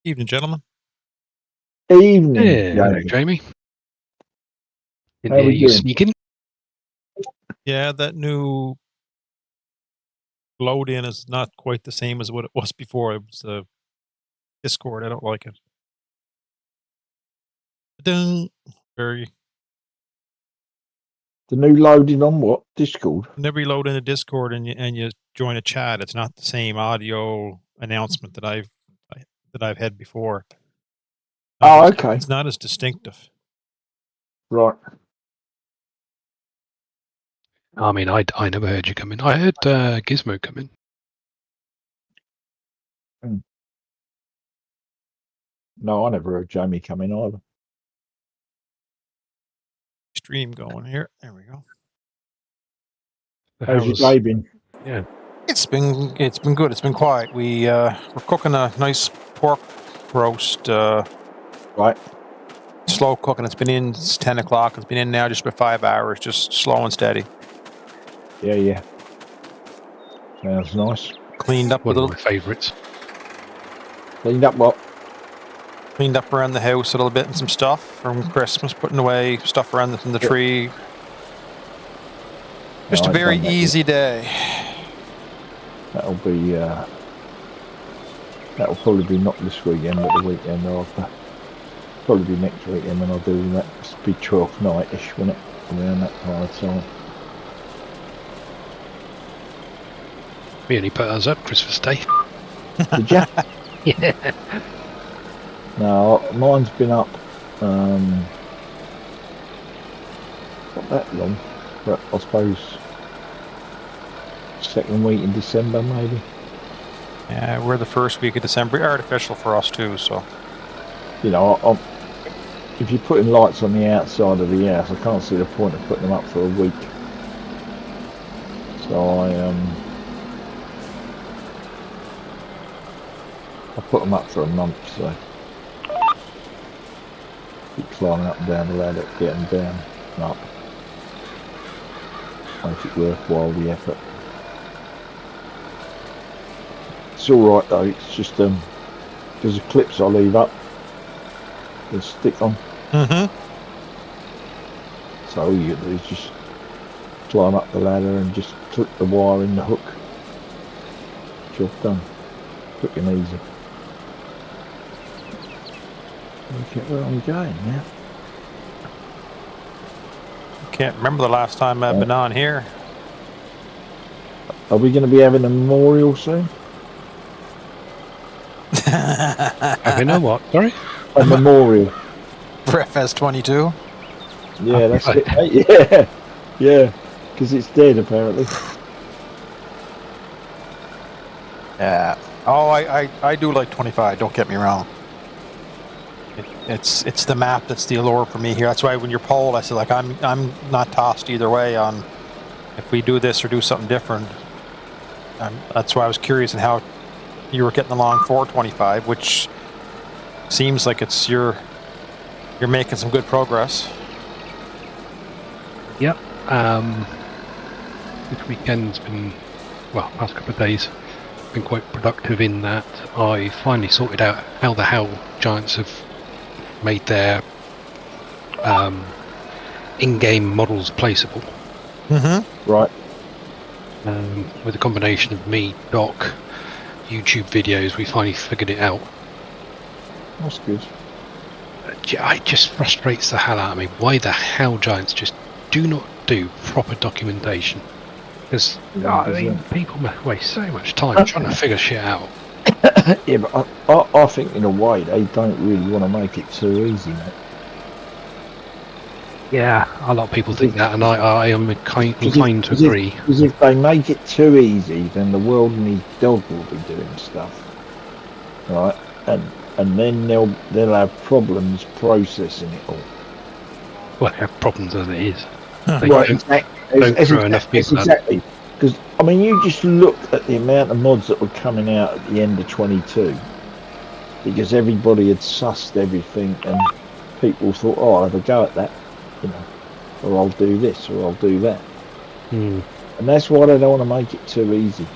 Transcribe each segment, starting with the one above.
Evening, gentlemen. Evening, Hello, Jamie. How are we You doing? sneaking? Yeah, that new load in is not quite the same as what it was before. It was Discord. I don't like it. Dun. Very. The new loading on what? Discord? Whenever you load into Discord and you join a chat, it's not the same audio announcement that I've had before. Oh, okay. It's not as distinctive. Right. I mean, I never heard you come in. I heard Gizmo come in. No, I never heard Jamie come in either. Stream going here. There we go. How's your day been? Yeah. It's been good. It's been quiet. We're cooking a nice pork roast. Right. Slow cooking. It's been in. It's 10 o'clock. It's been in now just for 5 hours, just slow and steady. Yeah. Sounds nice. Cleaned up One a of little. my favourites. Cleaned up what? Cleaned up around the house a little bit and some stuff from Christmas, putting away stuff around the tree. Just a very easy day. That'll probably be not this weekend, but the weekend after. Probably be next weekend when I do that. It's be 12th night-ish, won't it? Around that kind of time. We only put ours up Christmas Day. Did you? Yeah. No, mine's been up not that long, but I suppose second week in December maybe. Yeah, we're the first week of December. Artificial for us too, so. You know, if you're putting lights on the outside of the house, I can't see the point of putting them up for a week. So I put them up for a month, so keep climbing up and down the ladder, getting down and up. Make it worthwhile, the effort. It's alright though, it's just there's the clips I leave up, they stick on. So all you do is just climb up the ladder and just clip the wire in the hook. Job done. Quick and easy. Look at where I'm going now. Can't remember the last time I've been on here. Are we going to be having a memorial soon? Having a what? Sorry? A memorial. For FS22? Yeah, that's it, mate. Yeah, because it's dead apparently. Yeah. Oh, I do like 25. Don't get me wrong. It's the map that's the allure for me here. That's why when you're polled, I said like I'm not tossed either way on if we do this or do something different. That's why I was curious in how you were getting along for 25, which seems like it's you're making some good progress. Yep. This weekend's been, well, past couple of days, been quite productive in that I finally sorted out how the hell Giants have made their in-game models placeable. Right. With a combination of me, Doc, YouTube videos, we finally figured it out. That's good. It just frustrates the hell out of me. Why the hell Giants just do not do proper documentation? Because people waste so much time trying to figure shit out. Yeah, but I think in a way they don't really want to make it too easy, mate. Yeah, a lot of people think that, and I am inclined to agree. Because if they make it too easy, then the world and his dog will be doing stuff, right? And then they'll have problems processing it all. Well, they have problems as it is. They Right, don't throw enough people at it. exactly. Because I mean, you just look at the amount of mods that were coming out at the end of 22, because everybody had sussed everything, and people thought, "Oh, I'll have a go at that," you know, or I'll do this, or I'll do that. And that's why they don't want to make it too easy.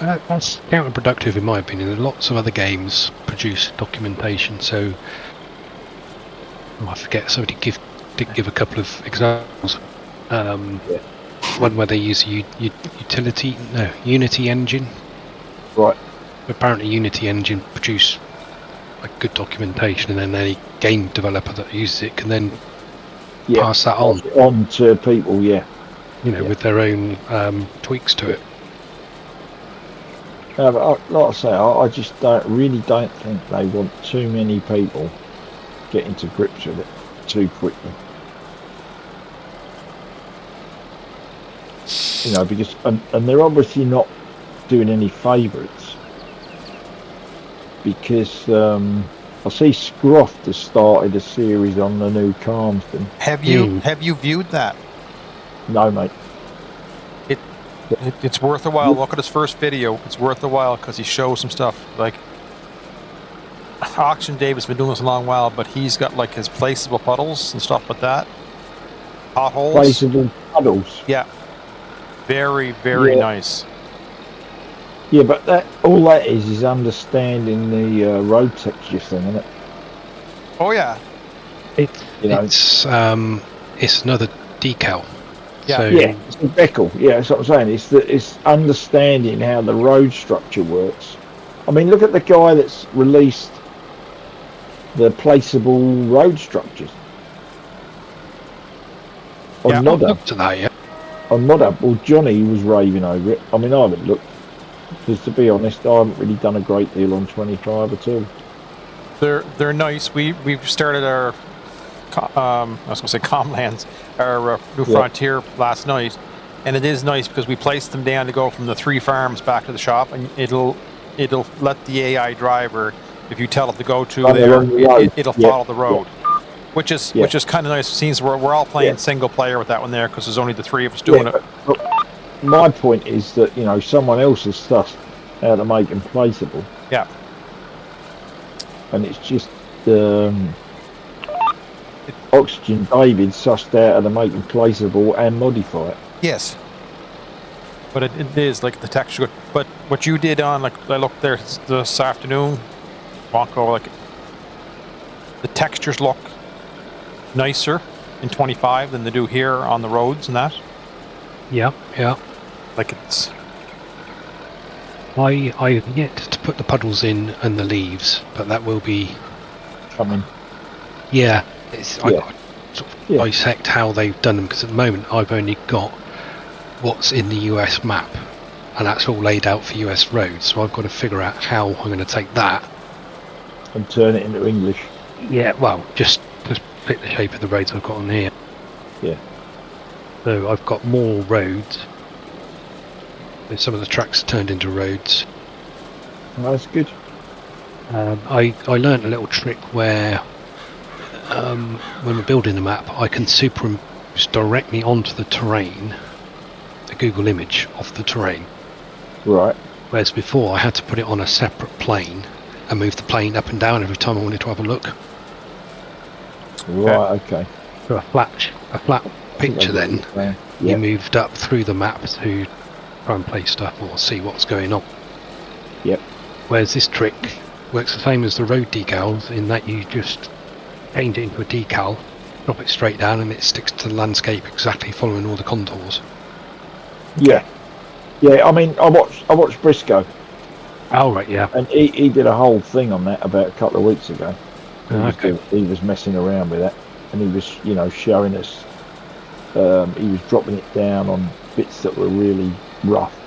that's counterproductive in my opinion. Lots of other games produce documentation, so I forget, somebody did give a couple of examples. One where they use Unity engine. Right. Apparently Unity engine produce like good documentation, and then any game developer that uses it can then pass that on to people, with their own tweaks to it. No, but like I say, I just really don't think they want too many people getting to grips with it too quickly. Because and they're obviously not doing any favourites, because I see Scroft has started a series on the new Calmsden. Have you viewed that? No, mate. It's worth a while. Look at his first video. It's worth a while because he shows some stuff. Like, Auction Dave's been doing this a long while, but he's got like his placeable puddles and stuff like that. Potholes. Placeable puddles. Yeah. Very, very nice. Yeah, but all that is understanding the road texture thing, isn't it? Oh yeah. It's another decal. Yeah. So, it's a becal. Yeah, that's what I'm saying. It's understanding how the road structure works. I mean, look at the guy that's released the placeable road structures on Modder. Up to that, yeah. On Modder, well, Johnny was raving over it. I mean, I haven't looked, because to be honest, I haven't really done a great deal on 25 at all. They're nice. We've started our I was going to say Comlands, our New Frontier last night, and it is nice because we placed them down to go from the 3 farms back to the shop, and it'll let the AI driver, if you tell it to go to there, it'll follow the road, which is kind of nice. It seems we're all playing single player with that one there because there's only the 3 of us doing it. But my point is that someone else has sussed how to make them placeable. Yeah. And it's just Oxygen David sussed out how to make them placeable and modify it. Yes. But it is like the texture. But what you did on, like, I looked there this afternoon, Wonko, like, the textures look nicer in 25 than they do here on the roads and that. Yeah. Like, it's... I've yet to put the puddles in and the leaves, but that will be coming. Yeah. I've got to sort of dissect how they've done them, because at the moment I've only got what's in the US map, and that's all laid out for US roads, so I've got to figure out how I'm going to take that and turn it into English. Yeah, well, just fit the shape of the roads I've got on here. Yeah. So I've got more roads. Some of the tracks turned into roads. Oh, that's good. I learned a little trick where when we're building the map, I can superimpose directly onto the terrain a Google image of the terrain. Right. Whereas before I had to put it on a separate plane and move the plane up and down every time I wanted to have a look. Right, okay. So a flat picture then, you moved up through the map to try and play stuff or see what's going on. Yep. Whereas this trick works the same as the road decals, in that you just change it into a decal, drop it straight down, and it sticks to the landscape exactly following all the contours. Yeah. I mean, I watched Briscoe. Oh right, yeah. And he did a whole thing on that about a couple of weeks ago. He was messing around with that, and he was, showing us. He was dropping it down on bits that were really rough.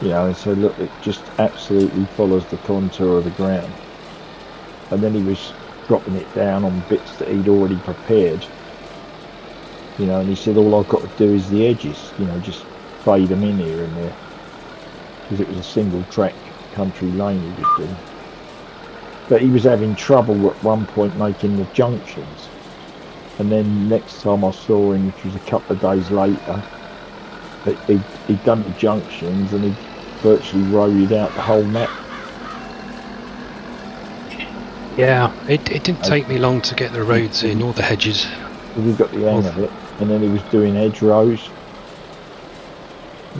And so look, it just absolutely follows the contour of the ground. And then he was dropping it down on bits that he'd already prepared. And he said all I've got to do is the edges, just fade them in here and there. Because it was a single track country lane he was doing. But he was having trouble at one point making the junctions. And then next time I saw him, which was a couple of days later, he'd done the junctions and he'd virtually roaded out the whole map. Yeah, it didn't take me long to get the roads in, or the hedges. He got the hang of it, and then he was doing hedgerows.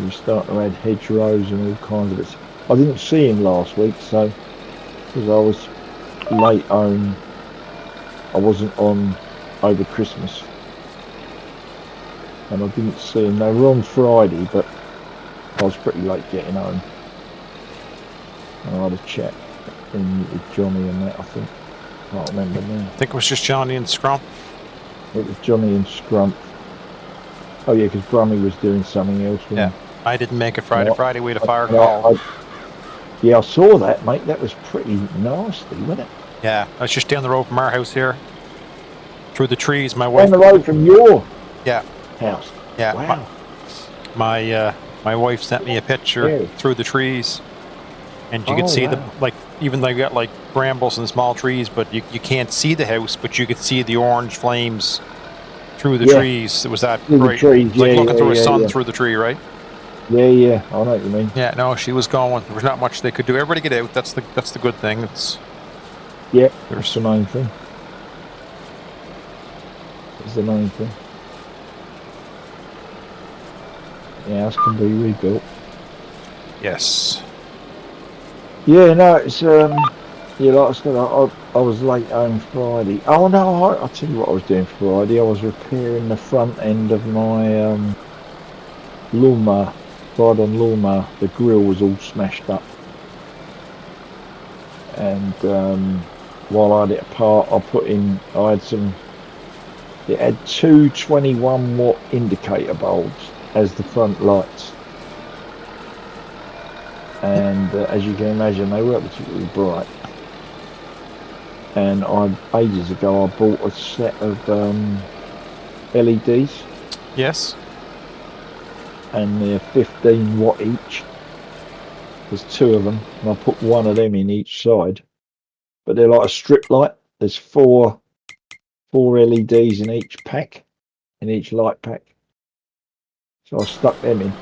You start to add hedgerows and all kinds of it. I didn't see him last week, so because I was late home, I wasn't on over Christmas, and I didn't see him. They were on Friday, but I was pretty late getting home. And I had a chat with Johnny and that, I think. I can't remember now. I think it was just Johnny and Scrump. It was Johnny and Scrump. Oh yeah, because Brummy was doing something else. Yeah, I didn't make it Friday. No, Friday we had a fire call. Yeah, I saw that, mate. That was pretty nasty, wasn't it? Yeah, I was just down the road from our house here. Through the trees, my wife... Down the road from your yeah. house? Yeah. Wow. My wife sent me a picture through the trees. And you could see the, like, even though you got like brambles and small trees, but you can't see the house, but you could see the orange flames through the trees. It was that bright, like looking through a sun through the tree, right? Yeah, I know what you mean. Yeah, no, she was going. There was not much they could do. Everybody get out. That's the good thing. It's that's the main thing. That's the main thing. The house can be rebuilt. Yes. Yeah, no, it's yeah, like I said, I was late home Friday. Oh no, I'll tell you what I was doing Friday. I was repairing the front end of my lawnmower, ride-on lawnmower. The grill was all smashed up, and while I had it apart, I had some. It had two 21-watt indicator bulbs as the front lights. And as you can imagine, they weren't particularly bright. And ages ago, I bought a set of LEDs. Yes. And they're 15 watt each. There's two of them, and I put one of them in each side. But they're like a strip light. There's four LEDs in each pack, in each light pack. So I stuck them in.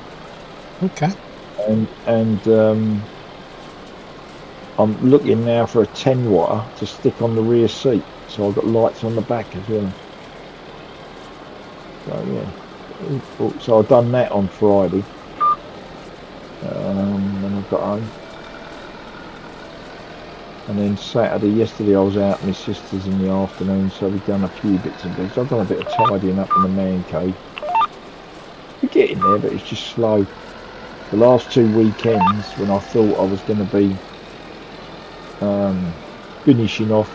Okay. And I'm looking now for a 10 watt to stick on the rear seat, so I've got lights on the back as well. So yeah, so I've done that on Friday when I got home, and then yesterday I was out at my sister's in the afternoon, so we've done a few bits and bits. I've done a bit of tidying up in the man cave. We're getting there, but it's just slow. The last 2 weekends, when I thought I was going to be finishing off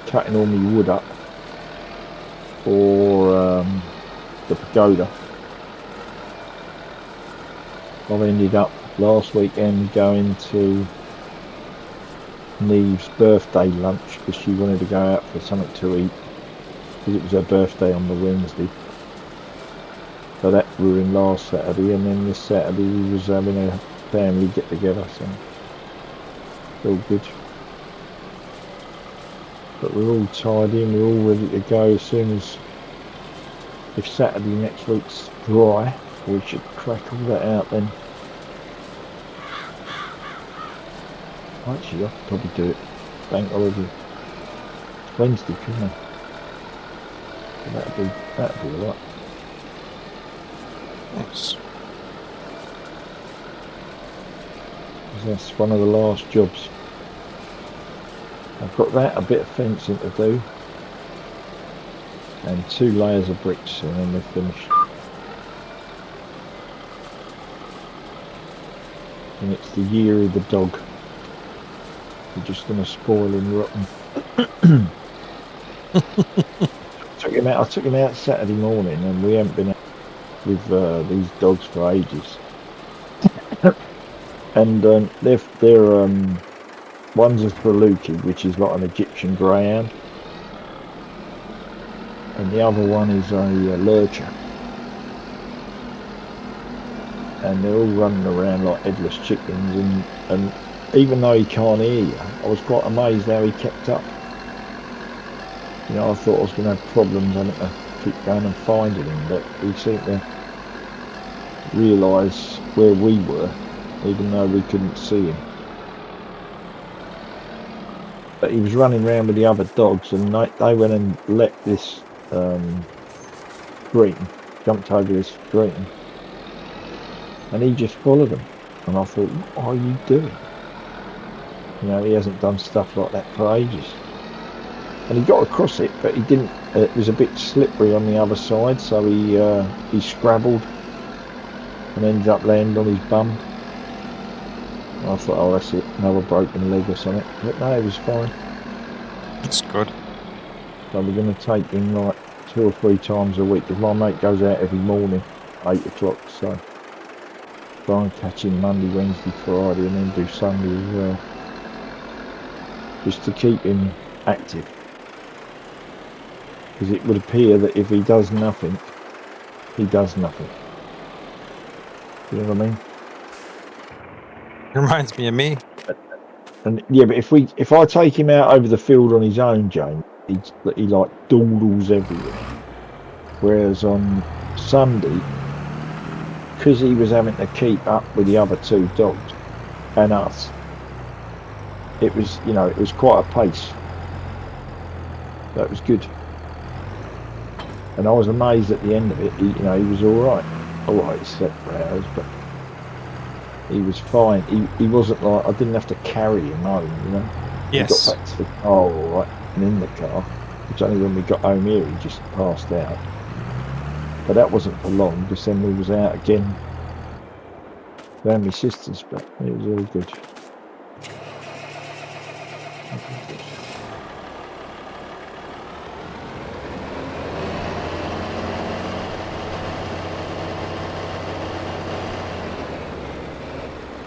cutting all my wood up for the pagoda, I've ended up last weekend going to Neve's birthday lunch because she wanted to go out for something to eat because it was her birthday on the Wednesday. So that ruined last Saturday, and then this Saturday we was having a family get together, so it's all good. But we're all tidy and we're all ready to go as soon as, if Saturday next week's dry, we should crack all that out then. Actually, I could probably do it bank holiday. It's Wednesday, couldn't I? So that'd be alright. Nice. That's one of the last jobs. I've got that, a bit of fencing to do, and 2 layers of bricks, and then they're finished. And it's the year of the dog. We're just going to spoil him rotten. I took him out Saturday morning, and we haven't been out with these dogs for ages. And they're one's a Faluki, which is like an Egyptian greyhound, and the other one is a lurcher, and they're all running around like headless chickens, and even though he can't hear you, I was quite amazed how he kept up. You know, I thought I was going to have problems having to keep going and finding him, but he seemed to realise where we were, even though we couldn't see him. But he was running around with the other dogs, and they went and let this green, jumped over this green, and he just followed them. And I thought, what are you doing? You know, he hasn't done stuff like that for ages. And he got across it, but he didn't. It was a bit slippery on the other side, so he scrabbled and ended up landing on his bum. And I thought, oh, that's it, another broken leg or something. But no, he was fine. That's good. So we're going to take him like 2 or 3 times a week, because my mate goes out every morning, 8 o'clock, so try and catch him Monday, Wednesday, Friday, and then do Sunday as well. Just to keep him active. Because it would appear that if he does nothing, he does nothing. You know what I mean? It reminds me of me. And yeah, but if I take him out over the field on his own, James, he like dawdles everywhere. Whereas on Sunday, because he was having to keep up with the other 2 dogs and us, it was, you know, it was quite a pace. That was good. And I was amazed at the end of it. He was all right. He slept for hours, but he was fine. He wasn't like, I didn't have to carry him home, you know. Yes. He got back to the car all right, and in the car. It's only when we got home here he just passed out. But that wasn't for long, because then we was out again around my sister's, but it was all good.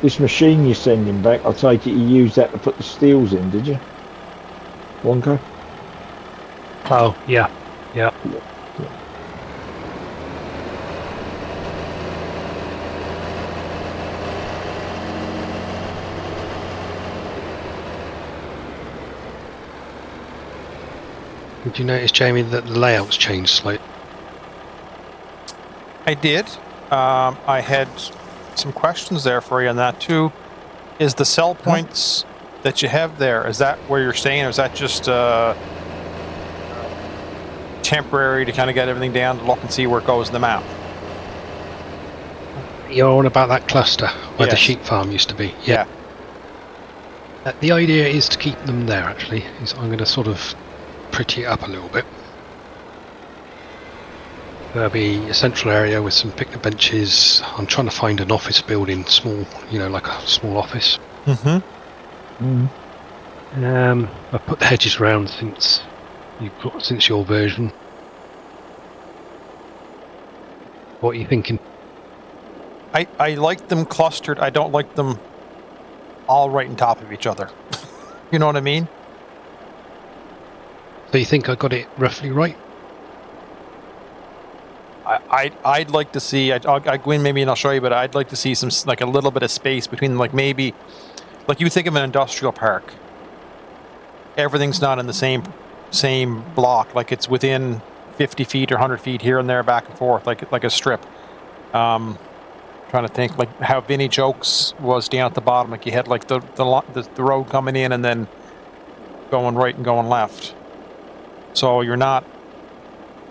This machine you're sending back, I take it you used that to put the steels in, did you? Wonka? Oh, yeah. Did you notice, Jamie, that the layout's changed slightly? I did. I had some questions there for you on that too. Is the sell points that you have there, is that where you're staying, or is that just temporary to kind of get everything down to look and see where it goes in the map? You're on about that cluster where the Yes. sheep farm used to be. Yeah. The idea is to keep them there, actually. I'm going to sort of pretty it up a little bit. There'll be a central area with some picnic benches. I'm trying to find an office building, small, you know, like a small office. Mm-hmm. I've put the hedges around since your version. What are you thinking? I like them clustered. I don't like them all right on top of each other. You know what I mean? So you think I got it roughly right? I'd like to see. I'll go in maybe and I'll show you, but I'd like to see some, like, a little bit of space between, like, maybe, like, you think of an industrial park. Everything's not in the same block. Like, it's within 50 feet or 100 feet here and there, back and forth, like a strip. Trying to think, like how Vintage Oaks was down at the bottom. Like, you had like the road coming in and then going right and going left. So you're not,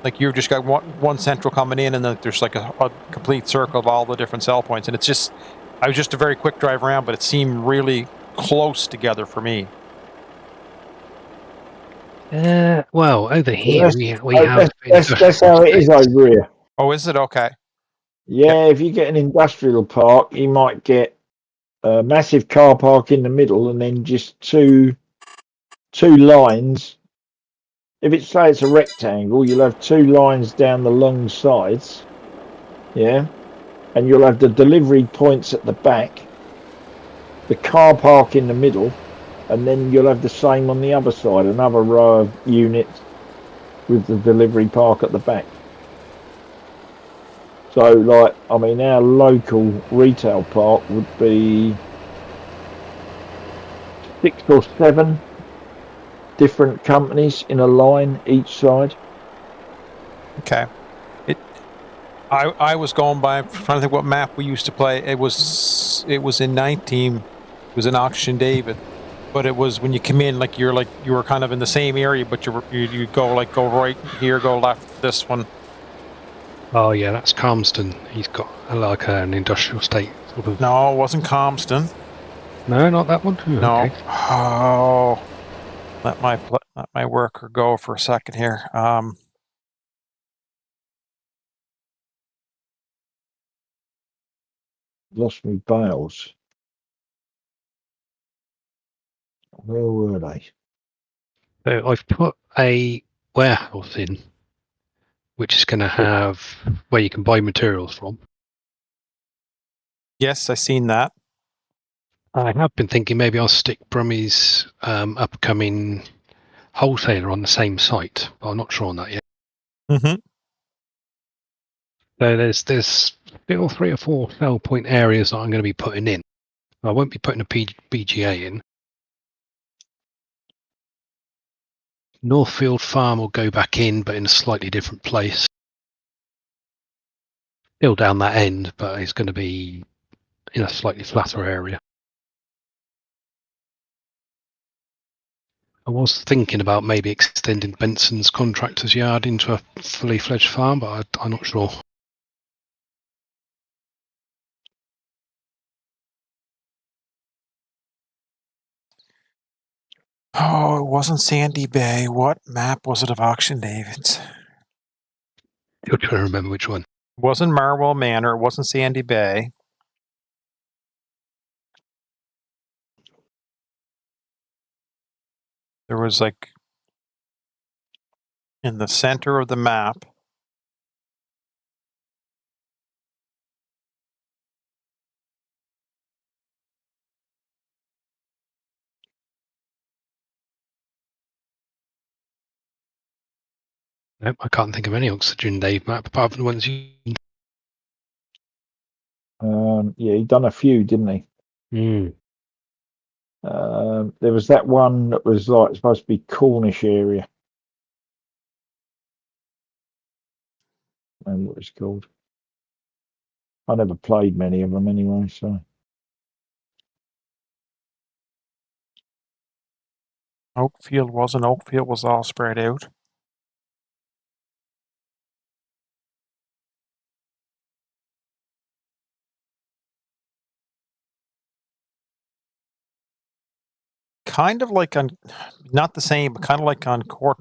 like, you've just got one central coming in, and then there's like a complete circle of all the different sell points. And it's just, I was just a very quick drive around, but it seemed really close together for me. Well, over here we have. That's how it is over here. Oh, is it? Okay. Yeah, if you get an industrial park, you might get a massive car park in the middle, and then just two lines. If it's, say it's a rectangle, you'll have 2 lines down the long sides, yeah, and you'll have the delivery points at the back, the car park in the middle, and then you'll have the same on the other side, another row of units with the delivery park at the back. So, like, I mean, our local retail park would be 6 or 7 different companies in a line each side. Okay. I was going by, I'm trying to think what map we used to play. It was in 19. It was in Auction David, but it was when you come in, like you were kind of in the same area, but you go right here, go left. This one. Oh yeah, that's Calmston. He's got like an industrial estate sort of. No, it wasn't Compston. No, not that one. Ooh, No. okay. Oh, let my worker go for a second here. Lost me bales. Where were they? So I've put a warehouse in, which is going to have where you can buy materials from. Yes, I seen that. I have been thinking maybe I'll stick Brummie's upcoming wholesaler on the same site, but I'm not sure on that yet. Mm-hmm. So there's still 3 or 4 sell point areas that I'm going to be putting in. I won't be putting a BGA in. Northfield Farm will go back in, but in a slightly different place. Still down that end, but it's going to be in a slightly flatter area. I was thinking about maybe extending Benson's contractor's yard into a fully fledged farm, but I'm not sure. Oh, it wasn't Sandy Bay. What map was it of Auction David's? You're trying to remember which one. It wasn't Marwell Manor. It wasn't Sandy Bay. There was like in the center of the map. Nope, I can't think of any Oxygen Dave map apart from the ones you. Yeah, he'd done a few, didn't he? There was that one that was like supposed to be Cornish area. I don't know what it's called. I never played many of them anyway, so. Oakfield wasn't. Oakfield was all spread out. Kind of like on, not the same, but kind of like on Court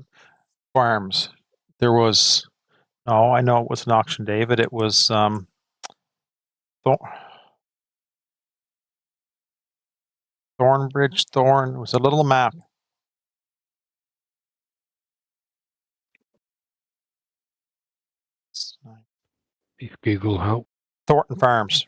Farms. There was, oh, I know it was an Auction David. It was Thornbridge, Thorn. It was a little map. If Google help. Thornton Farms.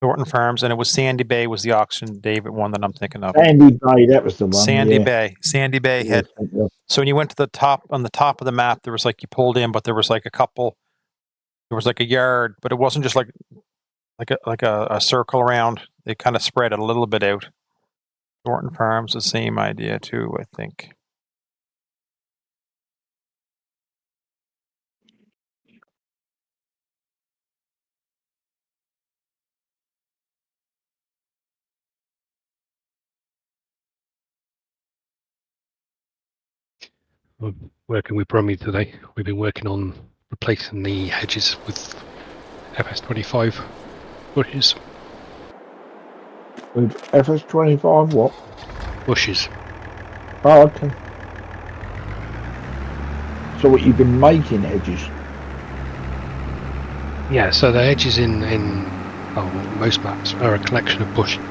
Thornton Farms, and it was Sandy Bay was the Auction David one that I'm thinking of. Sandy Bay, that was the one. Sandy yeah. Bay. Sandy Bay had. So when you went to the top, on the top of the map, there was like you pulled in, but there was like a couple. There was like a yard, but it wasn't just like a circle around. They kind of spread it a little bit out. Thornton Farms, the same idea too, I think. We're working with Brummie today. We've been working on replacing the hedges with FS25 bushes. With FS25 what? Bushes. Oh, okay. So what, you've been making hedges? Yeah, so the hedges in most maps are a collection of bushes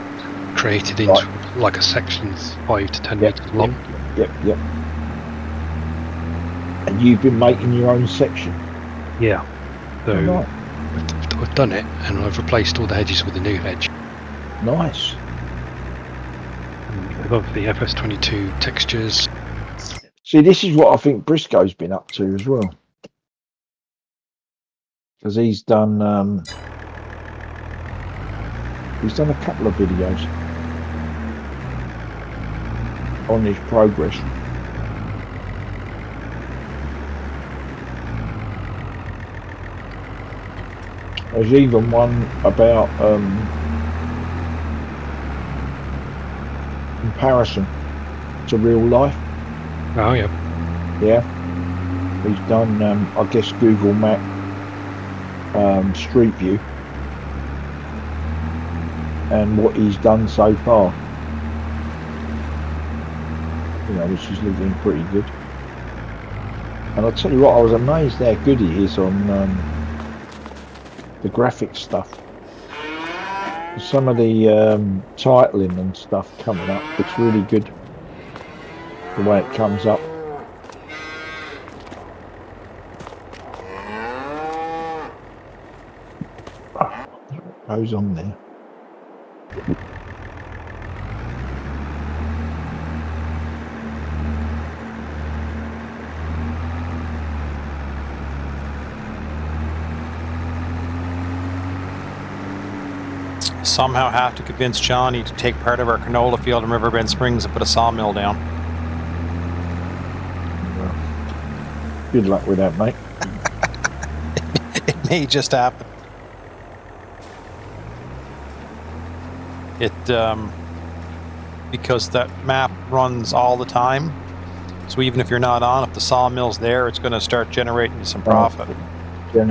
created into like a section 5 to 10 meters long. Yep. And you've been making your own section? Yeah. So right. I've done it, and I've replaced all the hedges with a new hedge. Nice. I love the FS22 textures. See, this is what I think Briscoe's been up to as well. Because he's done a couple of videos on his progress. There's even one about comparison to real life. Oh yeah. Yeah. He's done, I guess, Google Map Street View, and what he's done so far. You know, which is looking pretty good. And I'll tell you what, I was amazed how good he is on the graphic stuff. Some of the titling and stuff coming up, it's really good. The way it comes up. What goes on there? Somehow have to convince Johnny to take part of our canola field in Riverbend Springs and put a sawmill down. Well, good luck with that, mate. It may just happen. It because that map runs all the time, so even if you're not on, if the sawmill's there, it's going to start generating some profit. Yeah.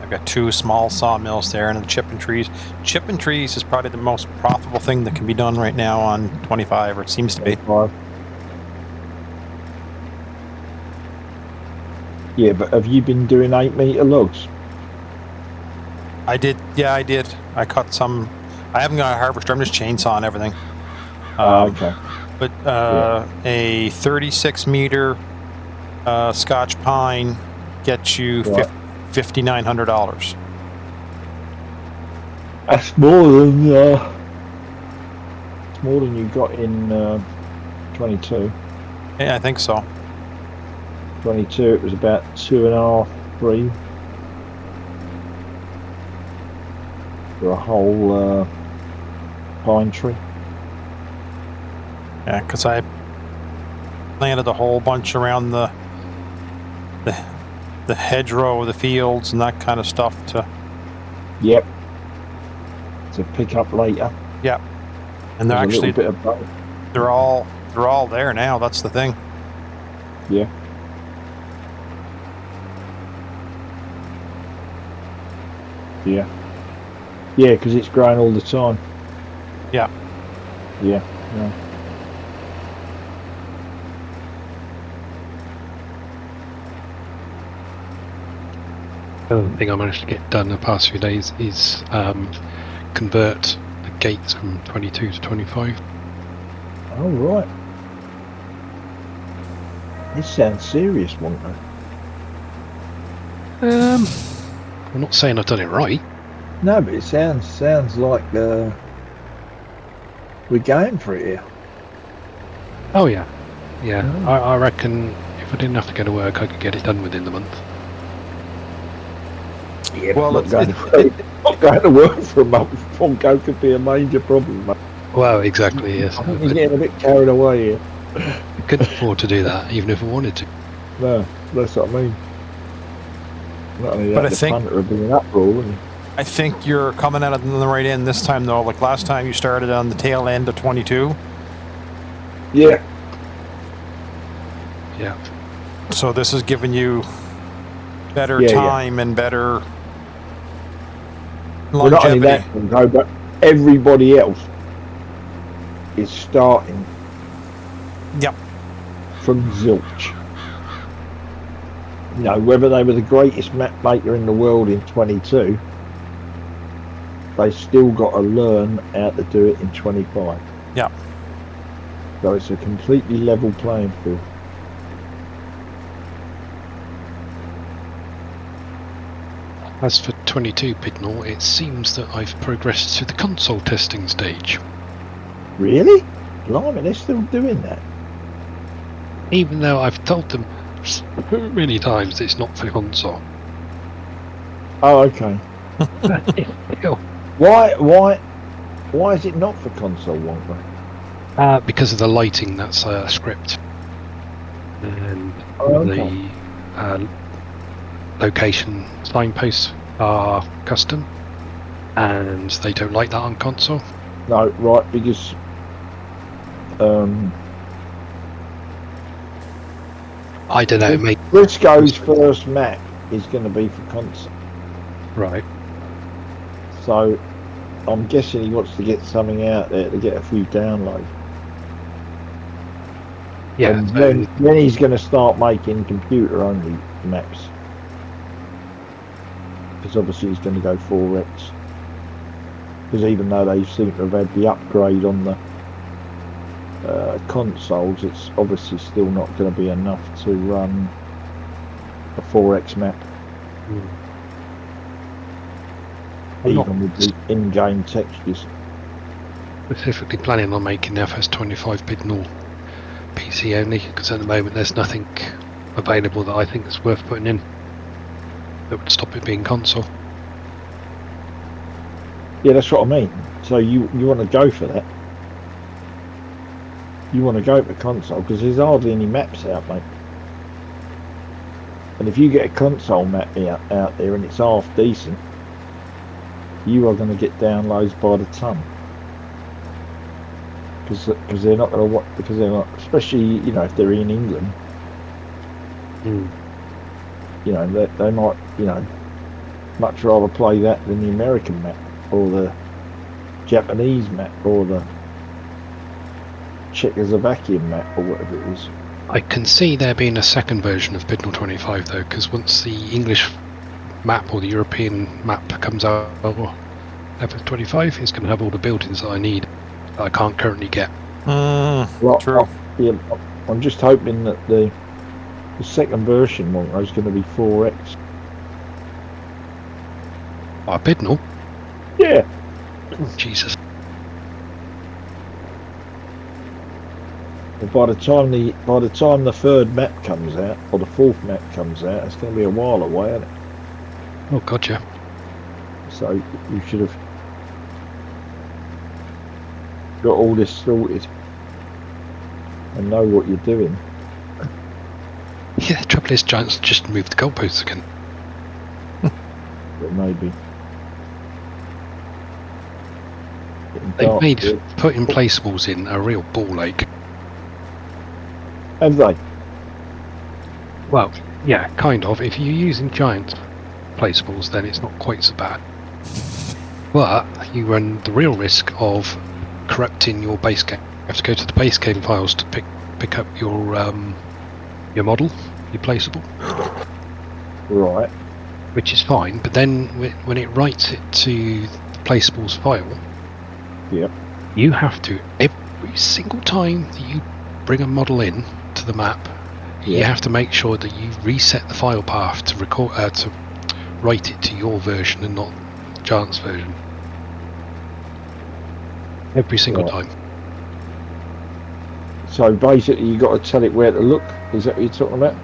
I've got 2 small sawmills there, and the chipping trees. Chipping trees is probably the most profitable thing that can be done right now on 25, or it seems to be. Yeah, but have you been doing 8-meter logs? I did. Yeah, I did. I cut some. I haven't got a harvester. I'm just chainsawing everything. Okay. But a 36 meter Scotch pine gets you $5,900. That's more than you got in 22. Yeah, I think so. 22, it was about 2.5, 3 for a whole pine tree. Yeah, because I planted a whole bunch around the hedgerow of the fields and that kind of stuff to. Yep. To pick up later. Yeah. And they're There's actually a little bit of both. they're all there now. That's the thing. Yeah. Yeah. Yeah, because it's growing all the time. Yeah. Yeah. The other thing I managed to get done the past few days is convert the gates from 22 to 25. Oh, right. This sounds serious, won't it? I'm not saying I've done it right. No, but it sounds like we're going for it here. Oh yeah. Yeah. Oh. I reckon if I didn't have to go to work, I could get it done within the month. Yeah, Well, not going to work for a month before go could be a major problem, mate. Well, exactly, yes. I think you're getting a bit carried away here. I couldn't afford to do that, even if I wanted to. No, that's what I mean. Not only that, But I the think- punter would be an uproar, wouldn't he? I think you're coming at it on the right end this time, though. Like last time, you started on the tail end of 22. Yeah. Yeah. So this is giving you better Yeah, yeah. time and better Well, not only longevity. that, no, but everybody else is starting Yep. from zilch. You know, whether they were the greatest map maker in the world in 22, they still got to learn how to do it in 25. Yeah. So it's a completely level playing field. As for 22 Pidnell, it seems that I've progressed to the console testing stage. Really? Blimey, they're still doing that. Even though I've told them so many times it's not for console. Oh, okay. Still, Why is it not for console, Wonka? because of the lighting, that's a script. And okay. the location signposts are custom. And they don't like that on console? No, right, because I don't know, mate. Briscoe's first map is going to be for console. Right. So I'm guessing he wants to get something out there to get a few downloads. Yeah. And So, then he's going to start making computer-only maps. Because obviously he's going to go 4X. Because even though they seem to have had the upgrade on the consoles, it's obviously still not going to be enough to run a 4X map. Even with the in-game textures. Specifically planning on making the FS25 Pidnell PC only, because at the moment there's nothing available that I think is worth putting in that would stop it being console. Yeah, that's what I mean. So you want to go for that? You want to go for console because there's hardly any maps out, mate. And if you get a console map out there and it's half decent, you are going to get downloads by the ton. Because they're not going to watch, because they're not, especially if they're in England. They might much rather play that than the American map or the Japanese map or the Czechoslovakian map or whatever it is. I can see there being a second version of Pidnell 25 though, because once the English map or the European map comes out, FS25 is going to have all the buildings that I need that I can't currently get. True. I'm just hoping that the second version is going to be 4X. Pidnell? Yeah. Oh, Jesus. By the time the third map comes out or the fourth map comes out, it's going to be a while away, isn't it? Oh God, yeah. So you should have got all this sorted and know what you're doing. Yeah, the trouble is, Giants just moved the goalposts again. But maybe They've made putting placeables in a real ball ache. Have they? Well, yeah, kind of. If you're using giant placeables, then it's not quite so bad. But you run the real risk of corrupting your base game. You have to go to the base game files to pick up your model, your placeable. Right. Which is fine, but then when it writes it to the placeables file, yep, you have to, every single time that you bring a model in to the map, you have to make sure that you reset the file path to to write it to your version and not Giant's version. Every single time. So basically, you got to tell it where to look. Is that what you're talking about?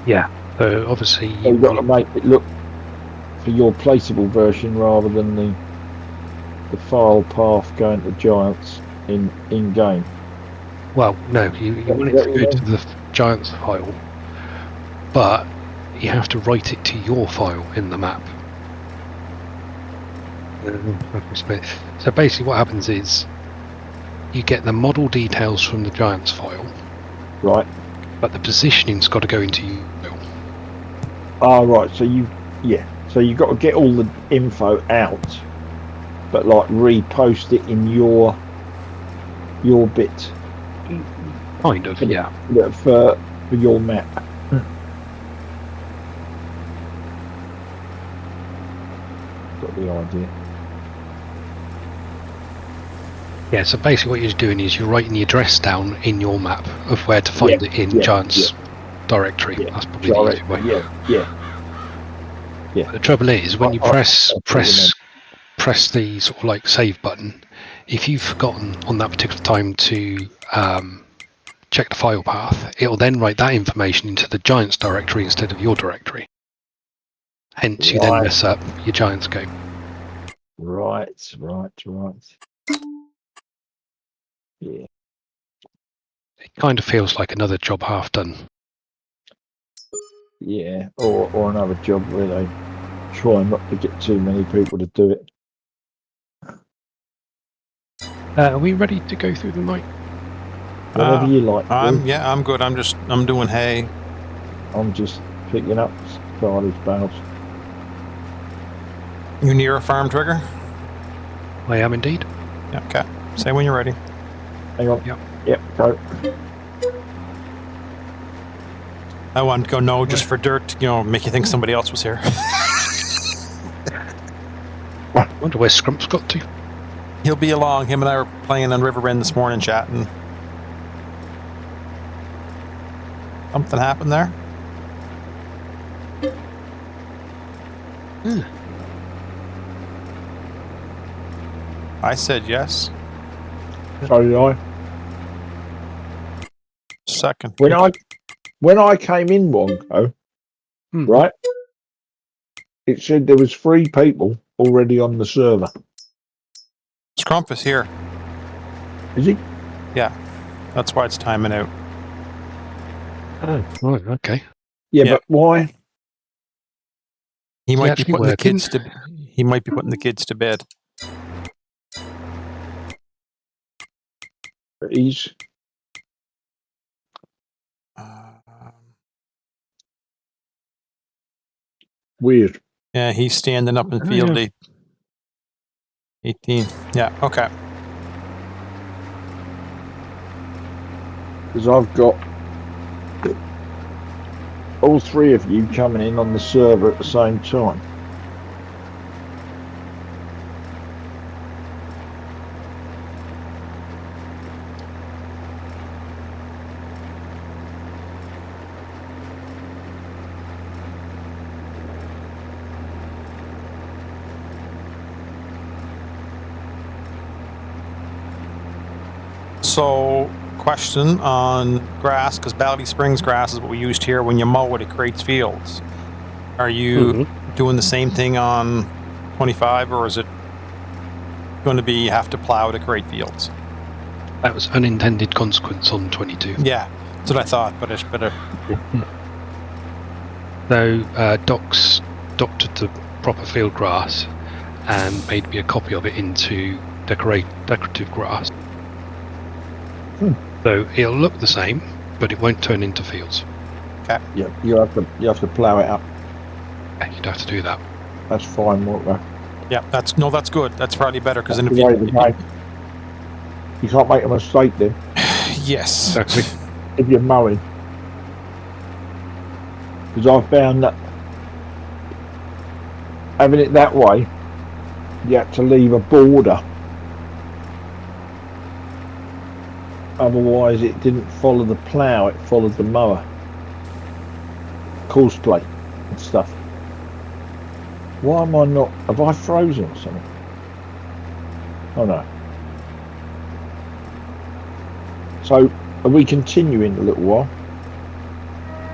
Yeah. So obviously, you've got to make it look for your placeable version rather than the file path going to Giants in game. Well, no, you want it to go to the Giants file, but you have to write it to your file in the map. So basically what happens is you get the model details from the Giants file, right? But the positioning's got to go into you. Right. So you've got to get all the info out, but like repost it in your bit. Kind of, yeah. For your map. Got the idea. Yeah, so basically what you're doing is you're writing the address down in your map of where to find it in Giants directory. Yeah. That's probably the easy way. Yeah. The trouble is when you press the sort of like save button, if you've forgotten on that particular time to check the file path, it'll then write that information into the Giants directory instead of your directory. Hence you then mess up your Giants game. Right. Yeah. It kind of feels like another job half done. Yeah, or another job where they try not to get too many people to do it. Are we ready to go through the night? Whatever you like. I'm good. I'm doing hay. I'm just picking up silage bales. You near a farm, Trigger? I am indeed. Yeah, okay. Say when you're ready. Hang on. Yep, go. I wanted to go no just for dirt, make you think somebody else was here. I wonder where Scrump's got to. He'll be along. Him and I were playing on Riverbend this morning, chatting. Something happened there? I said yes. So did I. Second. When I came in, Wonko, right? It said there was 3 people already on the server. Scrump is here. Is he? Yeah. That's why it's timing out. Oh, right, okay. Yeah, but why? He might be putting working? He might be putting the kids to bed. He's weird. Yeah, he's standing up in field 18. Yeah, okay. Because I've got all 3 of you coming in on the server at the same time. So, question on grass, because Valley Springs grass is what we used here. When you mow it, it creates fields. Are you doing the same thing on 25, or is it going to be you have to plow to create fields? That was unintended consequence on 22. Yeah, that's what I thought, but it's better. So Doc's doctored the proper field grass and made me a copy of it into decorative grass. So it'll look the same, but it won't turn into fields. Okay. Yeah, you have to plough it up. Yeah, you'd have to do that. That's fine, Walker. Yeah, that's good. That's probably better because then you can't make a mistake then. Yes. Exactly. If you're mowing. Because I found that having it that way, you had to leave a border. Otherwise, it didn't follow the plough; it followed the mower. Course plate and stuff. Why am I not? Have I frozen or something? Oh no. So, are we continuing a little while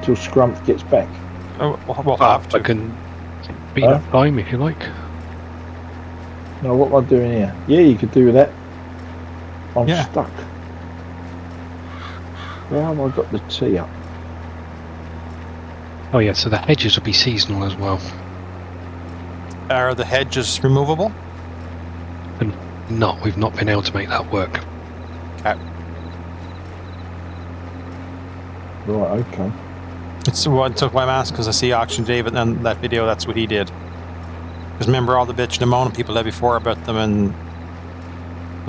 till Scrump gets back? We'll have to. I can beat up time if you like. No, what am I doing here? Yeah, you could do that. I'm stuck. Where have I got the tea up? Oh yeah, so the hedges will be seasonal as well. Are the hedges removable? And we've not been able to make that work. Okay. Right, okay. It's what took my mask because I see Auction David and that video. That's what he did. Because remember all the bitching and moaning people had before about them and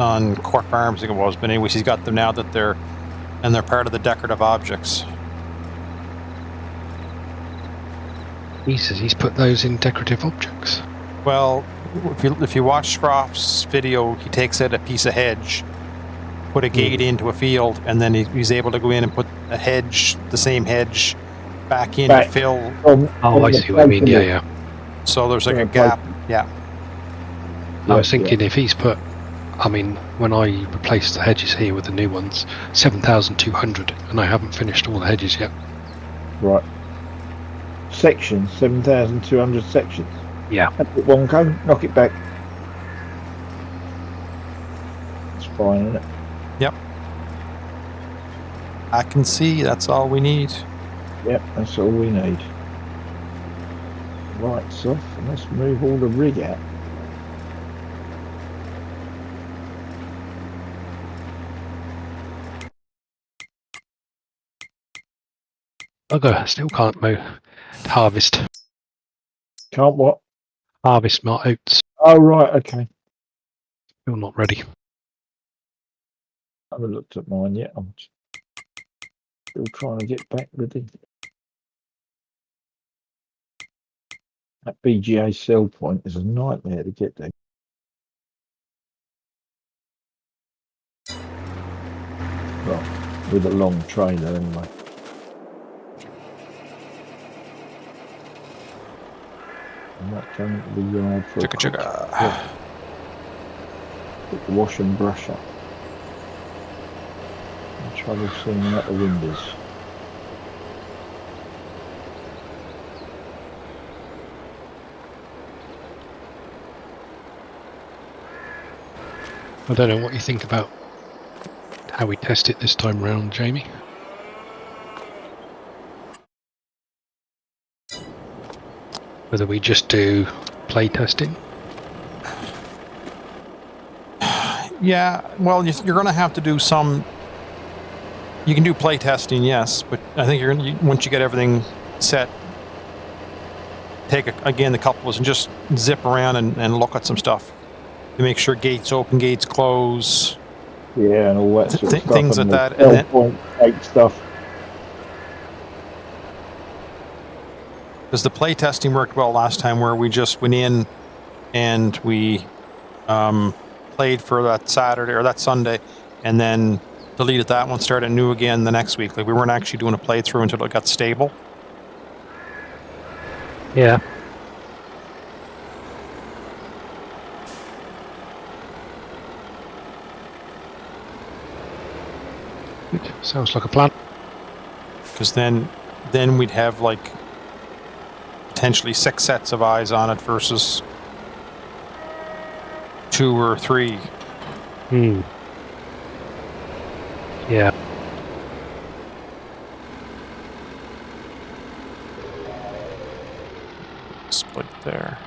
on Cork Farms, I think it was. But anyways, he's got them now that they're part of the decorative objects. He says he's put those in decorative objects. Well, if you watch Scroff's video, he takes out a piece of hedge, put a gate into a field, and then he's able to go in and put a hedge, the same hedge, back in to fill. I see what you mean. Yeah. So there's like a gap. Yeah. I was thinking if he's put, I mean, when I replaced the hedges here with the new ones, 7,200, and I haven't finished all the hedges yet. Right. Sections, 7,200 sections. Yeah. That's it, Wonko. Knock it back. It's fine, isn't it? Yep. I can see. That's all we need. Yep, that's all we need. Lights off, and let's move all the rig out. I still can't harvest Can't what? harvest my oats. Oh, right, okay. Still not ready. I haven't looked at mine yet. I'm still trying to get back ready. That BGA sell point is a nightmare to get there. Well, with a long trailer anyway. I'm not going to the yard for Chugga. Put the wash and brush up. I'm trouble seeing out the windows. I don't know what you think about how we test it this time round, Jamie. Whether we just do play testing. Yeah, well, you're going to have to do some. You can do play testing, yes, but I think once you get everything set, take again the couples and just zip around and look at some stuff to make sure gates open, gates close. Yeah, and all that sort of stuff. Things like and that. Sell point take stuff. Because the play testing worked well last time, where we just went in and we played for that Saturday or that Sunday, and then deleted that one, started new again the next week. Like, we weren't actually doing a playthrough until it got stable. Yeah. Good. Sounds like a plan. Because then we'd have like potentially 6 sets of eyes on it versus 2 or 3. Yeah. Split there.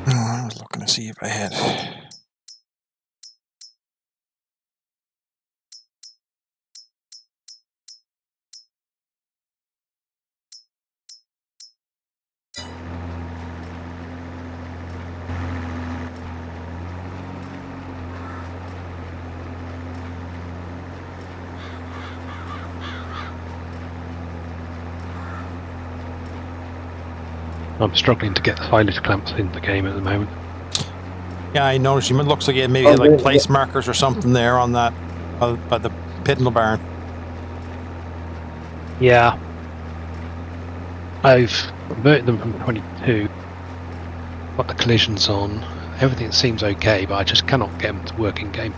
I was looking to see if I had. I'm struggling to get the silage clamps in the game at the moment. Yeah, I noticed. It looks like you maybe had like place markers or something there on that by the Pidnell barn. Yeah. I've converted them from 22. Got the collisions on. Everything seems okay, but I just cannot get them to work in game.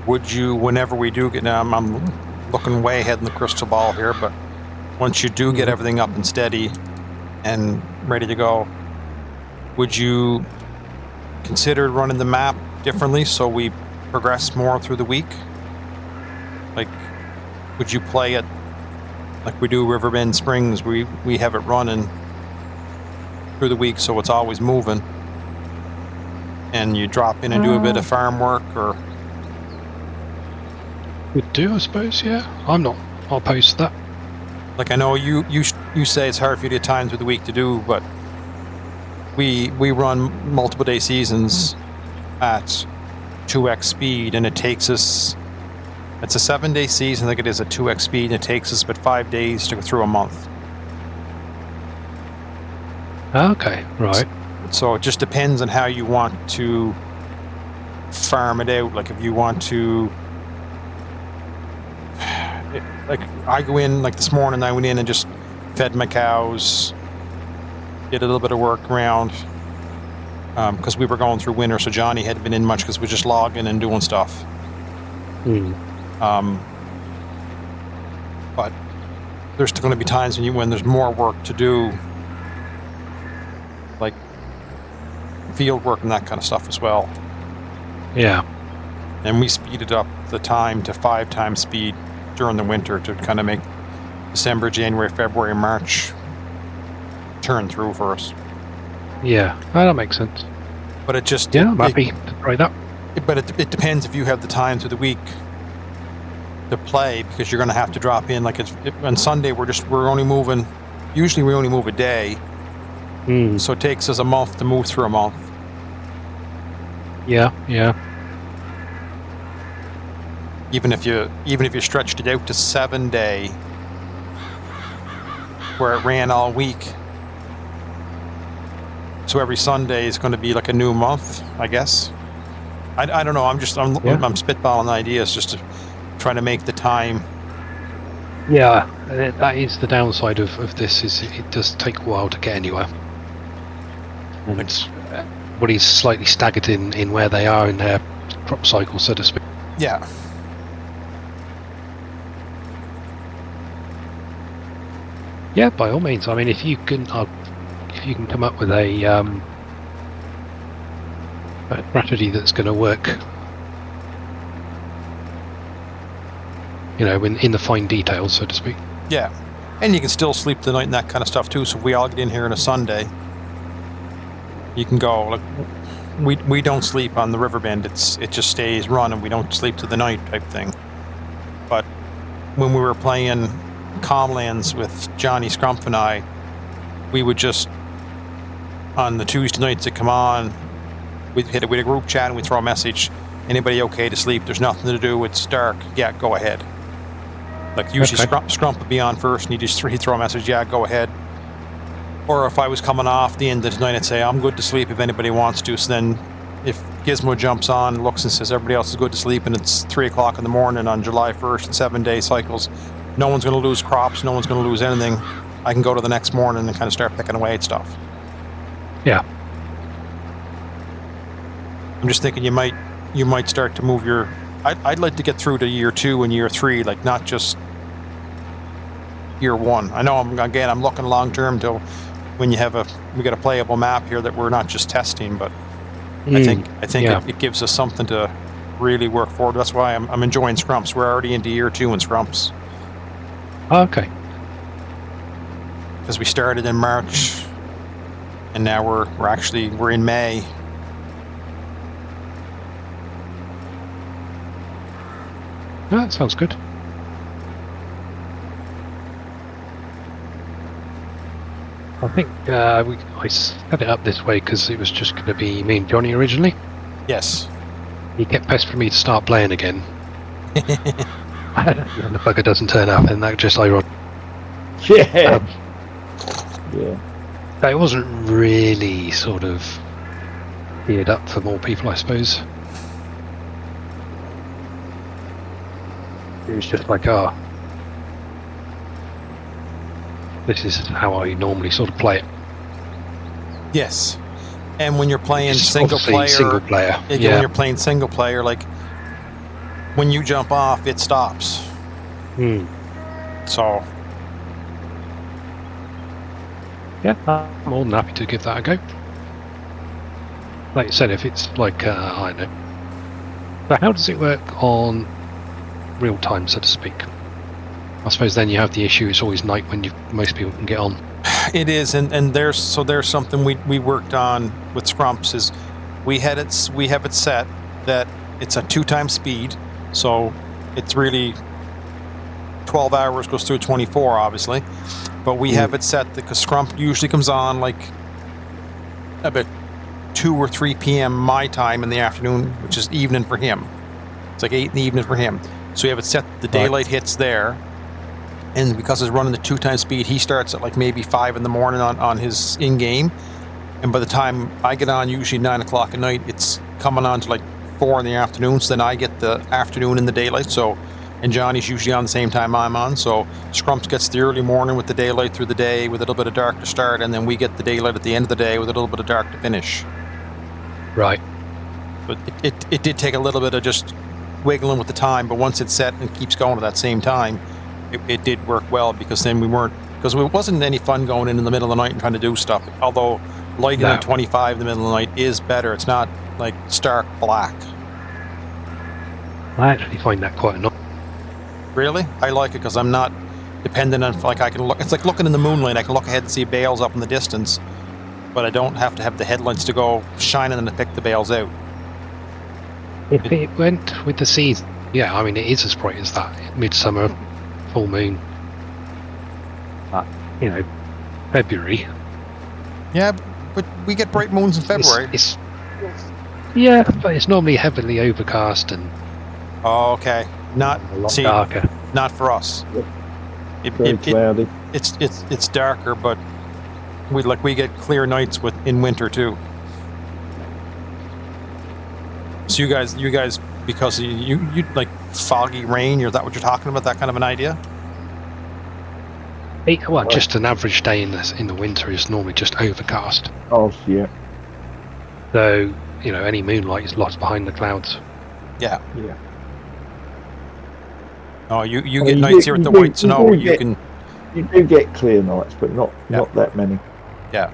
Would you, whenever we do get, now I'm looking way ahead in the crystal ball here, but once you do get everything up and steady and ready to go, would you consider running the map differently so we progress more through the week? Like, would you play it like we do Riverbend Springs? We have it running through the week so it's always moving, and you drop in and do a bit of farm work, or Would do, I suppose. Yeah, I'm not opposed to that. like I know you say it's hard for you to get time through the week to do, but we run multiple day seasons at 2x speed, and it takes us. It's a 7-day season. I think it is at 2x speed, and it takes us about 5 days to go through a month. Okay, right. So it just depends on how you want to farm it out. Like if you want to, like I go in, like this morning I went in and just fed my cows, did a little bit of work around, because we were going through winter, so Johnny hadn't been in much because we were just logging and doing stuff. But there's going to be times when there's more work to do, like field work and that kind of stuff as well. Yeah. And we speeded up the time to 5 times speed during the winter to kind of make December, January, February, March turn through for us. Yeah, that makes sense. But it just I'm happy to try that. But it depends if you have the time through the week to play, because you're going to have to drop in. Like on Sunday, we're only moving. Usually, we only move a day, so it takes us a month to move through a month. Yeah. Even if you stretched it out to 7-day, where it ran all week. So every Sunday is going to be like a new month, I guess. I don't know. I'm spitballing ideas just to try to make the time. Yeah, that is the downside of this. Is it does take a while to get anywhere. And everybody's slightly staggered in where they are in their crop cycle, so to speak. Yeah. Yeah, by all means. I mean, if you can come up with a strategy that's going to work, in the fine details, so to speak. Yeah, and you can still sleep the night and that kind of stuff too. So if we all get in here on a Sunday, you can go. Like we don't sleep on the Riverbend. It just stays running. We don't sleep to the night type thing. But when we were playing Comlands with Johnny Scrumpf and I, we would just, on the Tuesday nights that come on, we'd hit a group chat and we'd throw a message. Anybody okay to sleep? There's nothing to do. It's dark. Yeah, go ahead. Like usually Scrump would be on first, and he'd throw a message. Yeah, go ahead. Or if I was coming off the end of the night, I'd say I'm good to sleep if anybody wants to. So then, if Gizmo jumps on, looks and says everybody else is good to sleep, and it's 3 o'clock in the morning on July 1st and 7-day cycles, no one's going to lose crops. No one's going to lose anything. I can go to the next morning and kind of start picking away at stuff. Yeah. I'm just thinking you might start to move your. I'd like to get through to year 2 and year 3, like not just year 1. I know I'm looking long term till when we got a playable map here that we're not just testing, but I think it gives us something to really work forward. That's why I'm enjoying Scrumps. We're already into year 2 in Scrumps. Okay. Because we started in March, and now we're in May. That sounds good. I think I set it up this way because it was just going to be me and Johnny originally. Yes. He kept pestering me to start playing again. And the bugger doesn't turn up, and that just ironic. Yeah. Yeah. It wasn't really sort of geared up for more people, I suppose. It was just like, this is how I normally sort of play it. Yes. And when you're playing single player, when you're playing single player, like when you jump off, it stops. So Yeah, I'm more than happy to give that a go. Like you said, if it's like, I don't know. But how does it work on real time, so to speak? I suppose then you have the issue, it's always night when most people can get on. It is, and there's something we worked on with Scrumps is we have it set that it's a 2-time speed, so it's really 12 hours goes through 24, obviously, but we have it set because Scrump usually comes on like about 2 or 3 p.m. my time in the afternoon, which is evening for him. It's like 8 in the evening for him. So we have it set the daylight hits there. And because it's running the 2-time speed, he starts at like maybe 5 in the morning on his in-game. And by the time I get on, usually 9 o'clock at night, it's coming on to like 4 in the afternoon. So then I get the afternoon in the daylight. So, and Johnny's usually on the same time I'm on. So Scrumps gets the early morning with the daylight through the day with a little bit of dark to start. And then we get the daylight at the end of the day with a little bit of dark to finish. Right. But it did take a little bit of just wiggling with the time. But once it's set and keeps going at that same time, it did work well, because then because it wasn't any fun going in the middle of the night and trying to do stuff. Although lighting at 25 in the middle of the night is better. It's not like stark black. I actually find that quite annoying. Really? I like it because I'm not dependent on, like, I can look. It's like looking in the moonlight. I can look ahead and see bales up in the distance, but I don't have to have the headlights to go shining and to pick the bales out. If it went with the season, yeah, I mean, it is as bright as that. Midsummer, full moon. February. Yeah, but we get bright moons in February. Yeah, but it's normally heavily overcast and oh, okay. Not a lot darker. Not for us. Very cloudy. It's darker, but we get clear nights in winter too. So you guys, because you like foggy rain, is that what you're talking about? That kind of an idea? Well, just an average day in the winter is normally just overcast. Oh, yeah. So, any moonlight is lost behind the clouds. Yeah. Yeah. Oh, you get nights here with the white snow. You do get clear nights, but not that many. Yeah.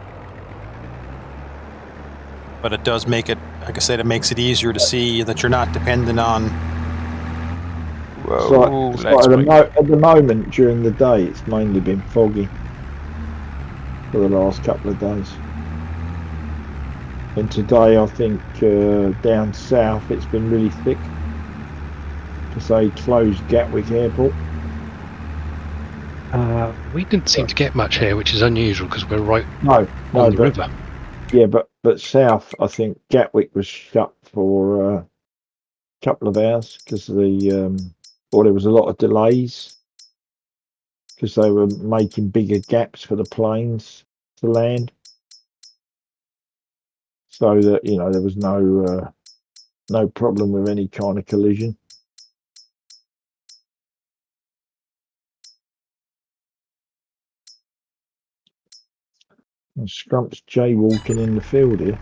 But it does make it, like I said, it makes it easier to see that you're not dependent on. Whoa, at the moment during the day, it's mainly been foggy for the last couple of days. And today, I think down south, it's been really thick. Because they closed Gatwick Airport. We didn't seem to get much here, which is unusual because we're right on the river. Yeah, but south, I think Gatwick was shut for a couple of hours because there was a lot of delays because they were making bigger gaps for the planes to land, so that there was no problem with any kind of collision. And Scrump's jaywalking in the field here.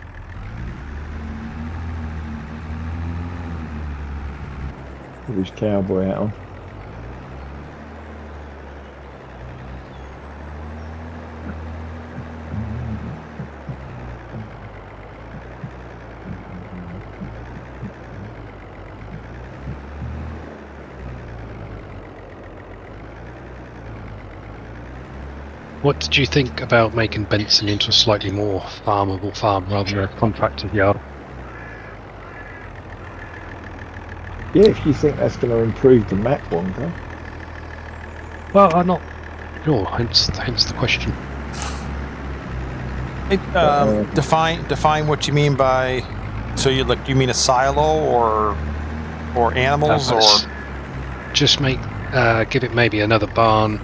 With his cowboy hat on. What did you think about making Benson into a slightly more farmable farm rather than a contracted yard? Yeah, if you think that's going to improve the map one day. Well, I'm not sure, hence the question. Define what you mean by. So you mean a silo or animals or just give it maybe another barn,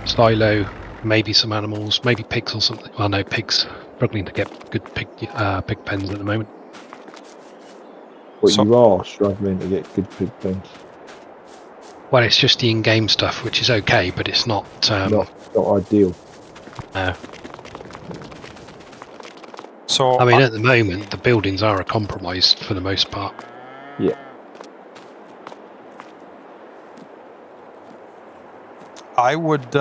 silo, maybe some animals, maybe pigs or something. Well, no, pigs struggling to get good pig pens at the moment. You are struggling to get good pig pens. Well, it's just the in-game stuff, which is okay, but it's not not ideal. So I mean, at the moment, the buildings are a compromise for the most part. Yeah. I would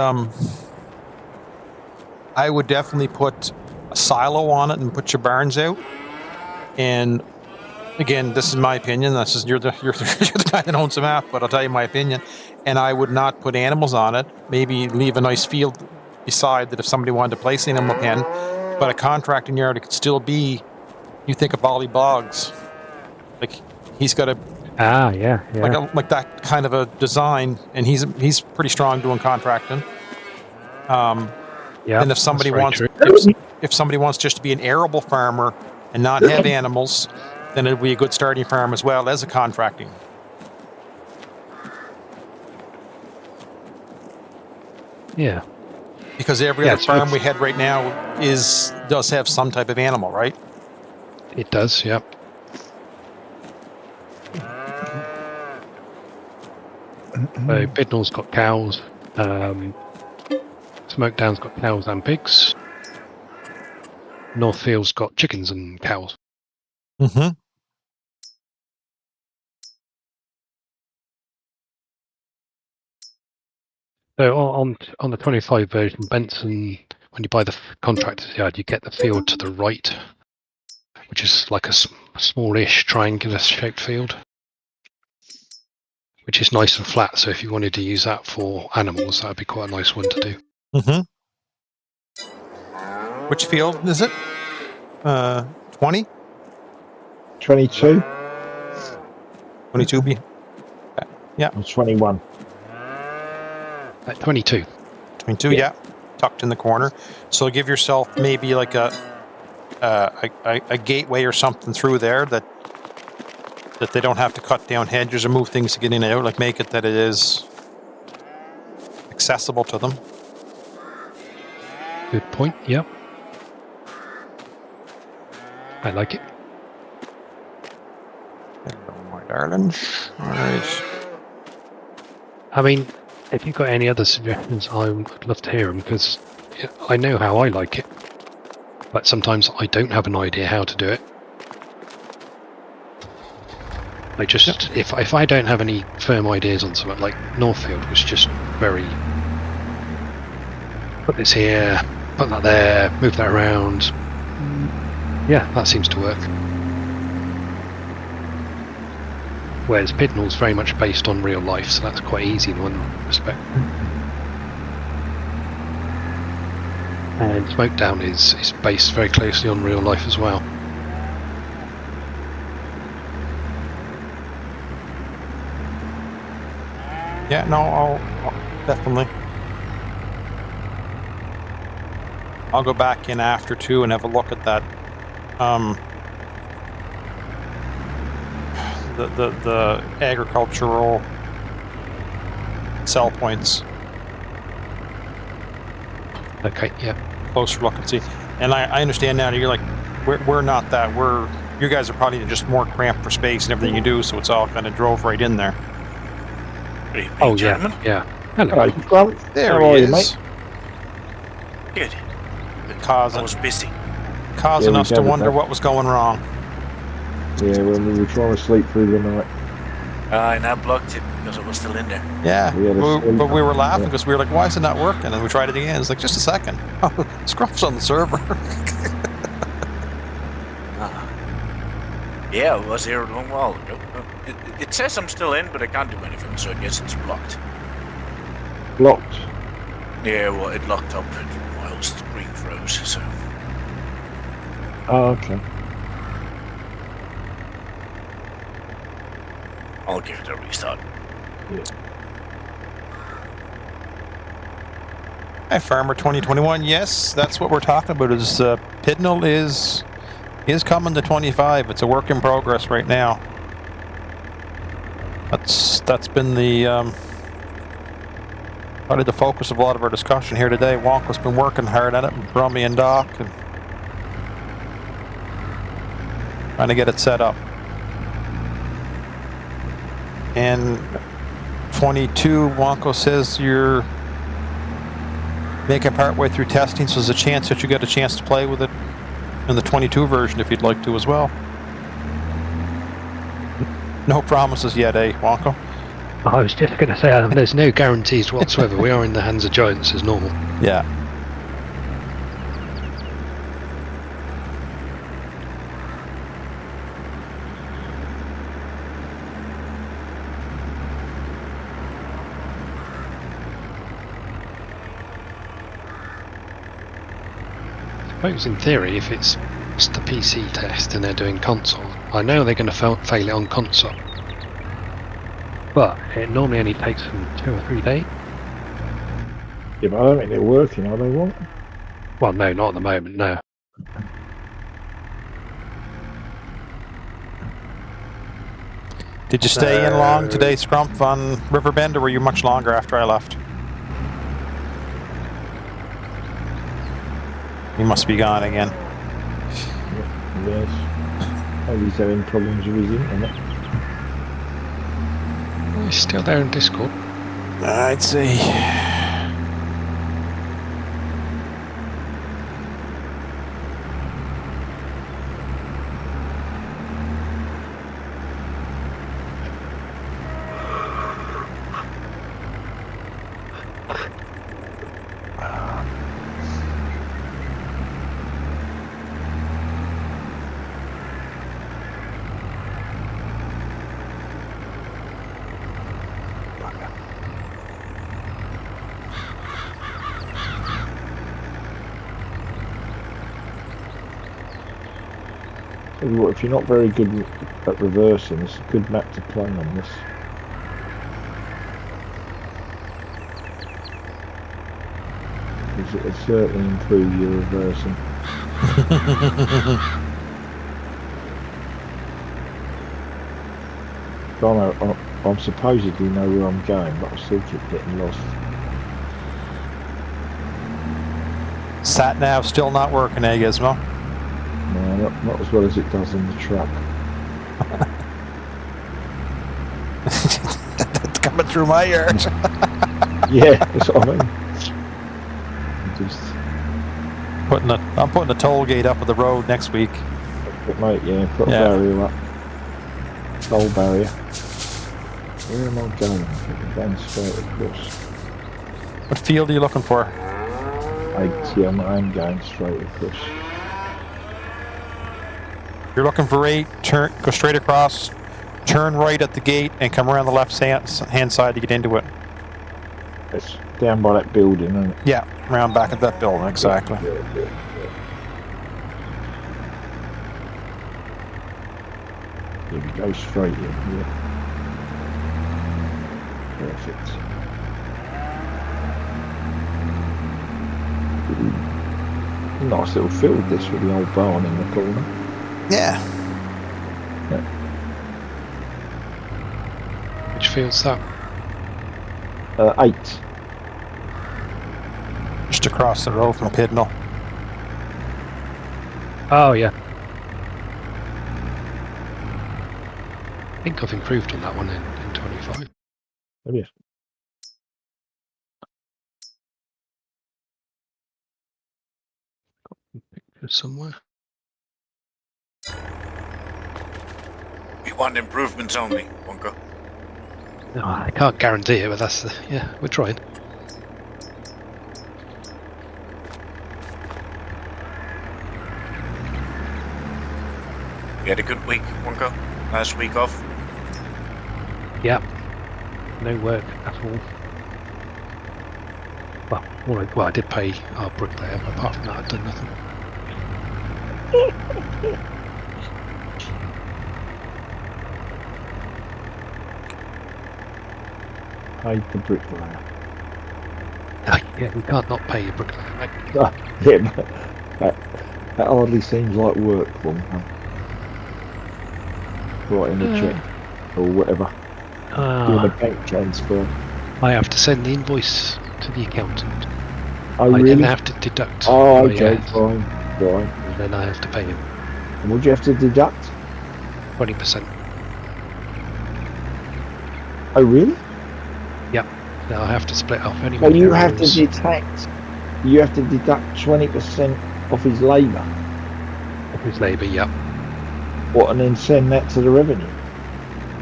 I would definitely put a silo on it and put your barns out. And again, this is my opinion. This is you're the guy that owns the map, but I'll tell you my opinion. And I would not put animals on it. Maybe leave a nice field beside that if somebody wanted to place an animal pen. But a contracting yard, it could still be. You think of Bolly Boggs, like he's got a yeah. like that kind of a design, and he's pretty strong doing contracting. Yeah. And if somebody wants if somebody wants just to be an arable farmer and not have animals, then it'd be a good starting farm as well as a contracting. Yeah. Because every other farm we had right now does have some type of animal, right? It does, yep. So Pidnell's got cows. Smokedown's got cows and pigs. Northfield's got chickens and cows. Mm-hmm. So on the 25 version, Benson, when you buy the contractor's yard, you get the field to the right, which is like a smallish triangular shaped field, which is nice and flat. So if you wanted to use that for animals, that would be quite a nice one to do. Mm-hmm. Which field is it? 20? 22? 22B. Yeah. Or 21. 22. 22, yeah. Tucked in the corner. So give yourself maybe like a gateway or something through there that they don't have to cut down hedges or move things to get in and out. Like make it that it is accessible to them. Good point, yep. I like it. Hello, my darlings. All right. I mean, if you've got any other suggestions, I would love to hear them, because I know how I like it, but sometimes I don't have an idea how to do it. I just, if I don't have any firm ideas on something, like Northfield was just very, put this here, put that there, move that around. Yeah, that seems to work. Whereas Pidnell's very much based on real life, so that's quite easy in one respect. And Smokedown is based very closely on real life as well. Yeah, no, I'll definitely. I'll go back in after too and have a look at that. The agricultural sell points. Okay, yeah. Closer look and see. And I understand now. You're like, we're not that. You guys are probably just more cramped for space and everything you do, so it's all kind of drove right in there. Oh gentlemen. yeah. Hello. Hello, Grump. There How he are you, is. mate? Good. Causing I was busy. Yeah, us to gathered wonder that. what was going wrong. Yeah, when we were trying to sleep through the night. I now blocked it because it was still in there. Yeah, We had a sleep. but we were laughing Yeah. because we were like, why is it not working? And we tried it again. It's like, just a second. Oh, Scruff's on the server. Yeah, I was here a long while ago. It says I'm still in, but I can't do anything, so I guess it's blocked. Blocked. Yeah, well, it locked up while the screen froze, so... Oh, okay. I'll give it a restart. Hi, Farmer 2021. Yes, that's what we're talking about. Is Pidnell is coming to 25. It's a work in progress right now. That's been the probably the focus of a lot of our discussion here today. Wonka's been working hard at it, and Brummy and Doc, and trying to get it set up. And 22, Wonko says you're making partway through testing, so there's a chance that you get a chance to play with it in the 22 version if you'd like to as well. No promises yet, eh, Wonko? I was just going to say, there's no guarantees whatsoever. We are in the hands of giants as normal. Yeah. suppose in theory, if it's just the PC test and they're doing console, I know they're going to fail it on console. But it normally only takes them 2 or 3 days. Yeah, but I don't think they're working, are they? What? Well, no, not at the moment, no. Did you stay in long today, Scrump, on Riverbend, or were you much longer after I left? You must be gone again. Yes. Maybe he's having problems with his internet. He's still there in Discord. I'd say. Tell you what, if you're not very good at reversing, it's a good map to play on this. Because it'll certainly improve your reversing. I'm supposedly know where I'm going, but I still keep getting lost. Sat nav still not working, eh, Gizmo? No, not as well as it does in the truck. That's coming through my ears. Yeah, that's what I mean. Just, I'm putting a toll gate up at the road next week. but mate, yeah, put a barrier up. Toll barrier. Where am I going? I'm going straight across. What field are you looking for? Yeah, I'm going straight across. You're looking for 8, go straight across, turn right at the gate, and come around the left hand side to get into it. It's down by that building, isn't it? Yeah, around back at that building, exactly. Yeah. Here we go, straight in, yeah. Perfect. Nice little field this with the old barn in the corner. Yeah. Which field's that? 8. Just across the road from Pidnell. Oh, yeah. I think I've improved on that one in 25. Oh, yeah. Picture somewhere. We want improvements only, Bunker. No, I can't guarantee it, but that's the... Yeah, we're trying. You had a good week, Bunker? Last week off? Yep. No work at all. Well, I did pay our bricklayer, but apart from that, I've done nothing. Paid the bricklayer. Yeah, we can't not pay your bricklayer, mate. Yeah, but that hardly seems like work for me. Writing a check or whatever. Doing a bank transfer. I have to send the invoice to the accountant. Oh, I really? then have to deduct. Oh, my, okay, fine. Right. And then I have to pay him And what do you have to deduct? 20%. Oh, really? Now I have to split off any. Well, you have to deduct 20% off his labour. Of his labour, yep. What, and then send that to the revenue?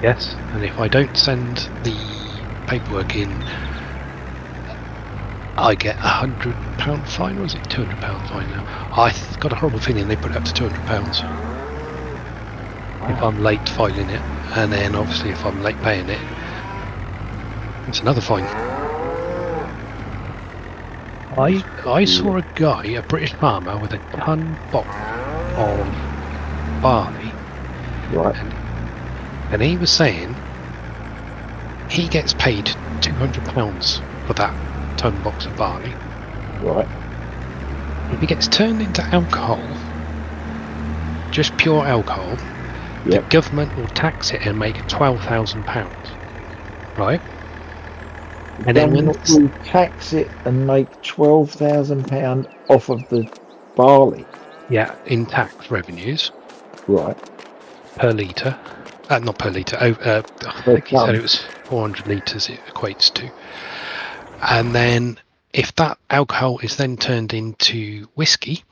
Yes, and if I don't send the paperwork in, I get £100 fine, or is it £200 fine now? I've got a horrible feeling they put it up to £200 if I'm late filing it, and then obviously if I'm late paying it, it's another fine. I saw a guy, a British farmer, with a ton box of barley, Right. and he was saying he gets paid £200 for that ton box of barley. Right. If it gets turned into alcohol, just pure alcohol, the Yep. government will tax it and make £12,000. Right? And then when Government will tax it and make £12,000 off of the barley. in tax revenues Right. per litre, not per litre. I think he said it was 400 litres. It equates to, and then if that alcohol is then turned into whiskey,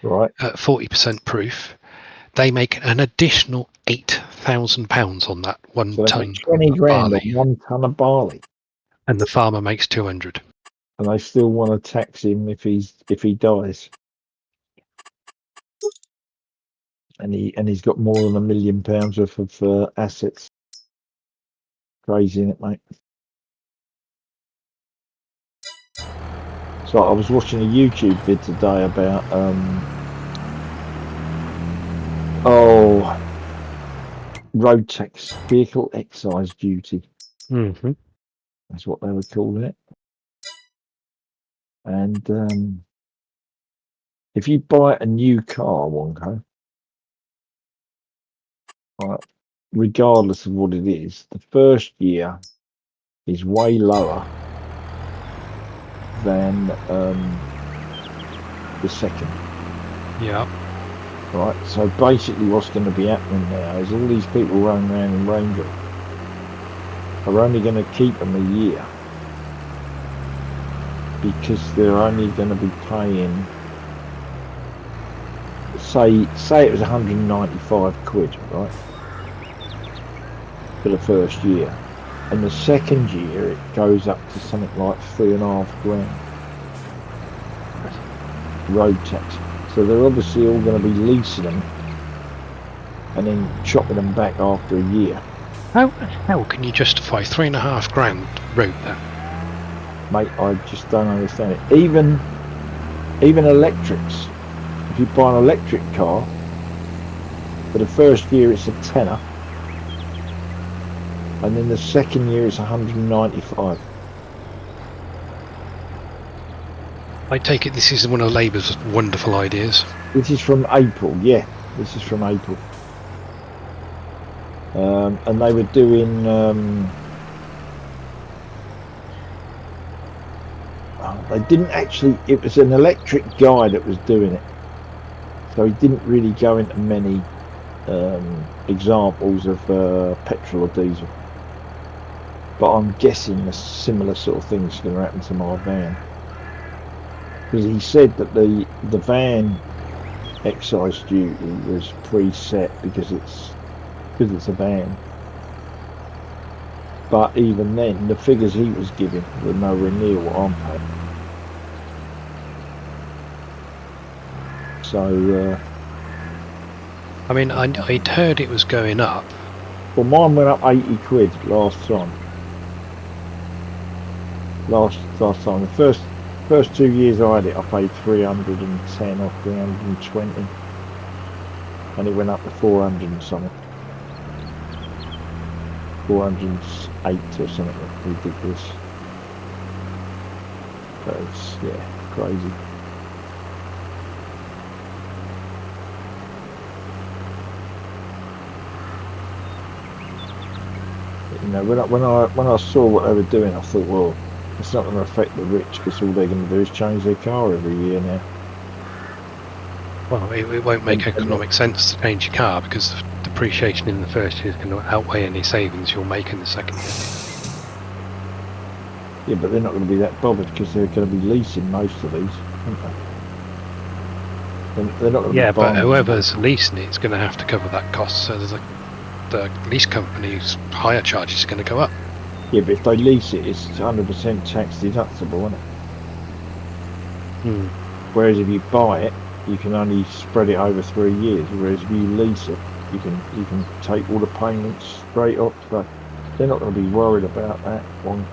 Right. at 40% proof, they make an additional £8,000 on that one So they ton make 20 of grand barley, on 1 ton of barley. and the farmer makes 200. And they still want to tax him if he dies. And he's got more than £1 million worth of assets. Crazy, isn't it, mate? So I was watching a YouTube vid today about road tax, vehicle excise duty. Mm-hmm. That's what they were calling it. And if you buy a new car, Wonko, right, regardless of what it is, the first year is way lower than the second. Yeah. Right, so basically what's going to be happening now is all these people running around in Range Rover are only going to keep them a year because they're only going to be paying, say it was 195 quid, right, for the first year, and the second year it goes up to something like 3.5 grand road tax. So they're obviously all going to be leasing them and then chopping them back after a year. How can you justify 3.5 grand road tax? Mate, I just don't understand it. Even electrics. If you buy an electric car, for the first year it's a tenner, and then the second year it's 195. I take it this is one of Labour's wonderful ideas. This is from April, yeah. This is from April. And they were doing they didn't actually, it was an electric guy that was doing it, so he didn't really go into many examples of petrol or diesel, but I'm guessing a similar sort of thing's going to happen to my van, because he said that the van excise duty was preset because it's a van. But even then, the figures he was giving were nowhere near what I'm paying. So, I mean, I'd heard it was going up. well, mine went up 80 quid last time. Last time, the first 2 years I had it, I paid 310 or 320, and it went up to 400 and something. 408 or something ridiculous. But it's, yeah, crazy. But, you know, when I saw what they were doing, I thought, well, it's not going to affect the rich because all they're going to do is change their car every year now. Well, it won't make economic sense to change your car because the depreciation in the first year is going to outweigh any savings you'll make in the second year. Yeah, but they're not going to be that bothered because they're going to be leasing most of these, aren't they? They're not going to Yeah, be but buying whoever's leasing it's going to have to cover that cost. So the lease company's hire charge is going to go up. Yeah, but if they lease it, it's 100% tax deductible, isn't it? Whereas if you buy it, you can only spread it over 3 years. Whereas if you lease it, you can take all the payments straight up. So they're not going to be worried about that one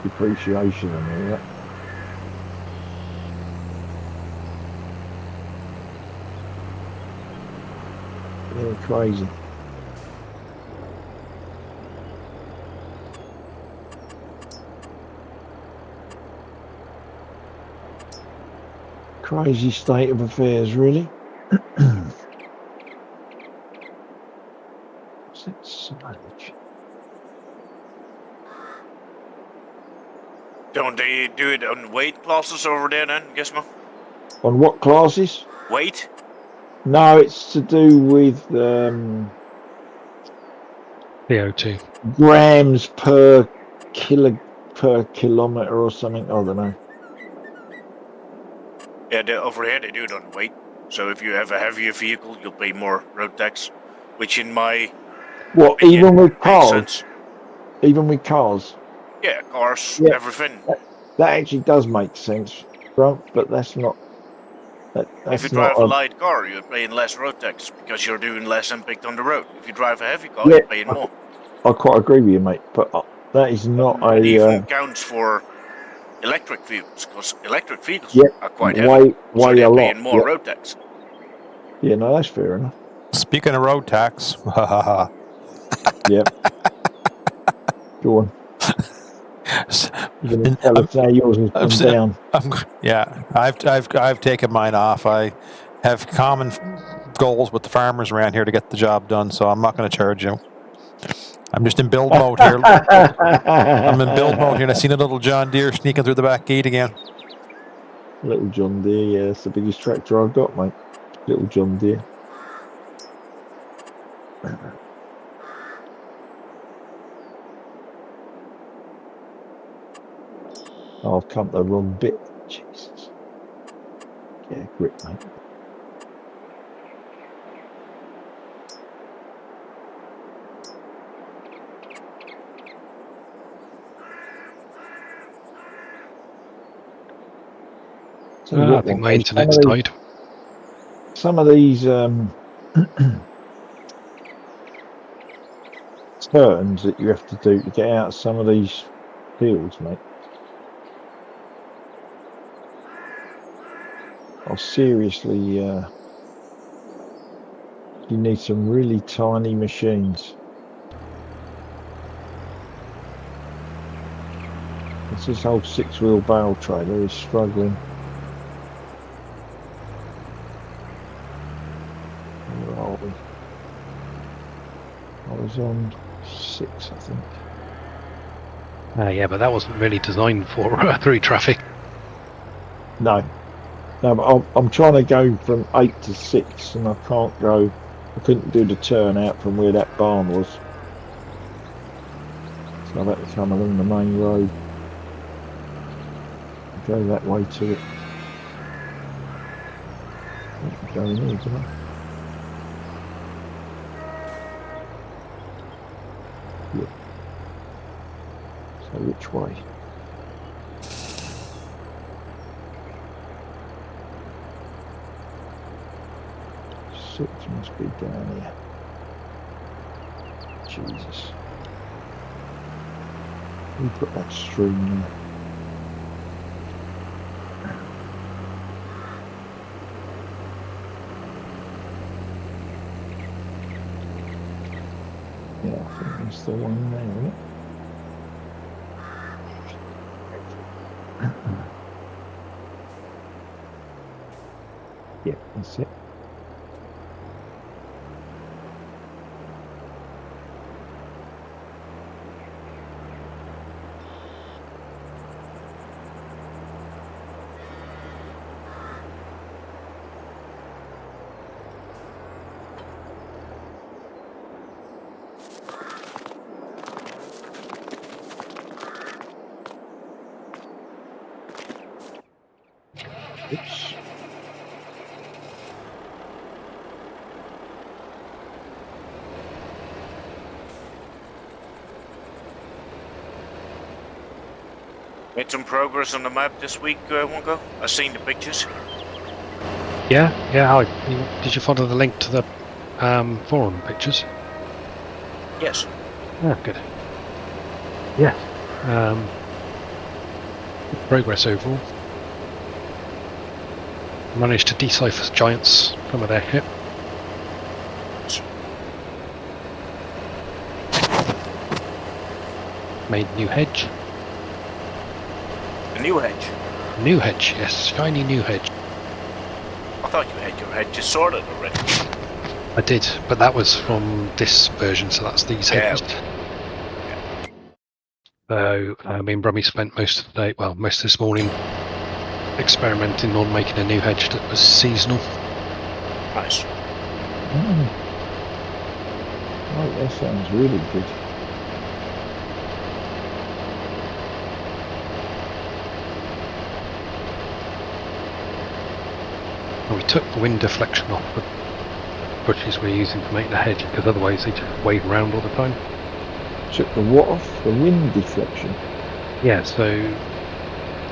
depreciation and all that. Yeah, crazy. Crazy state of affairs, really. What's that silage? Don't they do it on weight classes over there then, Gizmo? On what classes? Weight? No, it's to do with CO2. grams per kilometer or something. I don't know. Yeah, over here they do it on weight. So if you have a heavier vehicle, you'll pay more road tax, which in my What? opinion Even with makes cars? sense. Even with cars? Yeah, cars, Yeah. everything. That actually does make sense, Grump, but that's not. If you That's drive not a a. light car, you're paying less road tax because you're doing less impact on the road. If you drive a heavy car, Yeah, you're paying more. I quite agree with you, mate. But that is not It even a. counts for electric vehicles because electric vehicles Yeah, are quite heavy, so way they're a lot. paying more road tax. Yeah, no, that's fair enough. Speaking of road tax, Yeah. Go on. You're going to tell I'm- us how yours has I'm come s- down. yeah, I've taken mine off. I have common goals with the farmers around here to get the job done, so I'm not going to charge you. I'm just in build mode here. I'm in build mode here, and I seen a little John Deere sneaking through the back gate again. Little John Deere, yeah, it's the biggest tractor I've got, mate. Little John Deere. Oh, I've come to the wrong bit. Jesus. Get a grip, mate. I think my internet's died. Some of these turns that you have to do to get out of some of these fields, mate. Oh, seriously, you need some really tiny machines. This whole 6-wheel barrel trailer is struggling. Where are we? I was on 6, I think. Yeah, but that wasn't really designed for through traffic. No, but I'm trying to go from 8 to 6, and I can't go. I couldn't do the turn out from where that barn was, so I've had to come along the main road. Go that way to it. Go in here, don't I? Yeah. So which way? Six must be down here. Jesus. We put that stream there. Yeah, I think that's the one there, isn't it? Yeah, that's it. Oops. Made some progress on the map this week, Wonko. I've seen the pictures. Yeah. Did you follow the link to the forum pictures? Yes. Oh, good. Yeah. Good progress overall. Managed to decipher giants from their kit. made a new hedge. A new hedge. New hedge, yes, shiny new hedge. I thought you had your hedges sorted already. I did, but that was from this version, so that's these Yeah. hedges. So, me and Brummy spent most of the day, well, most of this morning, experimenting on making a new hedge that was seasonal. Nice. Oh, that sounds really good. And we took the wind deflection off the bushes we're using to make the hedge, because otherwise they just wave around all the time. Took the what off? The wind deflection. Yeah, so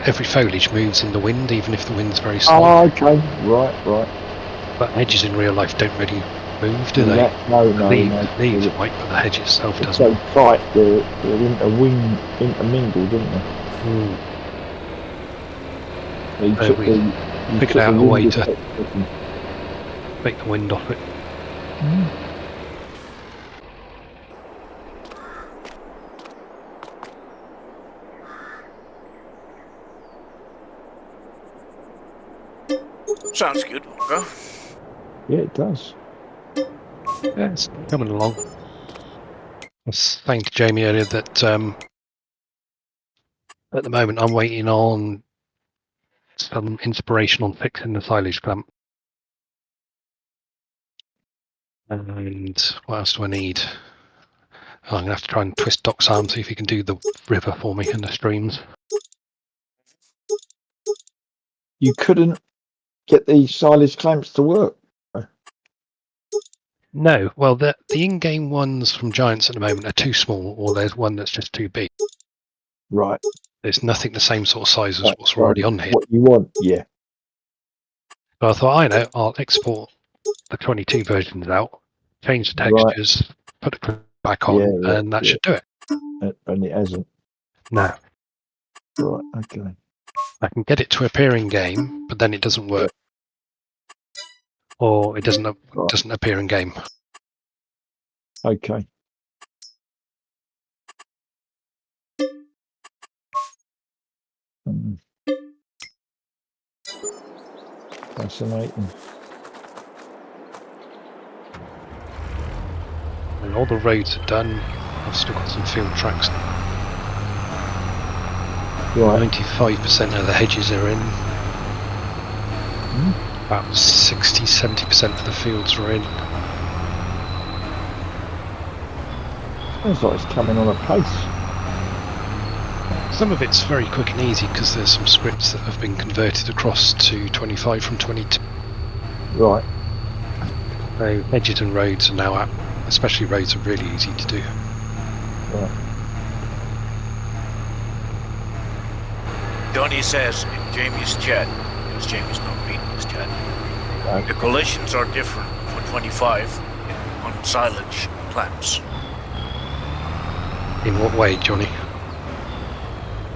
every foliage moves in the wind, even if the wind's very slow. Oh, okay. Right. But hedges in real life don't really move, do they? No, The leaves might, but the hedge itself It's doesn't. so tight, they're intermingled, aren't they? You So took we the figured out a wind way to deflection. make the wind off it. Sounds good, Walker. Yeah, it does. Yeah, it's coming along. I was saying to Jamie earlier that at the moment I'm waiting on some inspiration on fixing the silage clamp. And what else do I need? I'm going to have to try and twist Doc's arm, see if he can do the river for me and the streams. You couldn't get the silage clamps to work. No, well, the in-game ones from Giants at the moment are too small, or there's one that's just too big. Right. There's nothing the same sort of size as what's Right. already on here. What you want, yeah. So I thought, I know, I'll export the 22 versions out, change the textures, put the clip back on, and that should do it. And it hasn't. No. Right, okay. I can get it to appear in game, but then it doesn't work. Or it doesn't appear in game. Okay. Fascinating. And all the roads are done. I've still got some field tracks. Right. 95% of the hedges are in. About 60-70% of the fields are in. Sounds like it's coming on a pace. Some of it's very quick and easy because there's some scripts that have been converted across to 25 from 22. Right. So hedges and roads are now out. Especially roads are really easy to do. Right. Johnny says in Jamie's chat, because Jamie's not reading his chat, the collisions are different for 25 on silage clamps. In what way, Johnny?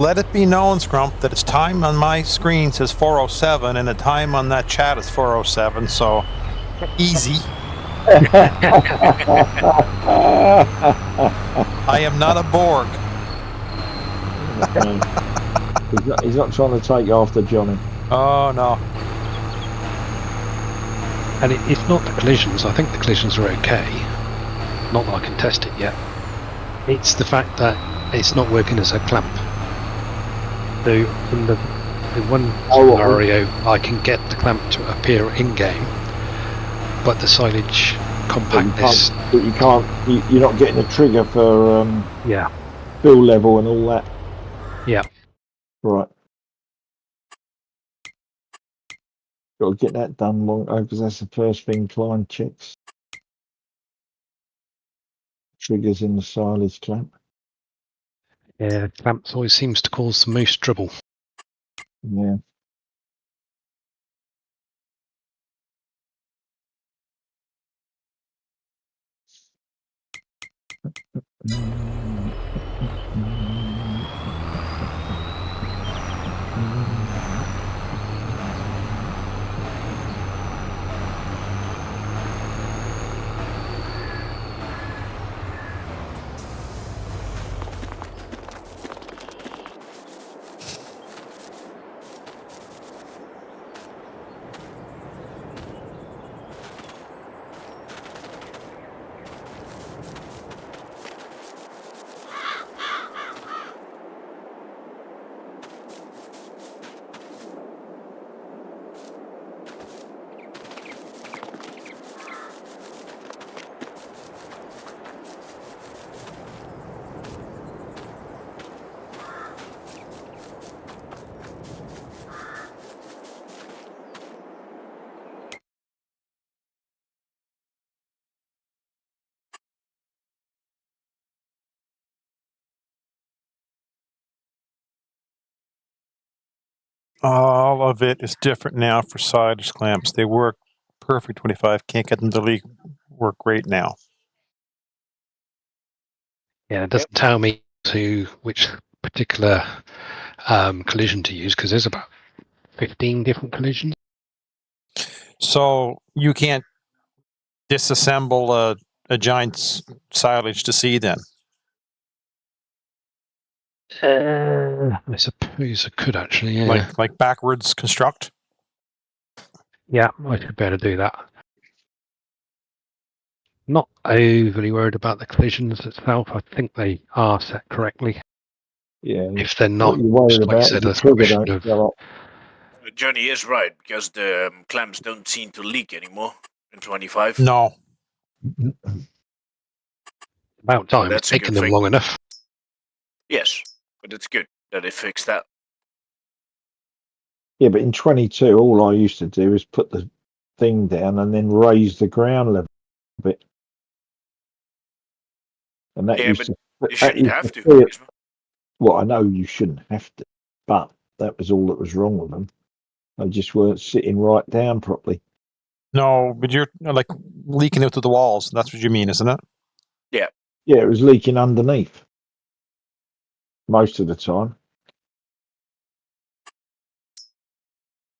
Let it be known, Scrump, that its time on my screen says 407 and the time on that chat is 407, so easy. I am not a Borg. He's not trying to take after Johnny. Oh, no. And it's not the collisions. I think the collisions are okay. Not that I can test it yet. It's the fact that it's not working as a clamp. So in the one scenario, I can get the clamp to appear in-game, but the silage compactness... But you can't... You're not getting a trigger for fill level and all that. Yeah. Right. Got to get that done long because that's the first thing client checks. Triggers in the silage clamp. Yeah, clamps always seems to cause the most trouble. Yeah. All of it is different now for silage clamps. They work perfect 25. Can't get them to work great now. Yeah, it doesn't tell me which particular collision to use because there's about 15 different collisions. So you can't disassemble a giant silage to see then. I suppose I could actually, yeah. Like backwards construct. Yeah, I should be able to do that. Not overly worried about the collisions itself. I think they are set correctly. Yeah. If they're not, What you're worried like you about said, is the that's a trigger question don't of. go up. Johnny is right because the clamps don't seem to leak anymore in 25. No. About time. that's It's a taken good them thing. long enough. Yes, but it's good that they fixed that. Yeah, but in 22, all I used to do is put the thing down and then raise the ground level a bit. And that Yeah, used but to. you shouldn't have to. Free it. Well, I know you shouldn't have to, but that was all that was wrong with them. They just weren't sitting right down properly. No, but you're like leaking out to the walls. That's what you mean, isn't it? Yeah. Yeah, it was leaking underneath most of the time.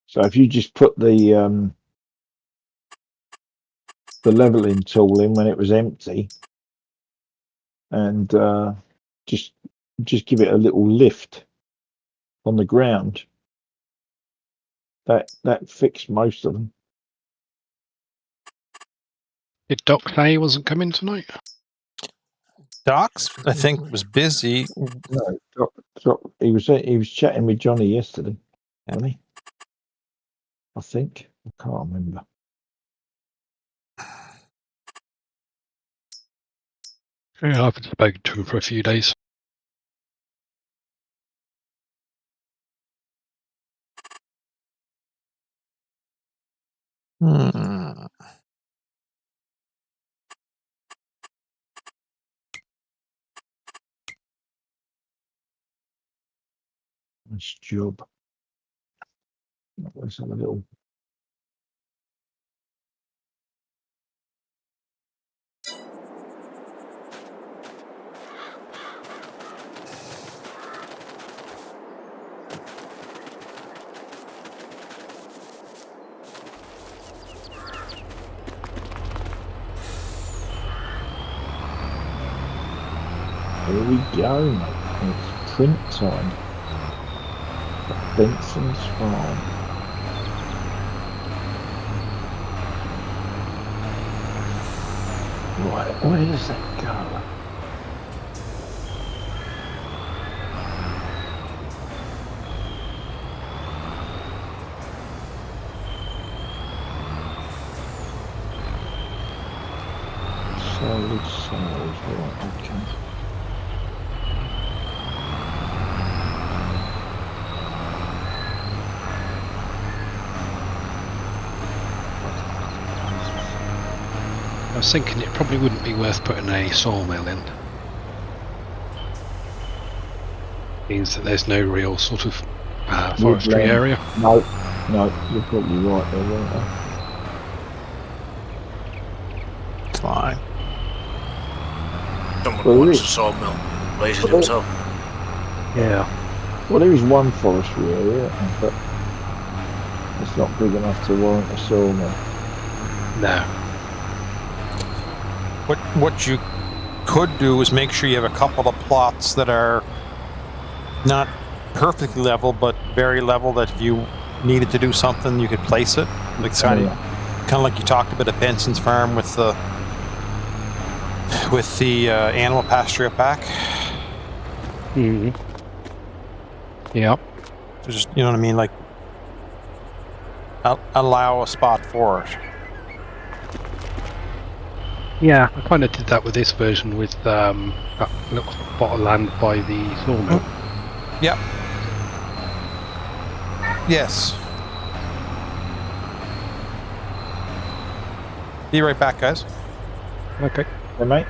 So if you just put the leveling tool in when it was empty and just give it a little lift on the ground, that fixed most of them. Did Doc say he wasn't coming tonight? Docs, I think, was busy. No, he was chatting with Johnny yesterday, wasn't he? I think. I can't remember. Yeah, I haven't spoken to him for a few days. Nice job. Let's have a little. Here we go, mate. It's print time. Benson's Farm. Right, where does that go? Silage, right, okay. I was thinking it probably wouldn't be worth putting a sawmill in. Means that there's no real sort of forestry area. No, you're probably right there, weren't you? It's fine. Someone wants a sawmill, plays it himself. Yeah. Well, there is one forestry area, but it's not big enough to warrant a sawmill. No. What you could do is make sure you have a couple of plots that are not perfectly level, but very level, that if you needed to do something, you could place it. Like kind of like you talked about at Benson's farm with the animal pasture up back. Mm-hmm. Yep. So just, you know what I mean, like allow a spot for it. Yeah, I kind of did that with this version with that little spot of land by the sawmill. Yep. Yes. Be right back, guys. Okay. Hey, mate.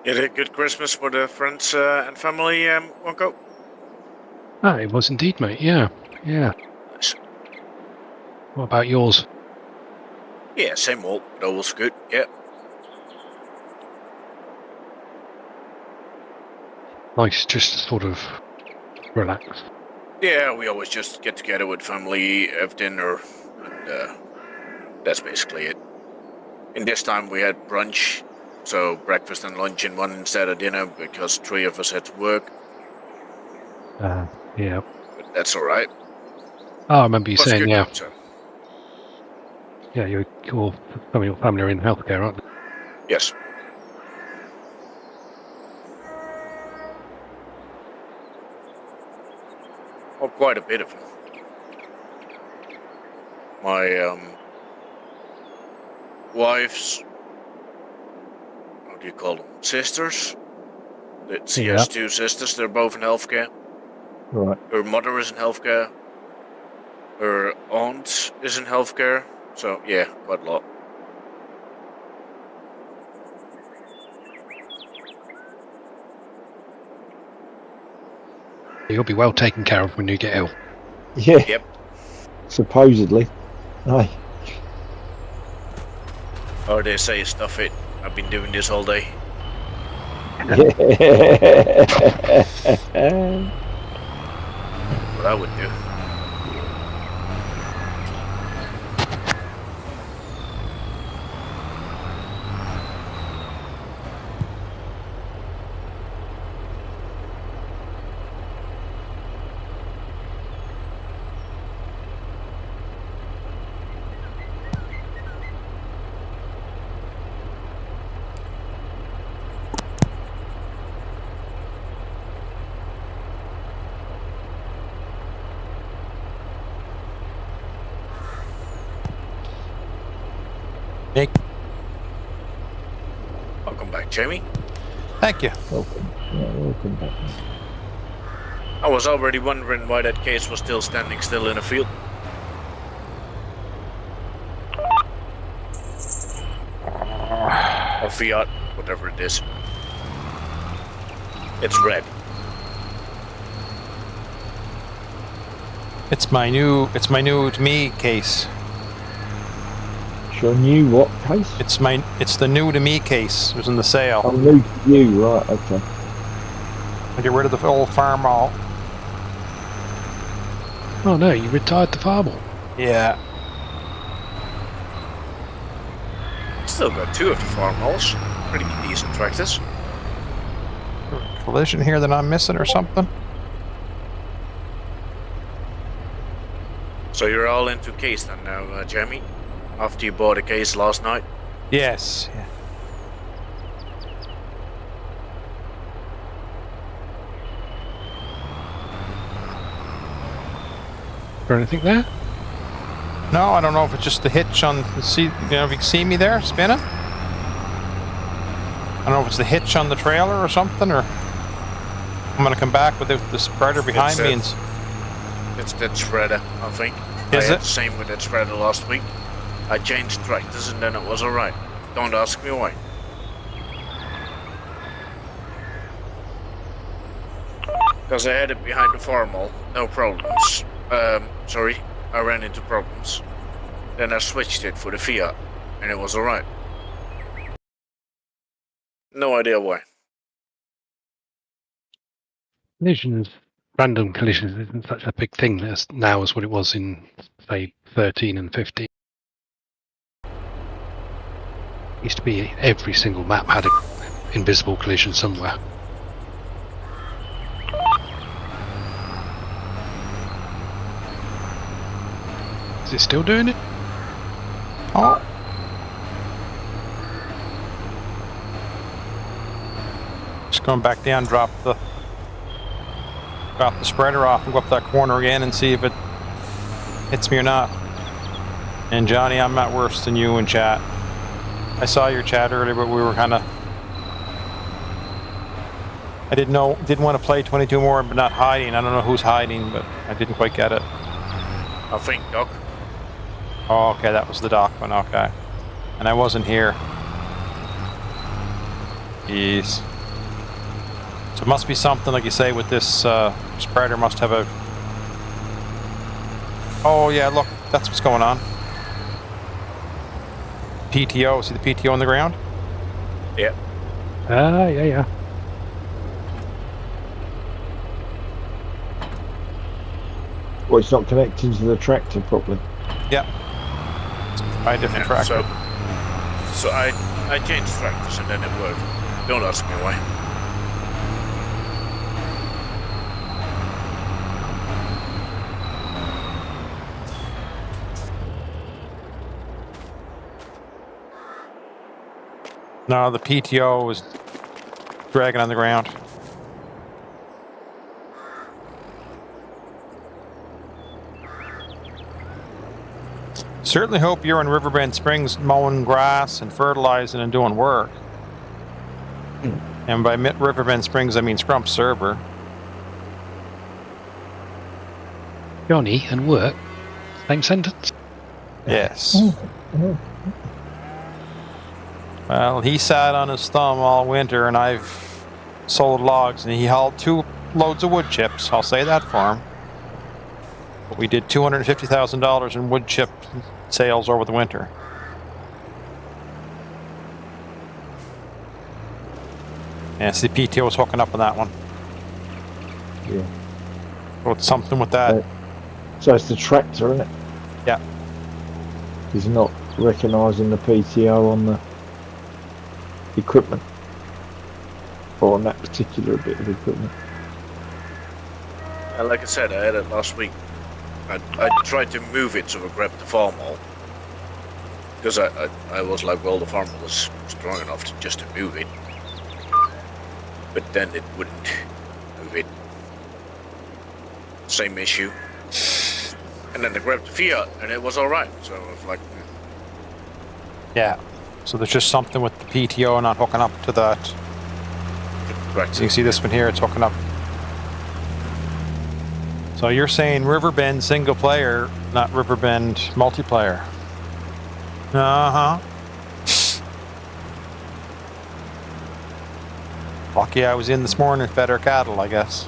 You had a good Christmas with the friends and family, Wonko? Ah, it was indeed, mate. Yeah, yeah. Nice. What about yours? Yeah, same old, but always good. Yeah. Nice, just to sort of relax. Yeah, we always just get together with family, have dinner, and that's basically it. And this time we had brunch, so breakfast and lunch in one instead of dinner because 3 of us had to work. Yeah. But that's all right. Oh, I remember you Was saying, good, yeah. so. Yeah, your family are in healthcare, aren't they? Yes. Well, quite a bit of them. My wife's, how do you call them? Sisters? She has 2 sisters, they're both in healthcare. Right. Her mother is in healthcare. Her aunt is in healthcare. So, yeah, quite a lot. You'll be well taken care of when you get ill. Yeah. Yep. Supposedly. Aye. Or they say, stuff it. I've been doing this all day. What I would do. Nick, Welcome back, Jamie. thank you. Welcome. Yeah, welcome back. I was already wondering why that case was still standing still in a field. Or Fiat, whatever it is. It's red. It's my new to me case. Your new what case? It's the new to me case. It was in the sale. Oh, new to you, right, okay. I get rid of the old Farmall. Oh no, you retired the Farmall. Yeah. Still got 2 of the Farmalls. Pretty decent tractors. Collision here that I'm missing or something? So you're all into case then now, Jamie? After you bought a case last night? Yes. Yeah. Or anything there? No, I don't know if it's just the hitch on the seat. You know, if you can see me there spinning. I don't know if it's the hitch on the trailer or something, or I'm gonna come back with the spreader behind me and. It's that spreader, I think. Is I had it? the same with that spreader last week. I changed tractors and then it was alright. Don't ask me why. Because I had it behind the Farmall, no problems. Sorry, I ran into problems. Then I switched it for the Fiat, and it was alright. No idea why. Collisions, random collisions isn't such a big thing now as what it was in, say, 13 and 15. Used to be every single map had an invisible collision somewhere. Is it still doing it? Oh. Just going back down, drop the spreader off and go up that corner again and see if it hits me or not. And Johnny, I'm not worse than you in chat. I saw your chat earlier, but we were kind of... I didn't want to play 22 more, but not hiding. I don't know who's hiding, but I didn't quite get it. I think, Doc. Oh, okay, that was the dock one, okay. And I wasn't here. Jeez. So it must be something, like you say, with this spreader must have a... Oh, yeah, look, that's what's going on. PTO, see the PTO on the ground? Yeah. Yeah. Well, it's not connecting to the tractor properly. Yeah. Try a different tractor. So I changed tractors and then it worked. Don't ask me why. No, the PTO was dragging on the ground. Certainly hope you're in Riverbend Springs mowing grass and fertilizing and doing work. And by Riverbend Springs, I mean Scrump Server. Johnny and work. Same sentence. Yes. Well, he sat on his thumb all winter, and I've sold logs, and he hauled 2 loads of wood chips. I'll say that for him. But we did $250,000 in wood chip sales over the winter. Yes, the PTO was hooking up on that one. Yeah. So it's something with that. So it's the tractor, isn't it? Yeah. He's not recognising the PTO on the equipment, or on that particular bit of equipment. Like I said, I had it last week. I tried to move it so I grabbed the farm all. Because I was like, well, the farm was strong enough just to move it. But then it wouldn't move it. Same issue. And then I grabbed the Fiat and it was alright. So I was like... Yeah. So there's just something with the PTO not hooking up to that. So you can see this one here, it's hooking up. So you're saying Riverbend single player, not Riverbend multiplayer. Uh-huh. Lucky I was in this morning, fed our cattle, I guess.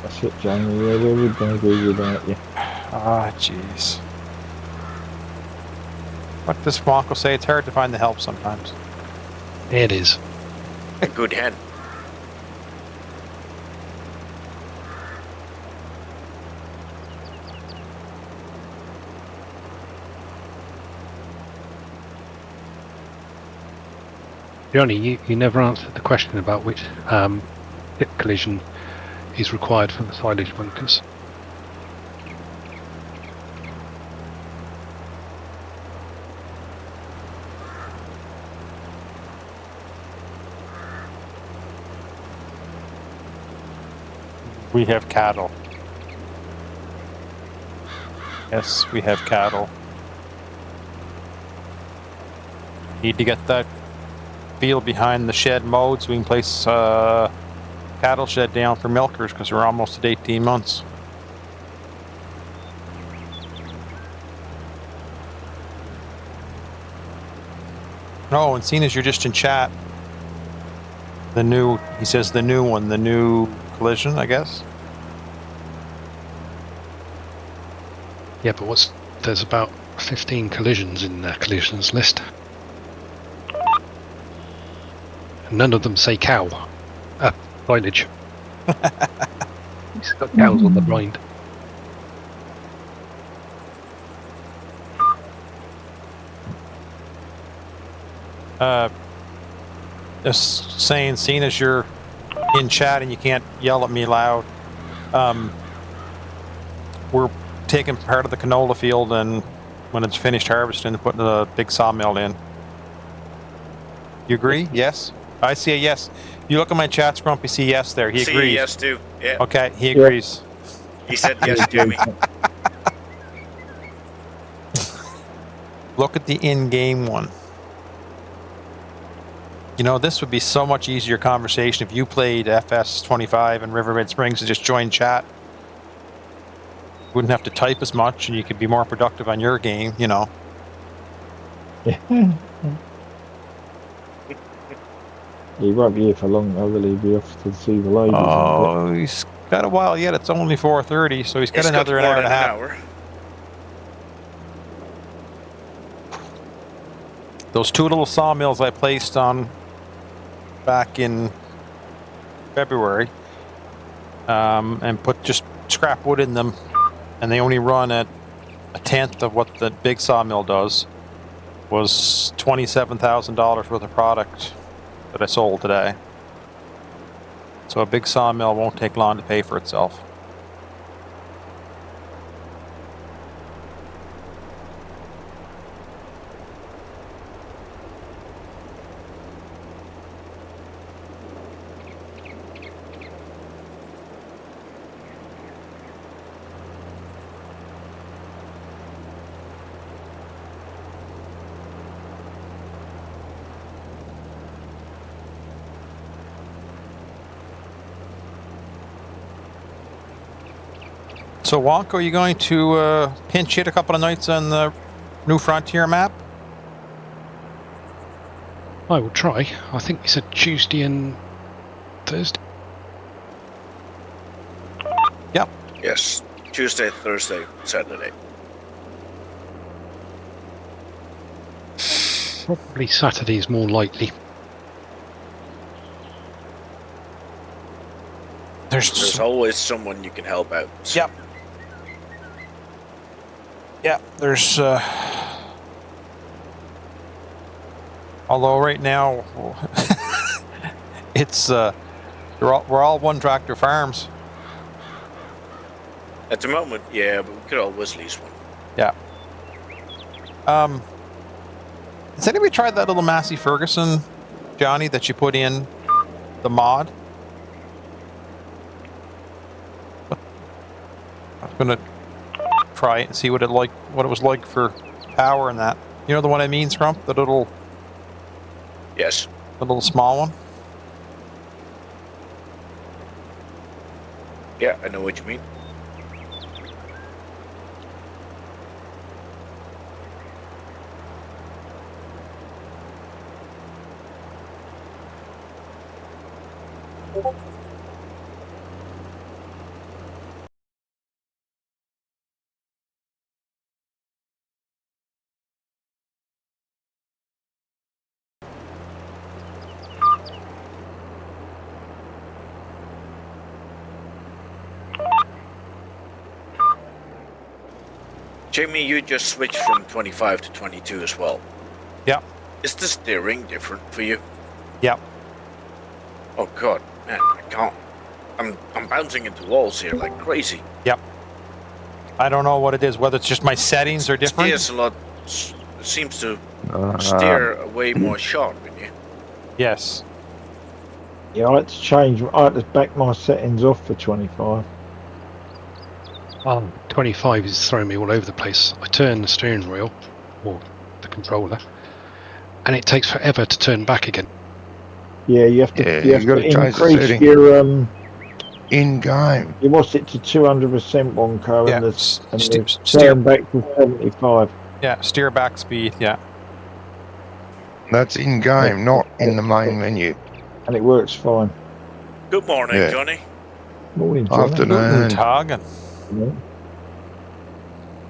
That's it, Jamie. Yeah, we would agree with that, yeah. Ah, jeez. What does Marco say? It's hard to find the help sometimes. It is. A good hand. Johnny, you never answered the question about which hip collision is required for the silage bunkers. We have cattle. Yes, we have cattle. Need to get that field behind the shed mowed so we can place cattle shed down for milkers because we're almost at 18 months. Oh, and seeing as you're just in chat, he says the new one, the new collision, I guess. Yeah, but there's about 15 collisions in the collisions list. None of them say cow. Silage. He's got cows on the blind. Just saying, seeing as you're in chat and you can't yell at me loud, we're taking part of the canola field, and when it's finished harvesting, putting a big sawmill in. You agree? Yes? I see a yes. You look at my chat, Scrump, you see yes there. He See agrees. yes too. Yeah. Okay, he agrees. He said yes to me. Look at the in-game one. You know, this would be so much easier conversation if you played FS25 and Riverbed Springs and just joined chat. You wouldn't have to type as much, and you could be more productive on your game, you know. He won't be here for long, though, will he? Be off to see the ladies. Oh, he's got a while yet. It's only 4:30, so he's got another more hour and a than half. hour. Those two little sawmills I placed on back in February, and put just scrap wood in them, and they only run at a tenth of what the big sawmill does, was $27,000 worth of product that I sold today. So a big sawmill won't take long to pay for itself. So, Wonk, are you going to pinch hit a couple of nights on the New Frontier map? I will try. I think you said Tuesday and Thursday. Yep. Yes. Tuesday, Thursday, Saturday. Probably Saturday is more likely. There's always someone you can help out. So. Yep. Yeah, there's although right now it's we're all one tractor farms. At the moment, yeah, but we could always lease one. Yeah. Has anybody tried that little Massey Ferguson, Johnny, that you put in the mod? I'm gonna try it and see what it was like for power and that. You know the one I mean, Scrump? The little small one? Yeah, I know what you mean. Jamie, you just switched from 25 to 22 as well. Yep. Is the steering different for you? Yep. Oh god, man, I can't. I'm bouncing into walls here like crazy. Yep. I don't know what it is, whether it's just my settings are different. Steers a lot. Seems to steer way more sharp in you. Yes. Yeah, I had to change. I had to back my settings off for 25. 25 is throwing me all over the place. I turn the steering wheel, or the controller, and it takes forever to turn back again. Yeah, you have to. Yeah, you have you gotta to change the increase setting. your In game. You watched it to 200% one car, Yeah, and the steer turn back to 75. Yeah, steer back speed. Yeah. That's in game, not in the main menu. And it works fine. Good morning, Yeah. Johnny. Morning, Johnny. Afternoon. Tagen. Yeah.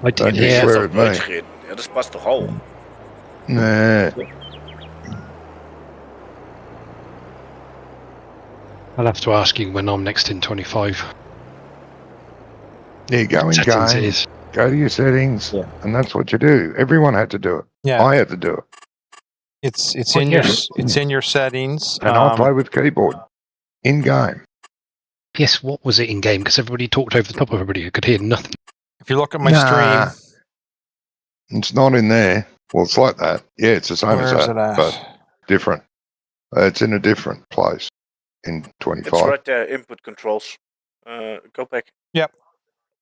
I Don't did you hear. swear at me. Uitgereden. Ja, dat past toch al? Nah. I'll have to ask you when I'm next in 25. Yeah, go in Settings it game, is. go to your settings, Yeah. and that's what you do. Everyone had to do it. Yeah. I had to do it. It's Oh, in yeah. it's in your settings. And I play with keyboard. In game. Yes, what was it in game? Because everybody talked over the top of everybody. I could hear nothing. If you look at my Nah. stream, It's not in there. Well, it's like that. Yeah, it's the same where as is that, it at? but different. It's in a different place in It's 25. right there, input controls. Go back.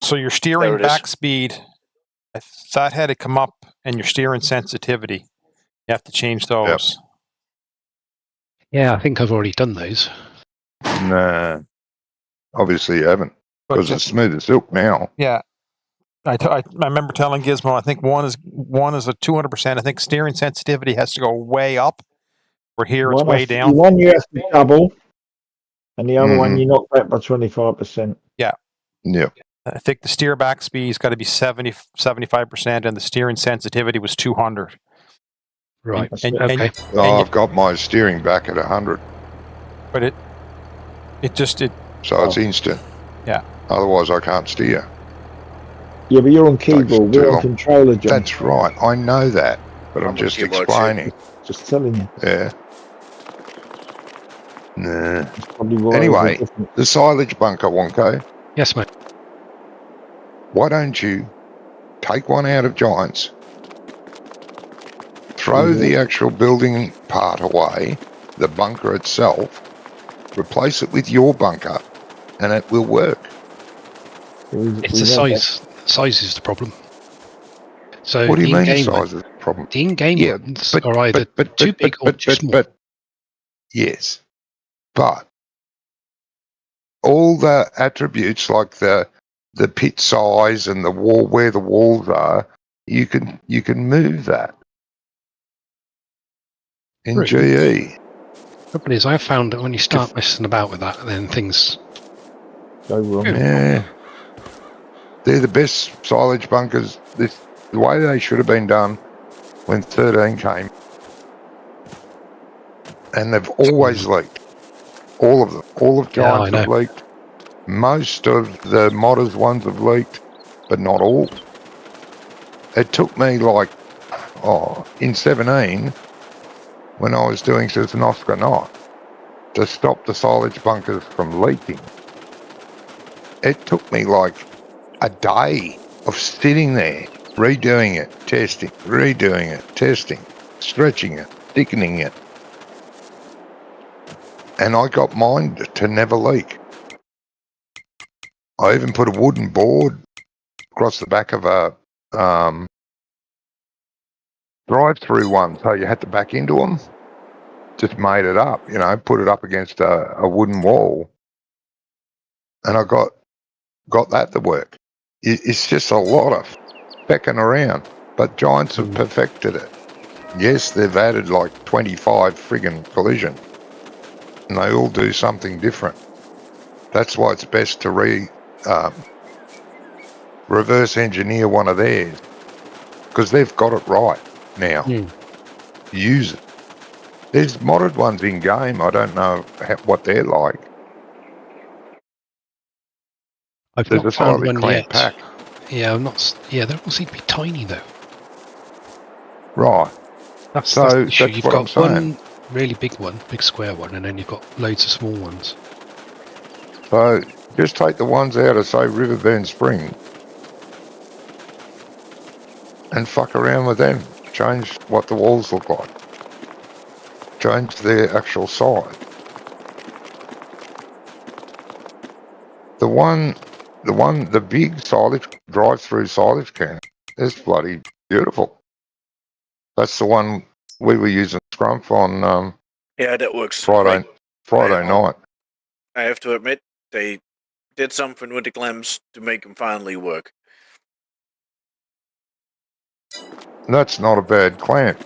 So your steering There it is. back speed I thought had to come up in your steering sensitivity. You have to change those. Yeah, I think I've already done those. Nah, obviously you haven't, But because it's smooth as silk now. yeah, I remember telling Gizmo. I think one is a 200%. I think steering sensitivity has to go way up. Where here it's way down. One you have to double, and the other one Mhm. you knock back by 25%. Yeah. I think the steer back speed's got to be 75%, and the steering sensitivity was 200. Right. And I've got my steering back at 100. But it so it's instant. Yeah. Otherwise, I can't steer. Yeah, but you're on keyboard. We're on controller, John. That's right. I know that, but I'm just explaining. Just telling you. Yeah. Nah. Probably why Anyway, the silage bunker, Wonko. Yes, mate. Why don't you take one out of Giants, throw the actual building part away, the bunker itself, replace it with your bunker, and it will work. It's the size. Size is the problem. So what do you mean the size is the problem? The in-game ones are either too big or too small. Yes, but all the attributes like the pit size and the wall, where the walls are, you can move that in GE. The problem is, I've found that when you start messing about with that, then things go wrong. Yeah, they're the best silage bunkers. The way they should have been done when 13 came, and they've always leaked. All of them. All of Giants have leaked. Most of the modders ones have leaked, but not all. It took me in 17, when I was doing Oscar Night, to stop the silage bunkers from leaking. It took me like a day of sitting there, redoing it, testing, redoing it, testing, stretching it, thickening it. And I got mine to never leak. I even put a wooden board across the back of a drive-through one, so you had to back into them. Just made it up, put it up against a wooden wall, and I got that to work. It's just a lot of fecking around, but Giants have perfected it. Yes, they've added like 25 friggin' collision, and they all do something different. That's why it's best to reverse engineer one of theirs, because they've got it right now. Use it. There's modded ones in game. I don't know what they're like. I've not found one yet. Pack. Yeah, I'm not. Yeah, they all seem to be tiny though. Right. That's the issue. You've got one really big one, big square one, and then you've got loads of small ones. So just take the ones out of, say, Riverbend Spring and fuck around with them. Change what the walls look like. Change their actual size. The big silage, drive-through silage can is bloody beautiful. That's the one we were using Scrumph on. Yeah, that works. Friday night. I have to admit, they did something with the clamps to make them finally work. That's not a bad clamp.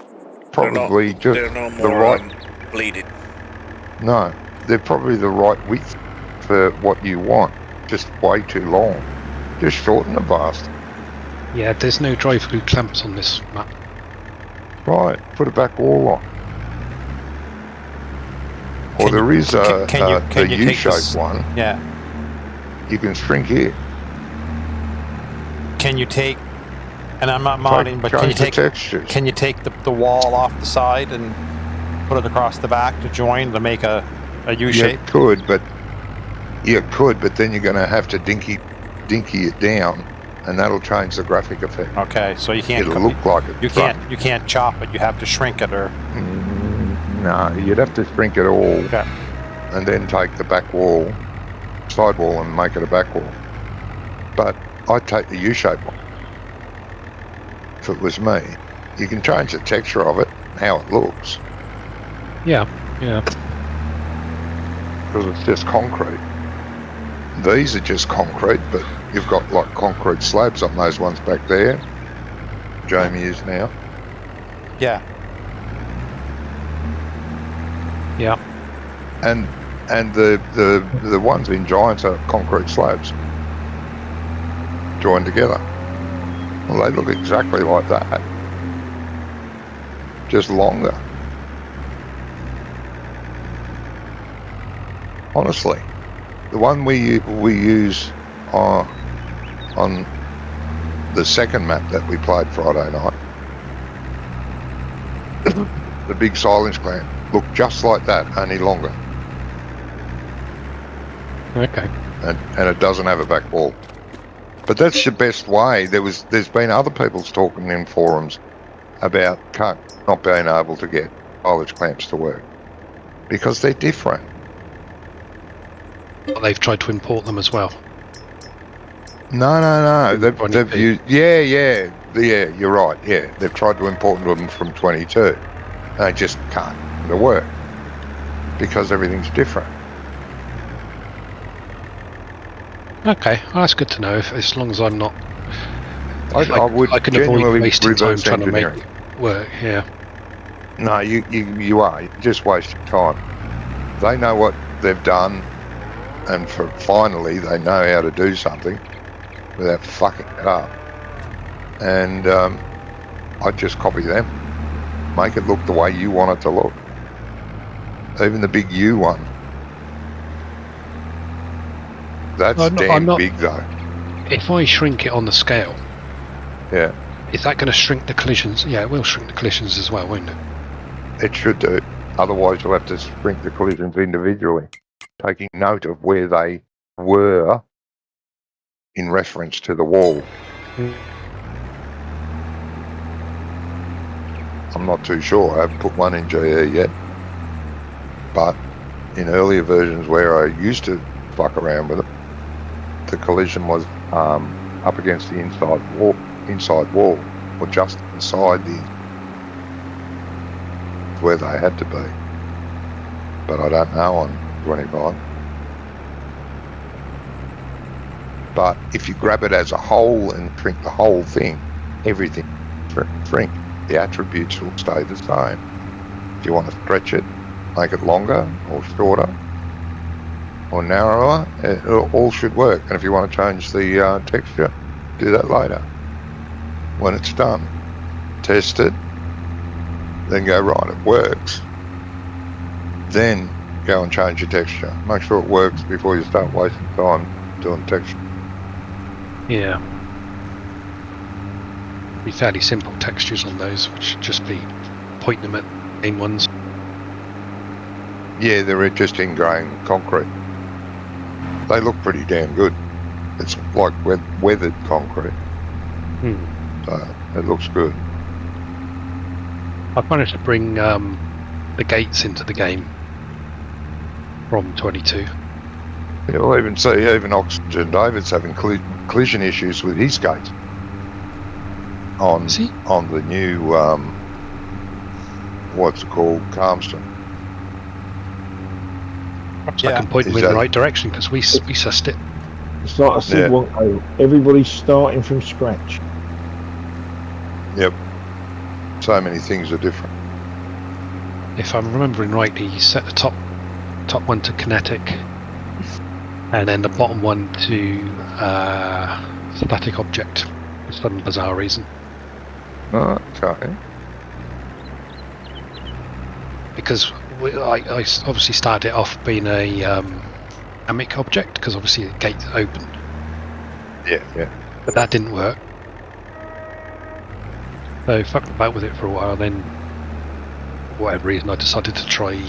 Probably they're no more bleeded. No, they're probably the right width for what you want. Just way too long. Just shorten the bastard. Yeah, there's no drive-through clamps on this map. Right, put a back wall on. Or there is a U-shaped one. Yeah. You can shrink it. Can you take, and I'm not modding, but can you take the wall off the side and put it across the back to join to make a U-shape? You could, but then you're going to have to dinky it down, and that'll change the graphic effect. Okay, so you can't. It'll look like it. You can't chop it. You have to shrink it, or. No, you'd have to shrink it all, and then take the back wall, side wall, and make it a back wall. But I'd take the U-shaped one. if it was me. You can change the texture of it, how it looks, Yeah. because it's just concrete. These are just concrete, but you've got like concrete slabs on those ones back there. Jamie is now. Yeah. Yeah. And the ones in Giants are concrete slabs joined together. Well, they look exactly like that, just longer. Honestly, the one we use on the second map that we played Friday night, the big silage clamp, looked just like that, only longer. Okay. And it doesn't have a back wall. But that's the best way. There's been other people talking in forums about not being able to get silage clamps to work because they're different. Well, they've tried to import them as well. No. They've used, yeah, you're right. Yeah, they've tried to import them from 22. They just can't work because everything's different. Okay, well, that's good to know. As long as I'm not, I would I can genuinely avoid wasting time reverse trying to make engineering. it work. Yeah. No, you are. You're just wasting time. They know what they've done, and finally they know how to do something without fucking it up. And I'd just copy them. Make it look the way you want it to look. Even the big U one. That's damn big though. If I shrink it on the scale, Yeah. is that going to shrink the collisions? Yeah, it will shrink the collisions as well, won't it? It should do. Otherwise you'll have to shrink the collisions individually, taking note of where they were in reference to the wall. I'm not too sure. I haven't put one in GE yet. But in earlier versions where I used to fuck around with it, the collision was up against the inside wall, or just inside where they had to be. But I don't know on 25. But if you grab it as a whole and shrink the whole thing, everything shrink, the attributes will stay the same. If you want to stretch it, make it longer or shorter or narrower, it all should work. And if you want to change the texture, do that later. When it's done, test it, then go, right, it works. Then go and change your texture. Make sure it works before you start wasting time doing texture. Yeah. Be fairly simple textures on those, which should just be pointing them at main ones. Yeah, they're just ingrained concrete. They look pretty damn good. It's like weathered concrete. So it looks good. I've managed to bring the gates into the game from 22. Yeah, we'll even see, even Oxygen David's having collision issues with his gates on the new, what's it called, Calmston. Perhaps I can point them in the right direction because we sussed it. It's like I said, everybody's starting from scratch. Yep. So many things are different. If I'm remembering rightly, you set the top one to kinetic, and then the bottom one to static object for some bizarre reason. Okay. Because I obviously started it off being a dynamic object because obviously the gate's open. Yeah. But that didn't work. So fucked about with it for a while, then for whatever reason I decided to try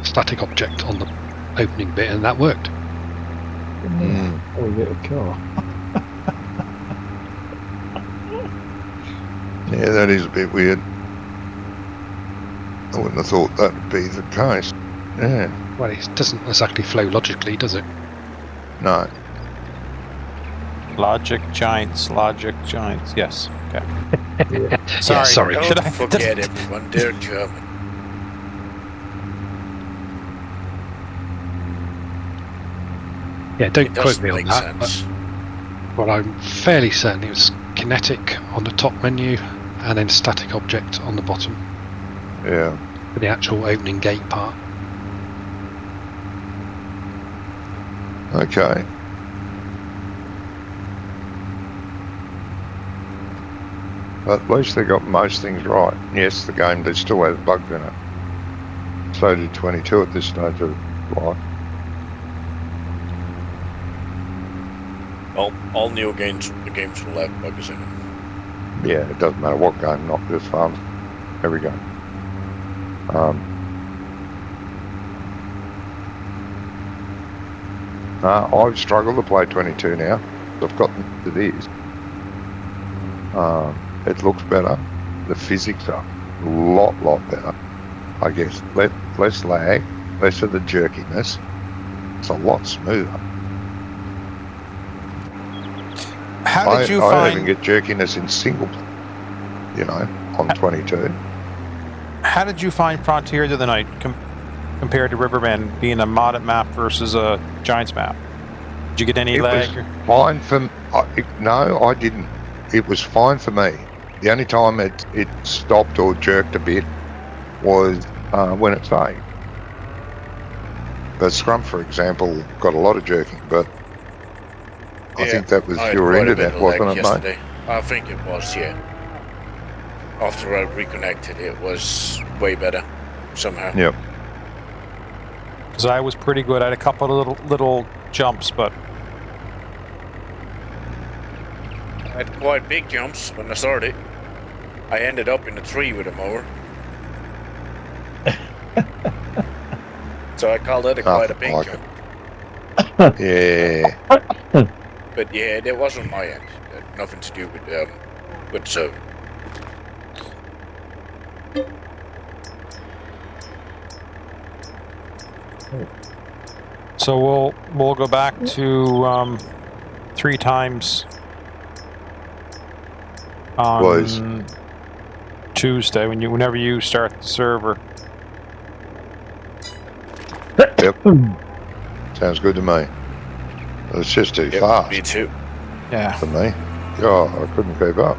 static object on the opening bit, and that worked. Oh, you get a car. Yeah, that is a bit weird. I wouldn't have thought that would be the case. Yeah. Well, it doesn't exactly flow logically, does it? No. Logic Giants. Yes. Okay. Yeah. Sorry. Yeah, sorry. Don't forget everyone, they're German. Yeah, don't It quote doesn't me on make that. sense. But I'm fairly certain it was kinetic on the top menu and then static object on the bottom Yeah. for the actual opening gate part. Okay. But at least they got most things right. Yes, the game still has bugs in it. So did 22 at this stage of life. All new games, the games will have bugs in them. Yeah, it doesn't matter what game, not just farms. Every game. I've struggled to play 22 now. I've gotten to this. It looks better. The physics are a lot better. I guess less lag, less of the jerkiness. It's a lot smoother. How did you I find? even get jerkiness in single, on 22. How did you find Frontier the other night compared to Riverbend being a modded map versus a Giants map? Did you get any lag? It was fine for. No, I didn't. It was fine for me. The only time it stopped or jerked a bit was when it saved. The Scrum, for example, got a lot of jerking, but I think that was your internet, wasn't it, yesterday. Mate? I think it was, yeah. After I reconnected, it was way better somehow. Yep. Because I was pretty good. I had a couple of little jumps, but I had quite big jumps when I started. I ended up in a tree with a mower. So I called that quite a big jump. Yeah. But yeah, that wasn't my end. It had nothing to do with so. So we'll go back to 3 times on Tuesday whenever you start the server. Yep. Sounds good to me. It's just too fast. Me too. Yeah. For me. God, I couldn't keep up.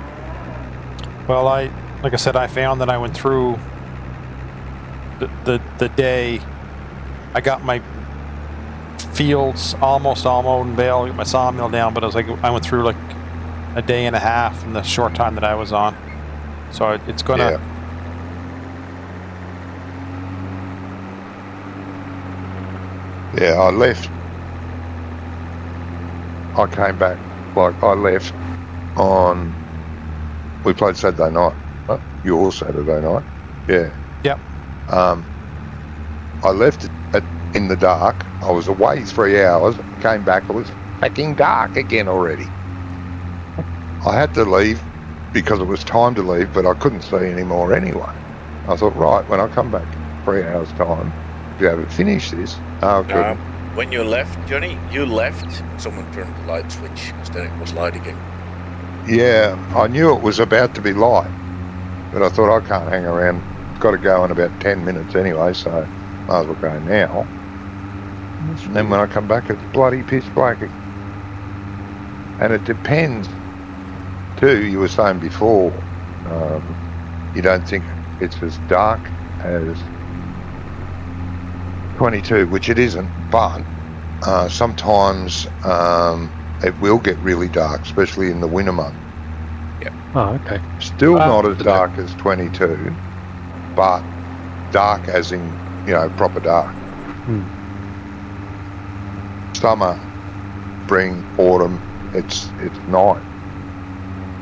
Well, like I said, I found that I went through the day. I got my fields almost all mowed and baled, got my sawmill down, but I went through like a day and a half in the short time that I was on. So it's gonna. Yeah. Yeah, I left. I came back, I left on, we played Saturday night. Your Saturday night. Yeah. Yep. I left in the dark. I was away 3 hours, came back, it was fucking dark again already. I had to leave because it was time to leave, but I couldn't see anymore anyway. I thought, right, when I come back 3 hours time, to be able to finish this, I couldn't. When you left, Johnny, someone turned the light switch, because then it was light again. Yeah, I knew it was about to be light, but I thought I can't hang around. Got to go in about 10 minutes anyway, so might as well go now. And then when I come back, it's bloody pitch black. And it depends, too, you were saying before, you don't think it's as dark as 22, which it isn't, but sometimes it will get really dark, especially in the winter month. Yep. Oh, okay. Still not as dark as 22, but dark as in, proper dark. Summer, spring, autumn, it's night.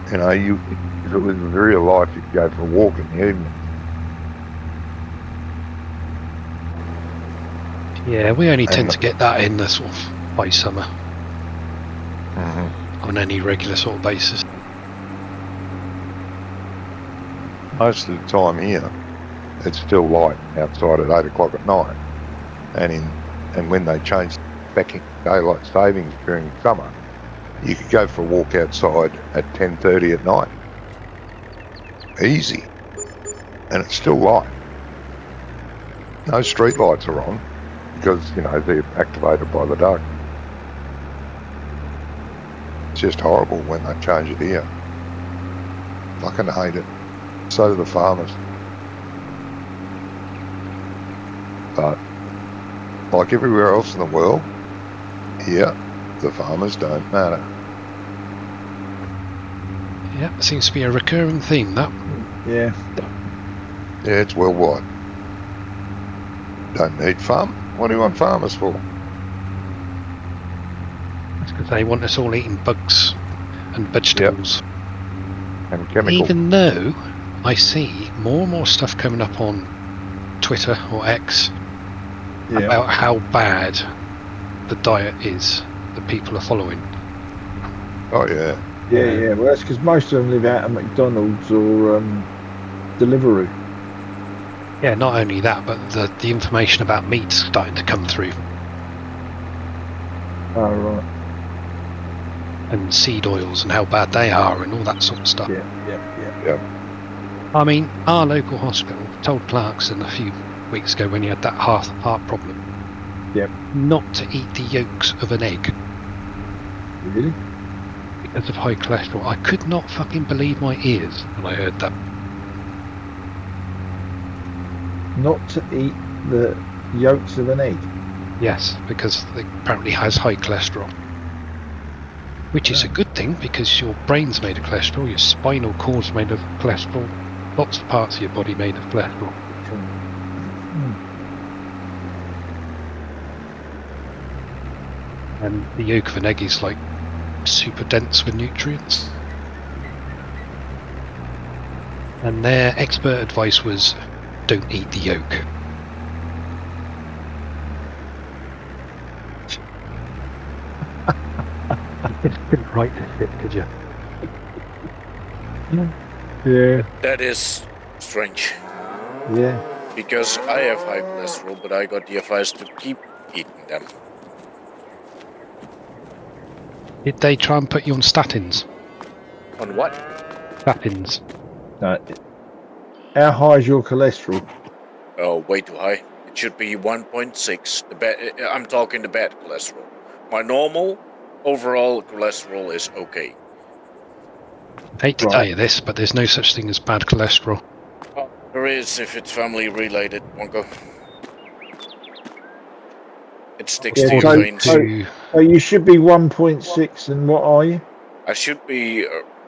If it was real life, you could go for a walk in the evening. Yeah, we only tend to get that in the sort of high summer on any regular sort of basis. Most of the time here, it's still light outside at 8 o'clock at night. And when they change back in daylight savings during summer, You could go for a walk outside at 10:30 at night. Easy. And it's still light. No street lights are on because, you know, they're activated by the dark. It's just horrible when they change it here. Fucking hate it. So do the farmers. But like everywhere else in the world, here, the farmers don't matter. Yeah, seems to be a recurring theme, that. Yeah. Yeah, it's worldwide. Don't need farm. What do you want farmers for? That's because they want us all eating bugs and vegetables. And chemical. Even though I see more and more stuff coming up on Twitter or X about how bad the diet is that people are following. Oh, yeah. Yeah. Well, that's because most of them live out of McDonald's or Deliveroo. Yeah, not only that, but the information about meat's starting to come through. Oh, right. And seed oils and how bad they are and all that sort of stuff. Yeah. I mean, our local hospital told Clarkson a few weeks ago when he had that heart problem not to eat the yolks of an egg. Really? Because of high cholesterol. I could not fucking believe my ears when I heard that. Not to eat the yolks of an egg? Yes, because it apparently has high cholesterol. Which is a good thing because your brain's made of cholesterol, your spinal cord's made of cholesterol, lots of parts of your body made of cholesterol. And the yolk of an egg is like super dense with nutrients. And their expert advice was, don't eat the yolk. You just couldn't write this bit, could you? Yeah. That is strange. Yeah. Because I have high cholesterol, but I got the advice to keep eating them. Did they try and put you on statins? On what? Statins. No. How high is your cholesterol? Oh, way too high. It should be 1.6. I'm talking the bad cholesterol. My normal overall cholesterol is okay. Hate to tell you this, but there's no such thing as bad cholesterol. Oh, there is if it's family related, Wonko. It sticks to your veins. So you should be 1.6, and what are you? I should be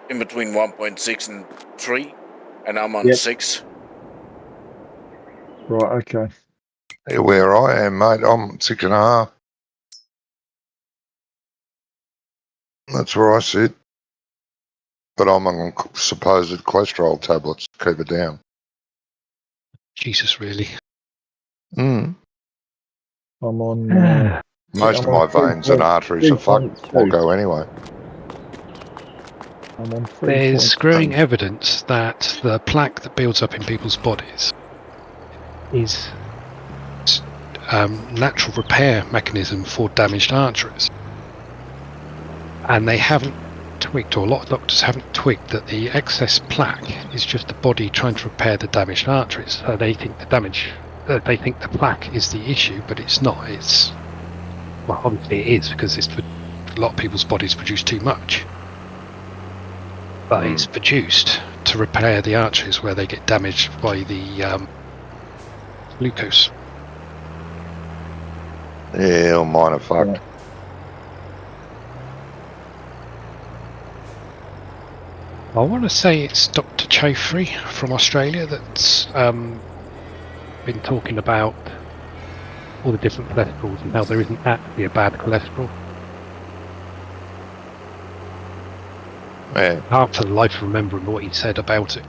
in between 1.6 and 3, and I'm on 6. Right, okay. Yeah, where I am, mate, I'm 6.5. That's where I sit. But I'm on supposed cholesterol tablets to keep it down. Jesus, really? Mm. I'm on... Most of my veins and arteries are fucked. I'll go anyway. I'm on 3. There's growing evidence that the plaque that builds up in people's bodies is natural repair mechanism for damaged arteries. And they haven't twigged, or a lot of doctors haven't twigged, that the excess plaque is just the body trying to repair the damaged arteries. So they think they think the plaque is the issue, but it's not. It's, well, obviously it is, because a lot of people's bodies produce too much. But it's produced to repair the arteries where they get damaged by the glucose. Yeah, all mine are fucked. Yeah. I want to say it's Dr. Chofrey from Australia that's been talking about all the different cholesterols and how there isn't actually a bad cholesterol. Yeah. Hard for the life of remembering what he said about it.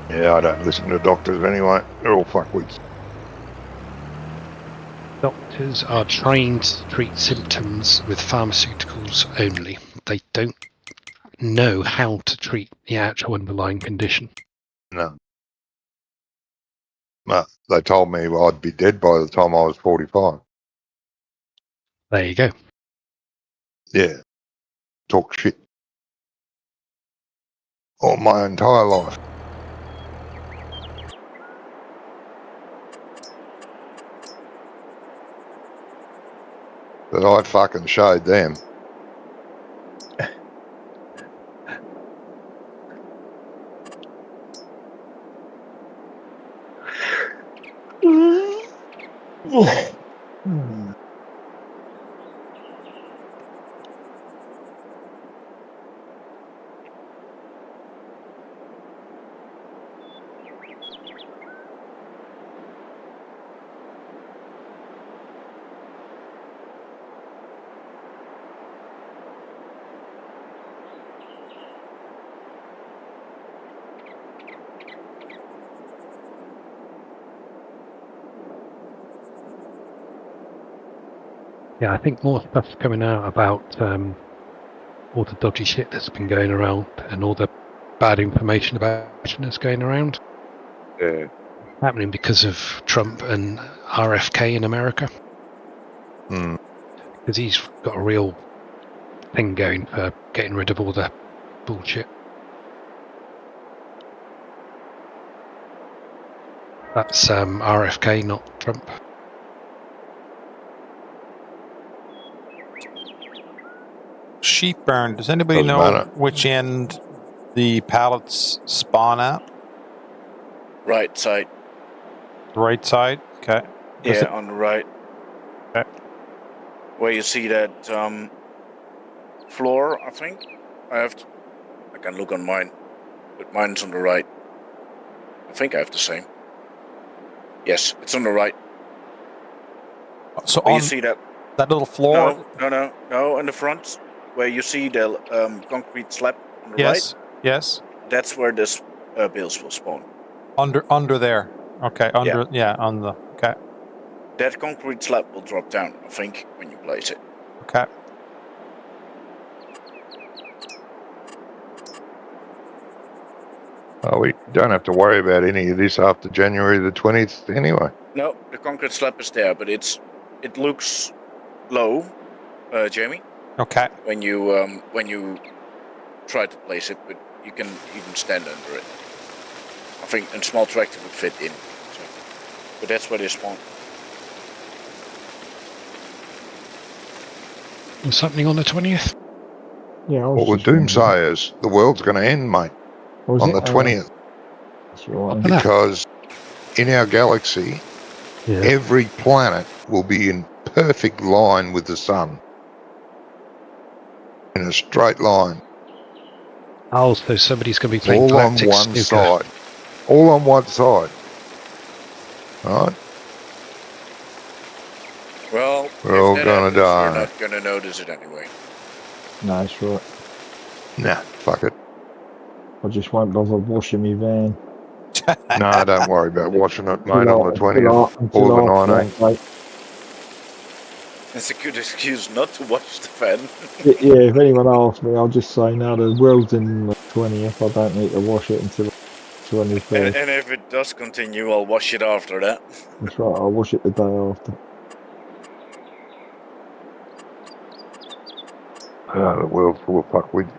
Yeah, I don't listen to doctors anyway. They're all fuckwits. Dr. doctors are trained to treat symptoms with pharmaceuticals only. They don't know how to treat the actual underlying condition. No. No, they told me I'd be dead by the time I was 45. There you go. Yeah. Talk shit. All my entire life. But I fucking showed them. Yeah, I think more stuff's coming out about all the dodgy shit that's been going around and all the bad information about that's going around. Yeah. Happening because of Trump and RFK in America. Mm. Because he's got a real thing going for getting rid of all the bullshit. That's RFK, not Trump. Sheep barn. Does anybody Doesn't know matter. which end the pallets spawn at? Right side. The right side? Okay. Yeah, on the right. Okay. Where you see that floor, I think. I can look on mine, but mine's on the right. I think I have the same. Yes, it's on the right. So Where on you see that? that little floor? No, in the front, where you see the concrete slab on the Yes. right. Yes. That's where this bales will spawn. Under there. Okay. Under. Yeah. On the. Okay. That concrete slab will drop down, I think, when you place it. Okay. Oh, we don't have to worry about any of this after January the 20th anyway. No, the concrete slab is there, but it looks low, Jamie. Okay. When you try to place it, but you can even stand under it. I think a small tractor would fit in. So. But that's where they spawn. What's happening on the 20th? Yeah. Well, the doomsayers, the world's going to end, mate, on the 20th. That's right. Because in our galaxy, every planet will be in perfect line with the sun. In a straight line. Oh, so somebody's going to be playing all galactic on one snooker. side. All on one side. Right? Well, we're all going to die. You're not going to notice it anyway. No, that's right. Nah, fuck it. I just won't bother washing me van. No, don't worry about washing it, mate, on the 20th or the 19th. It's a good excuse not to wash the van. Yeah, if anyone asks me, I'll just say, no, the world's in the 20th. I don't need to wash it until the 23rd. And if it does continue, I'll wash it after that. That's right, I'll wash it the day after. The world's full of fuckwits.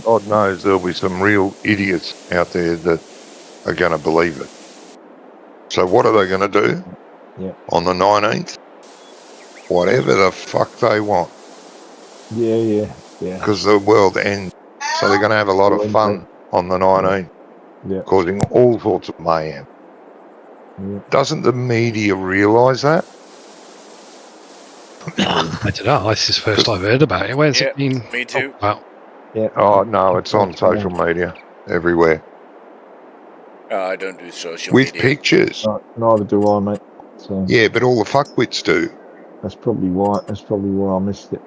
God knows there'll be some real idiots out there that are going to believe it. So what are they going to do? Yeah. On the 19th? Whatever the fuck they want. Yeah. Because the world ends. So they're going to have a lot of fun on the 19th. Yeah. Causing all sorts of mayhem. Yeah. Doesn't the media realise that? I don't know. This is the first I've heard about it. Where's it been? Me too. Yeah. Oh, no, it's on social media. Everywhere. I don't do social With media. pictures. Neither do I, mate. So yeah, but all the fuckwits do. That's probably why I missed it.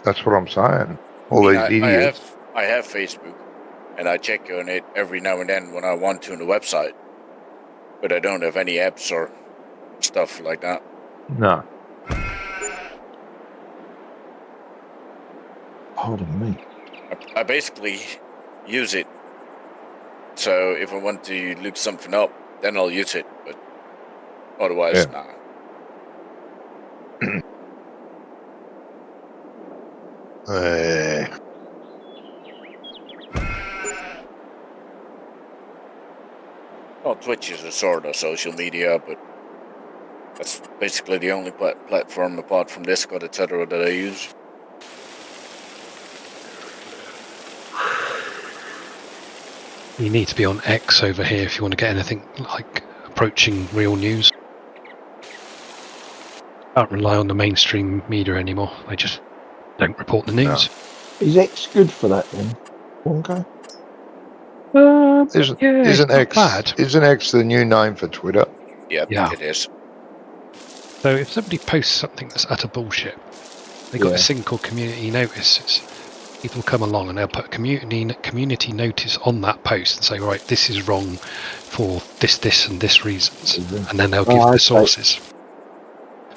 That's what I'm saying. All I these mean, idiots. I have Facebook, and I check on it every now and then when I want to on the website, but I don't have any apps or stuff like that. No. Pardon me. I basically use it. So if I want to look something up, then I'll use it, but otherwise, nah. Well, Twitch is a sort of social media, but that's basically the only platform apart from Discord, etc., that I use. You need to be on X over here if you want to get anything like approaching real news. Can't rely on the mainstream media anymore. They just don't report the news. No. Is X good for that then? Wonka? Isn't X bad. Isn't X the new name for Twitter? Yeah, Yeah. it is. So if somebody posts something that's utter bullshit, they got this thing called community notice. People come along and they'll put a community notice on that post and say, right, this is wrong for this and this reasons, and then they'll give the sources.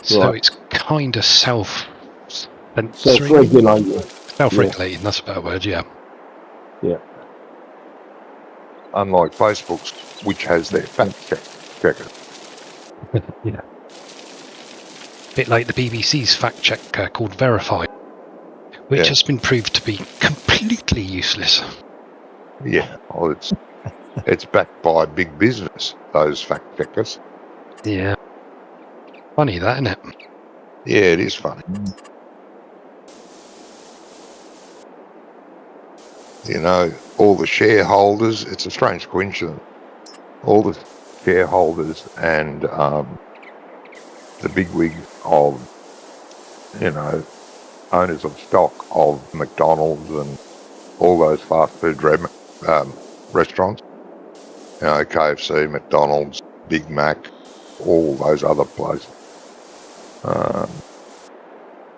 So it's kind of self-regulating. Self-regulating, that's a better word, yeah. Yeah. Unlike Facebook's, which has their fact checker. Yeah. Bit like the BBC's fact checker called Verify, which has been proved to be completely useless. Yeah, well, it's backed by big business, those fact checkers. Yeah. Funny that, isn't it? Yeah, it is funny. You know, all the shareholders, it's a strange coincidence, all the shareholders and the bigwig of, you know, owners of stock of McDonald's and all those fast food restaurants, you know, KFC, McDonald's, Big Mac, all those other places,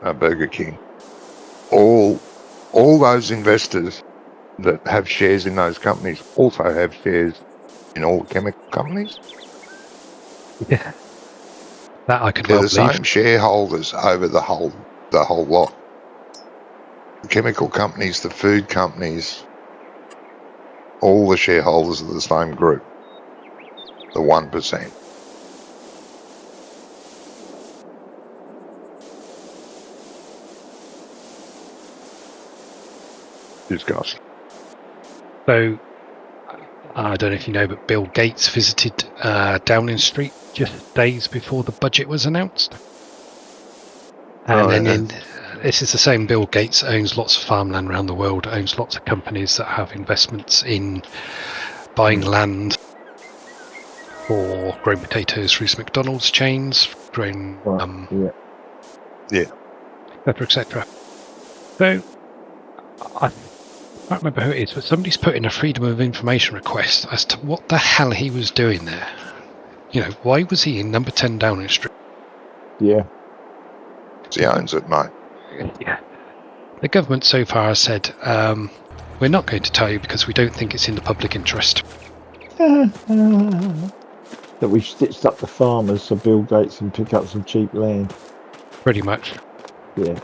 Burger King, all those investors that have shares in those companies also have shares in all the chemical companies. Yeah. That I could They're well the believe. same shareholders over the whole lot. The chemical companies, the food companies, all the shareholders of the same group. The 1%. Disgusting. So, I don't know if you know, but Bill Gates visited Downing Street just days before the budget was announced. And this is the same Bill Gates owns lots of farmland around the world, owns lots of companies that have investments in buying land for growing potatoes through some McDonald's chains, growing etc. So I can't remember who it is, but somebody's put in a Freedom of Information request as to what the hell he was doing there. You know, why was he in number 10 Downing Street? Yeah. He owns it, mate. Yeah. The government so far has said, we're not going to tell you because we don't think it's in the public interest. That we've stitched up the farmers so Bill Gates can pick up some cheap land. Pretty much. Yeah.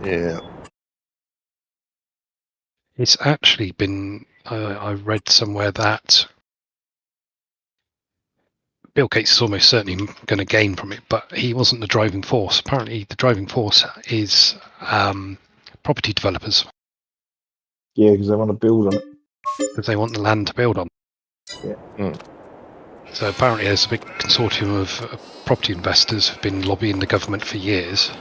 Yeah. It's actually been, I read somewhere that Bill Gates is almost certainly going to gain from it, but he wasn't the driving force. Apparently the driving force is property developers. Yeah, because they want to build on it. Because they want the land to build on. Yeah. So apparently there's a big consortium of property investors who've been lobbying the government for years.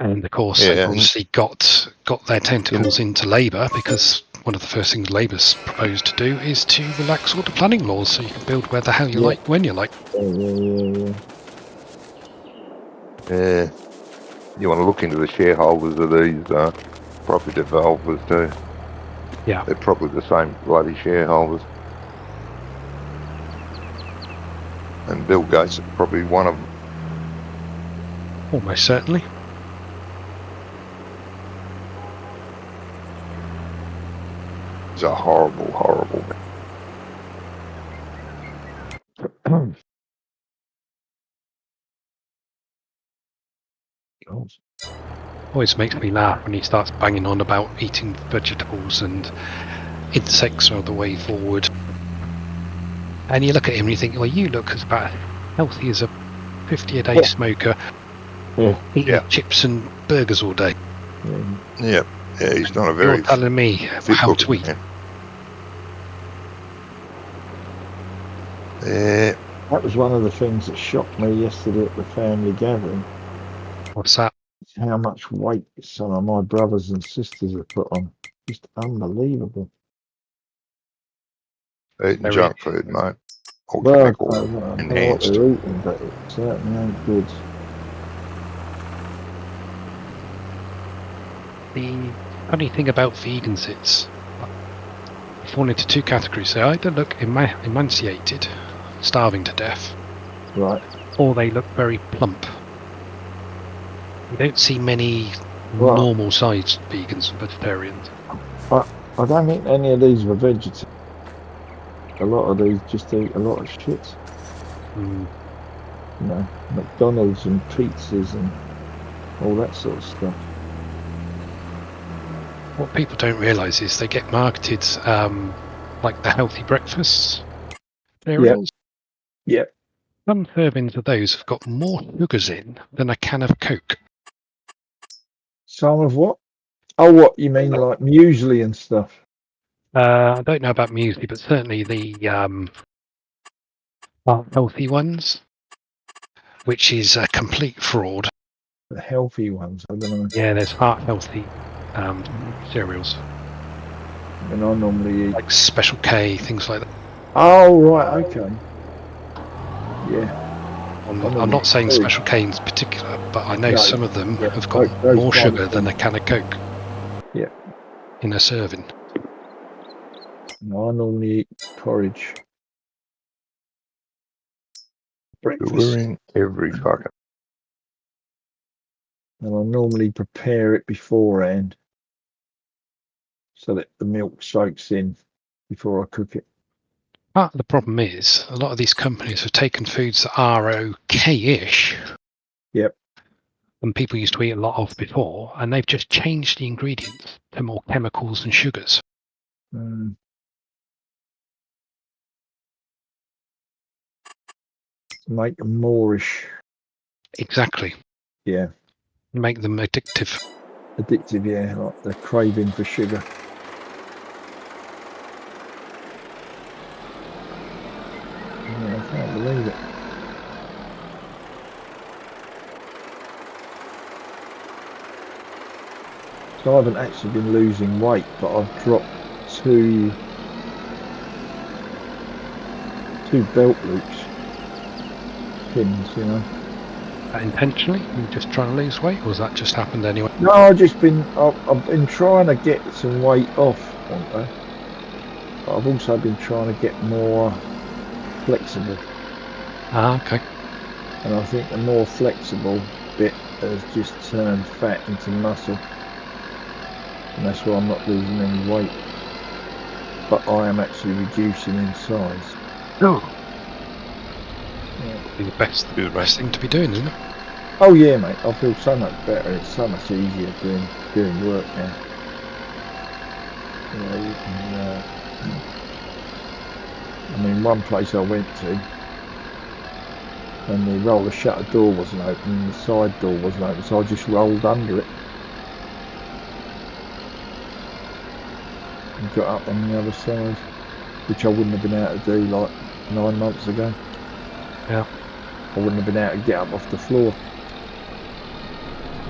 And of course, they've obviously got their tentacles into Labour, because one of the first things Labour's proposed to do is to relax all the planning laws so you can build where the hell you like, when you like. Yeah. You want to look into the shareholders of these property developers too. Yeah. They're probably the same bloody shareholders. And Bill Gates is probably one of them. Almost certainly. It's a horrible, horrible. Always makes me laugh when he starts banging on about eating vegetables and insects are the way forward. And you look at him and you think, well, you look as about healthy as a 50 a day smoker, eating chips and burgers all day. Yeah, he's not a very. You're telling me how to eat. That was one of the things that shocked me yesterday at the family gathering. What's that? How much weight some of my brothers and sisters have put on. Just unbelievable. Eating junk food, mate. Or Well, chemical I don't know what enhanced. they're eating, but it certainly ain't good. The funny thing about vegans is they fall into two categories. They either look emaciated, starving to death, Right. or they look very plump. You don't see many normal-sized vegans and vegetarians. I don't think any of these were vegetarian. A lot of these just eat a lot of shit. Mm. You know, McDonald's and pizzas and all that sort of stuff. What people don't realise is they get marketed like the healthy breakfasts cereals. Yep. Some servings of those have got more sugars in than a can of Coke. Some of what? Oh, what you mean, like muesli and stuff? I don't know about muesli, but certainly the healthy ones, which is a complete fraud. The healthy ones, I don't know. Yeah, there's heart healthy cereals. And I normally eat like Special K, things like that. Oh, right, okay. Yeah. I'm not saying Special K in particular, but I know some of them have got more sugar than a can of Coke. Yeah. In a serving. No, I normally eat porridge. Breakfast. We're in every fucking. And I normally prepare it beforehand so that the milk soaks in before I cook it. Part of the problem is a lot of these companies have taken foods that are okay-ish. Yep. And people used to eat a lot of before, and they've just changed the ingredients to more chemicals and sugars. Make them moreish. Exactly. Yeah. Make them addictive. Addictive, yeah, like the craving for sugar. Yeah, I can't believe it. So I haven't actually been losing weight, but I've dropped two belt loops pins, you know. Intentionally? You just trying to lose weight, or has that just happened anyway? No, I've been trying to get some weight off, haven't I? But I've also been trying to get more flexible. Ah, okay. And I think the more flexible bit has just turned fat into muscle. And that's why I'm not losing any weight. But I am actually reducing in size. Oh. Yeah. The best thing to be doing, isn't it? Oh yeah, mate. I feel so much better. It's so much easier doing work now. You know, you can, I mean, one place I went to, and the roller shutter door wasn't open, and the side door wasn't open, so I just rolled under it. And got up on the other side, which I wouldn't have been able to do like 9 months ago. Yeah. I wouldn't have been able to get up off the floor.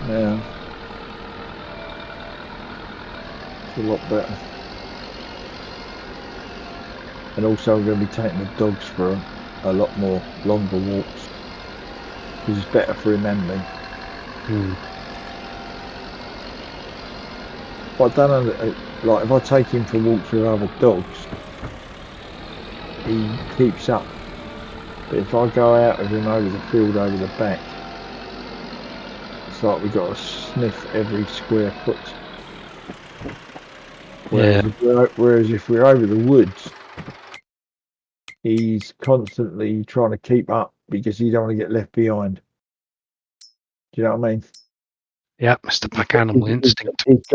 Yeah. It's a lot better. And also I'm going to be taking the dogs for a lot more longer walks. Because it's better for him and me. But I don't know, like if I take him for walks with other dogs, he keeps up. But if I go out with him over the field, over the back, it's like we got to sniff every square foot. Whereas, if we're over the woods, he's constantly trying to keep up because he don't want to get left behind. Do you know what I mean? Yeah, Mr. Pack Animal Instinct. He's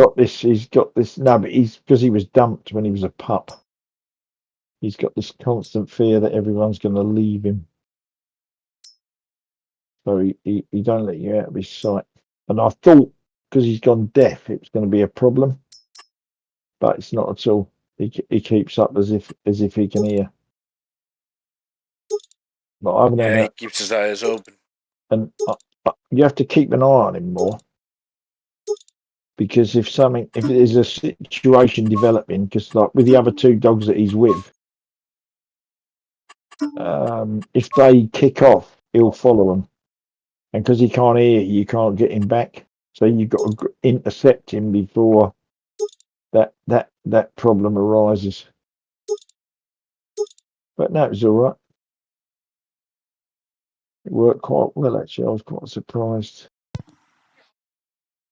got this. No, but he's because he was dumped when he was a pup. He's got this constant fear that everyone's going to leave him. So he don't let you out of his sight. And I thought because he's gone deaf, it was going to be a problem, but it's not at all. He keeps up as if he can hear. But I haven't Yeah, he keeps his eyes open. And you have to keep an eye on him more, because if there's a situation developing, because like with the other two dogs that he's with, if they kick off, he'll follow them, and because he can't hear, you can't get him back. So you've got to intercept him before that problem arises. But no, it was all right. It worked quite well, actually. I was quite surprised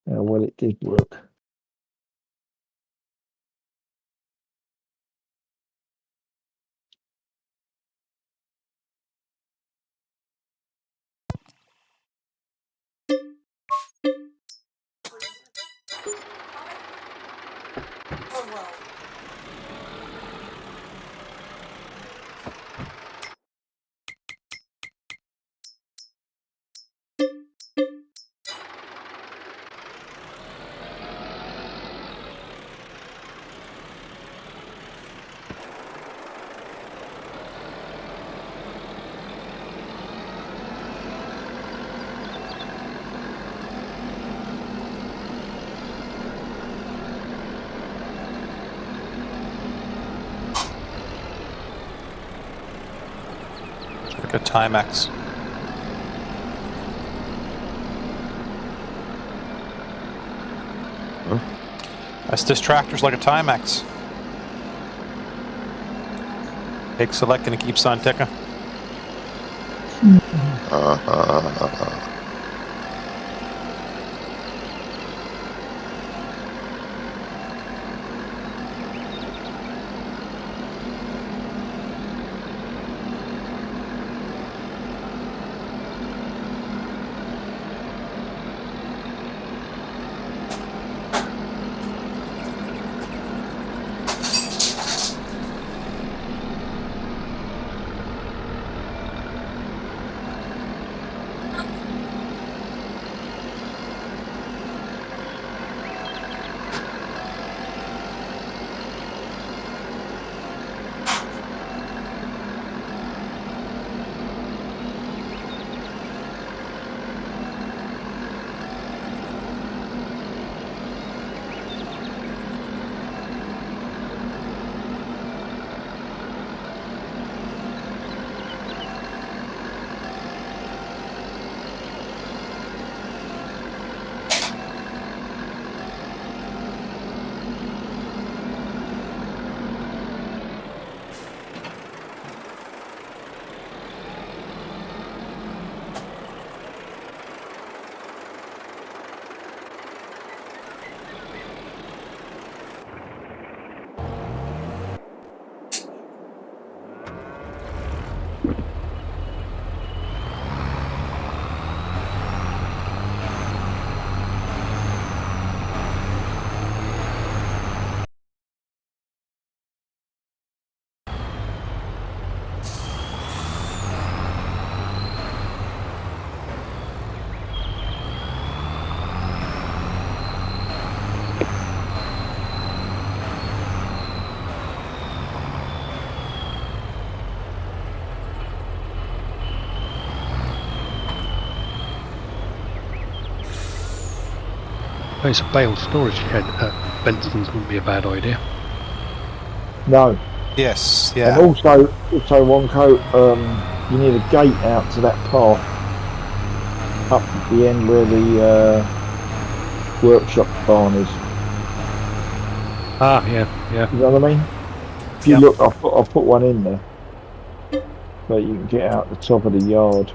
how well it did work. Like a Timex. This tractor's like a Timex. Take select and it keeps on ticking. It's a bale storage shed at Benson's wouldn't be a bad idea. No. Yes, yeah. And also Wonko, you need a gate out to that path up at the end where the workshop barn is. Ah, yeah. You know what I mean? If you look, I'll put one in there, so you can get out the top of the yard.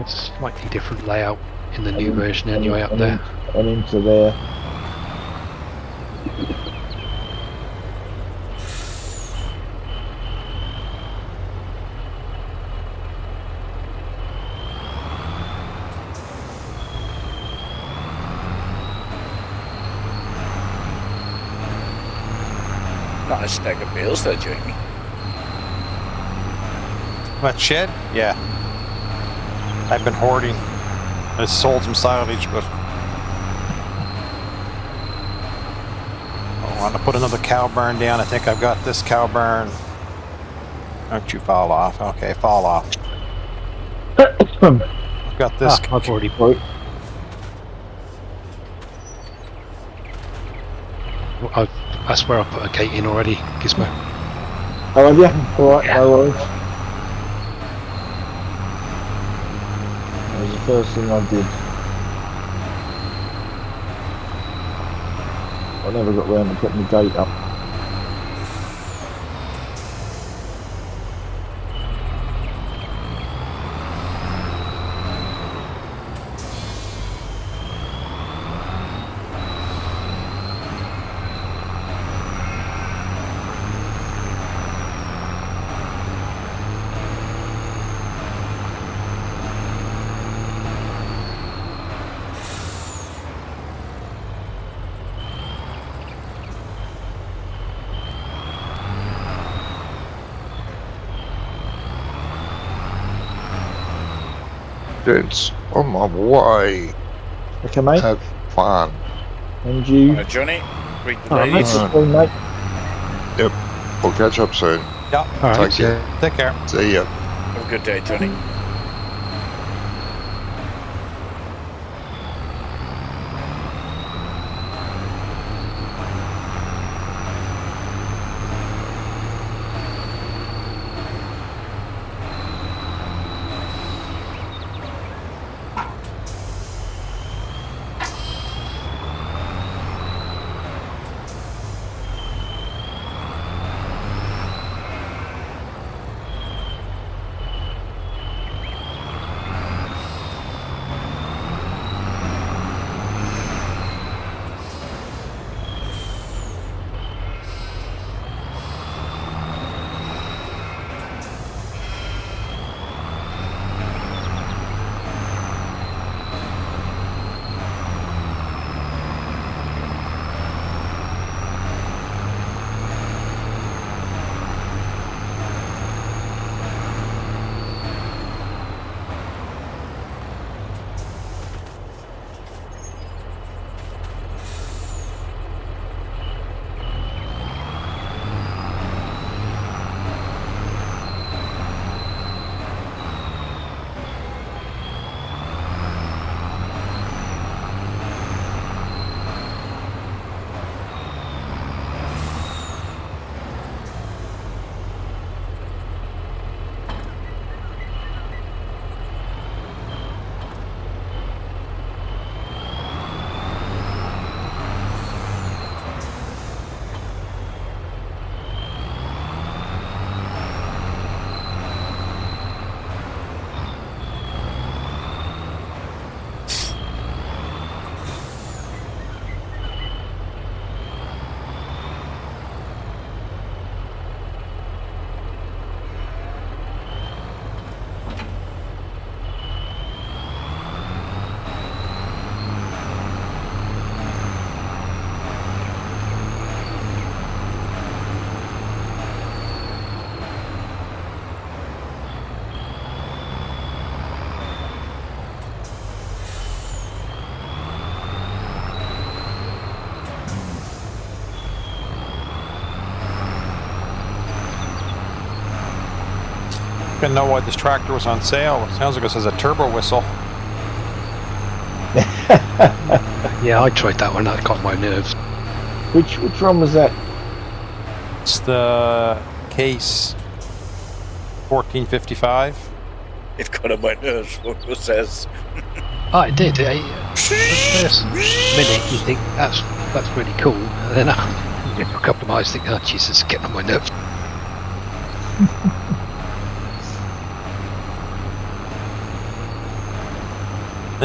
It's a slightly different layout in the new version anyway up and there. And into there. Nice stack of bales there, Jamie. That shed? Yeah. I've been hoarding. I sold some silage, but I want to put another cow barn down. I think I've got this cow barn. Don't you fall off? Okay, fall off. I've got this. I've already bought. That's where I put a gate in already, Gizmo. Oh, have you? Alright, no worries. That was the first thing I did. I never got round to putting the gate up. It's on my way. Okay, mate. Have fun. And you. Alright, Johnny. Greet the Alright, mate. ladies. Alright. Good mate. Yep. We'll catch up soon. Yeah. Alright, Take care. Take care. See ya. Have a good day, Johnny. Didn't know why this tractor was on sale. It sounds like it has a turbo whistle. Yeah, I tried that one. That got my nerves. Which one was that? It's the Case 1455. It got on my nerves. What it says? Oh, it did. The first minute you think that's really cool, and then after a couple of miles, you think, oh Jesus, it's getting on my nerves.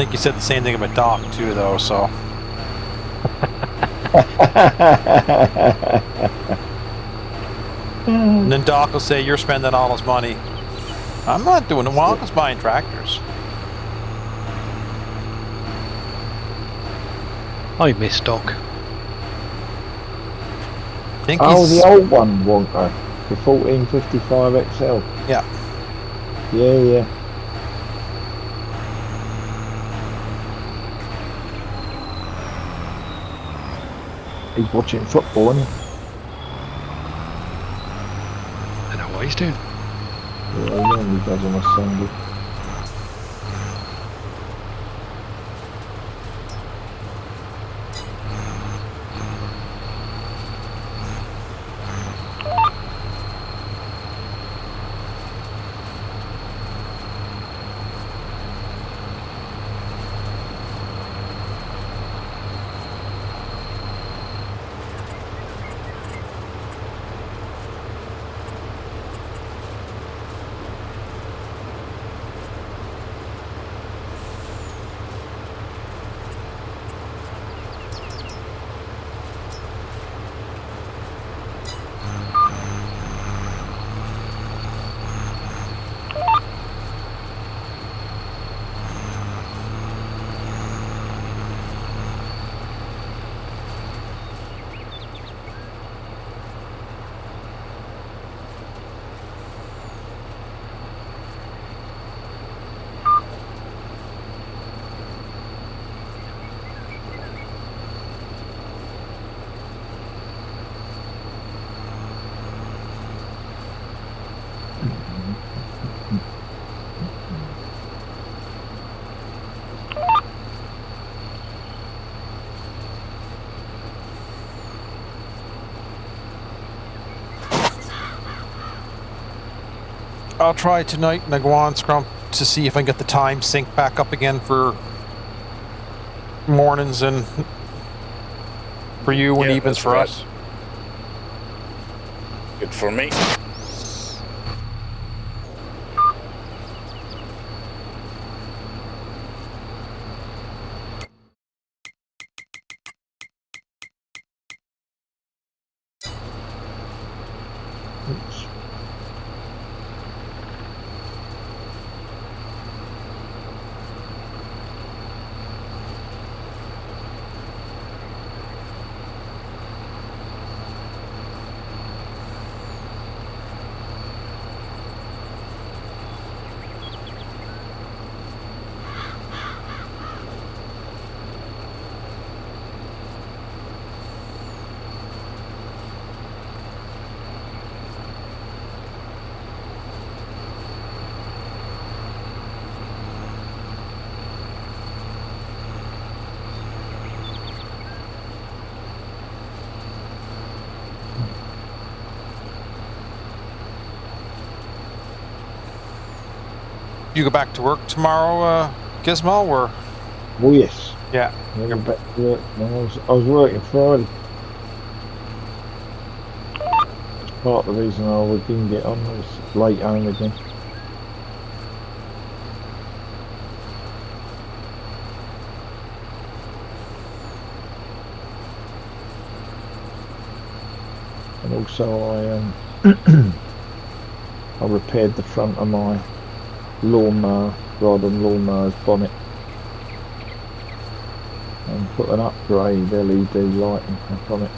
think you said the same thing about Doc too, though. So and then Doc will say you're spending all his money. I'm not doing it. Wonka's buying tractors. I miss Doc. I think Oh, he's, the old one, Wonka. The 1455 XL. yeah. Yeah. He's watching football, isn't he? I know what he's doing. Yeah, he normally does on a Sunday. I'll try tonight and I go on Scrum to see if I can get the time sync back up again for mornings and for you and Yeah, evens that's for right. us. Good for me. Oops. You go back to work tomorrow, Gizmo, or? Well, yes. Yeah. I went back to work. I was working Friday. That's part of the reason I didn't get on. I was late home again. And also I repaired the front of my lawnmower, rod and lawnmower's bonnet, and put an upgrade LED lighting up on it.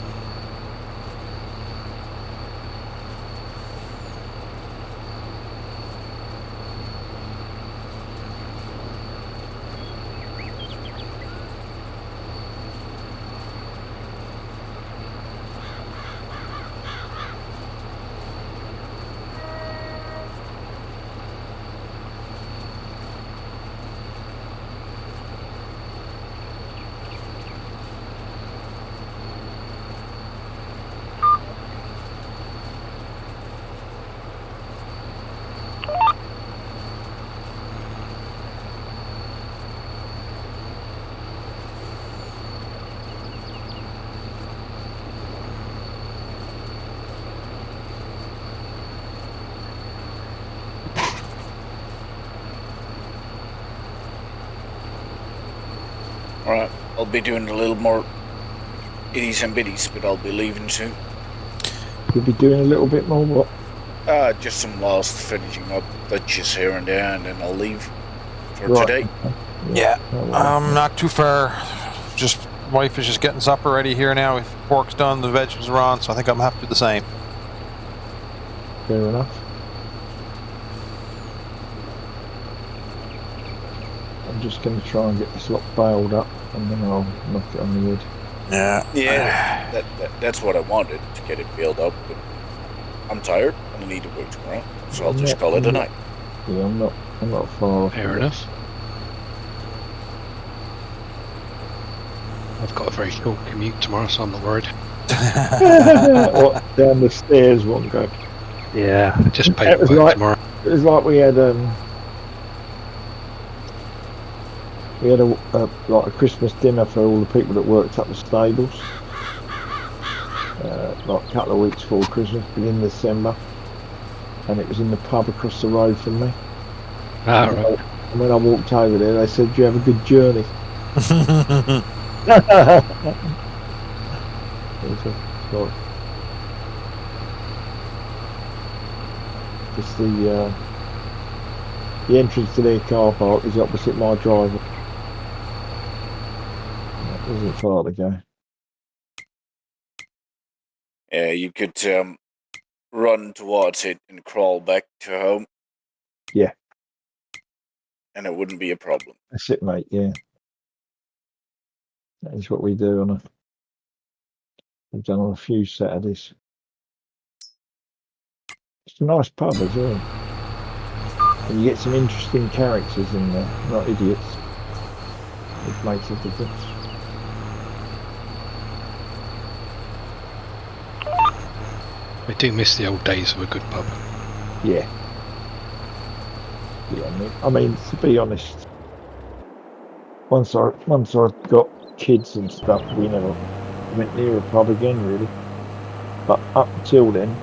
Alright, I'll be doing a little more itties and bitties, but I'll be leaving soon. You'll be doing a little bit more what? Just some last finishing up touches here and there, and then I'll leave for Right. today. Yeah, no worries. not too far. Just wife is just getting supper ready here now. If pork's done, the vegetables are on, so I think I'm gonna have to do the same. Fair enough. I'm just going to try and get this lot bailed up, and then I'll knock it on the head. Yeah, that's what I wanted, to get it built up, but I'm tired and I need to work tomorrow, so I'll just call it a night. Yeah, I'm not far off. Fair enough. I've got a very short commute tomorrow, so I'm not worried. What, down the stairs won't go. Yeah, just It paperwork was like- tomorrow. It was like we had a like a Christmas dinner for all the people that worked up the stables. Like a couple of weeks before Christmas, beginning of December, and it was in the pub across the road from me. Ah, And right. And when I walked over there, they said, "Do you have a good journey?" Just the entrance to their car park is opposite my driveway. That isn't far to go. Yeah, you could run towards it and crawl back to home. Yeah. And it wouldn't be a problem. That's it, mate. Yeah, that is what we do we've done on a few Saturdays. It's a nice pub as well, and you get some interesting characters in there, not idiots. It makes a difference. I do miss the old days of a good pub. Yeah. Yeah, I mean, to be honest, once I got kids and stuff, we never went near a pub again, really. But up until then,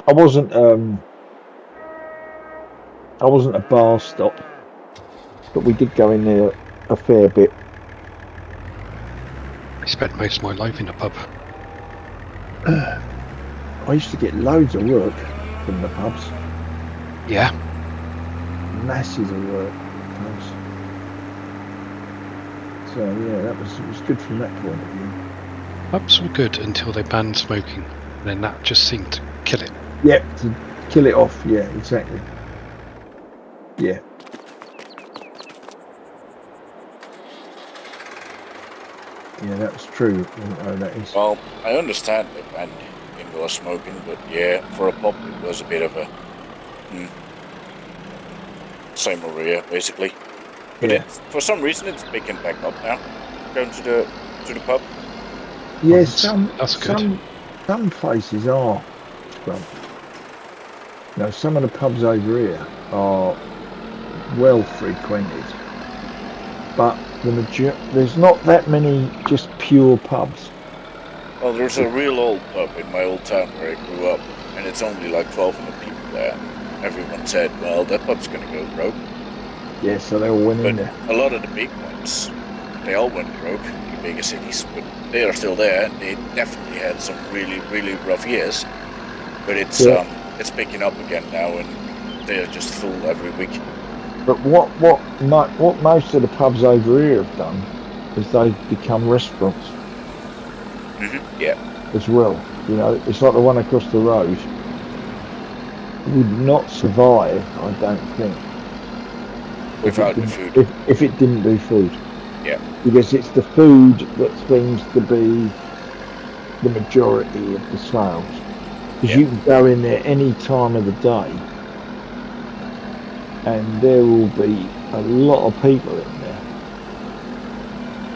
I wasn't a bar stop, but we did go in there a fair bit. I spent most of my life in a pub. I used to get loads of work from the pubs. Yeah, Masses of work. Pubs. So yeah, it was good from that point of view. pubs were good until they banned smoking, and then that just seemed to kill it. Yep, to kill it off. Yeah, exactly. Yeah. Yeah, that was true. That is. Well, I understand they banned indoor smoking, but yeah, for a pub it was a bit of a same Maria, basically. But Yeah. for some reason it's picking back up now. Going to the pub. Yeah, That's good. some places are. Well, no, some of the pubs over here are well frequented, but there's not that many just pure pubs. Well, there's a real old pub in my old town where I grew up, and it's only like 1,200 people there. Everyone said, well, that pub's gonna go broke. Yeah, so they all went in But there. a lot of the big ones, they all went broke in the bigger cities, but they are still there. They definitely had some really, really rough years. But it's picking up again now, and they're just full every week. But what most of the pubs over here have done is they've become restaurants Yeah. as well. You know, it's like the one across the road would not survive, I don't think, Without the food. if it didn't do food. Yeah. Because it's the food that seems to be the majority of the sales. Because you can go in there any time of the day and there will be a lot of people in there,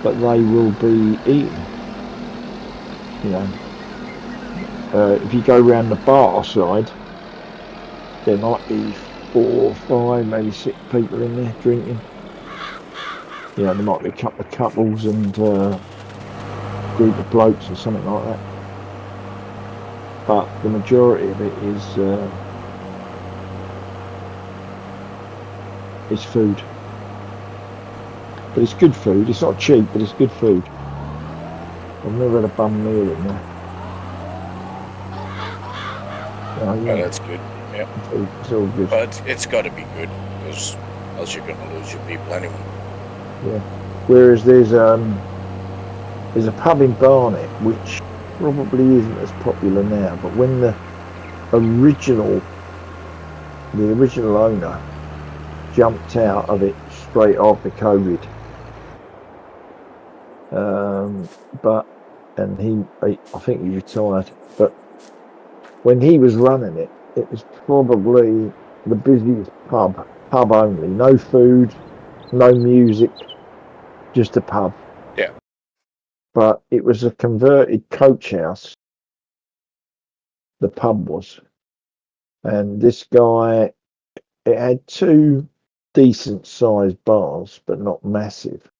but they will be eating. You know, if you go round the bar side, there might be 4 or 5, maybe 6 people in there drinking. You know, there might be a couple of couples and a group of blokes or something like that. But the majority of it is food. But it's good food. It's not cheap, but it's good food. I've never had a bum meal in there. Oh, yeah. that's good. Yeah, it's all good. but it's got to be good because else you're gonna lose your people anyway. Yeah. Whereas there's a pub in Barnet which probably isn't as popular now, but when the original owner jumped out of it straight after COVID, I think he retired, but when he was running it, it was probably the busiest pub only, no food, no music, just a pub. Yeah. But it was a converted coach house, the pub was. And this guy, it had 2 decent sized bars, but not massive.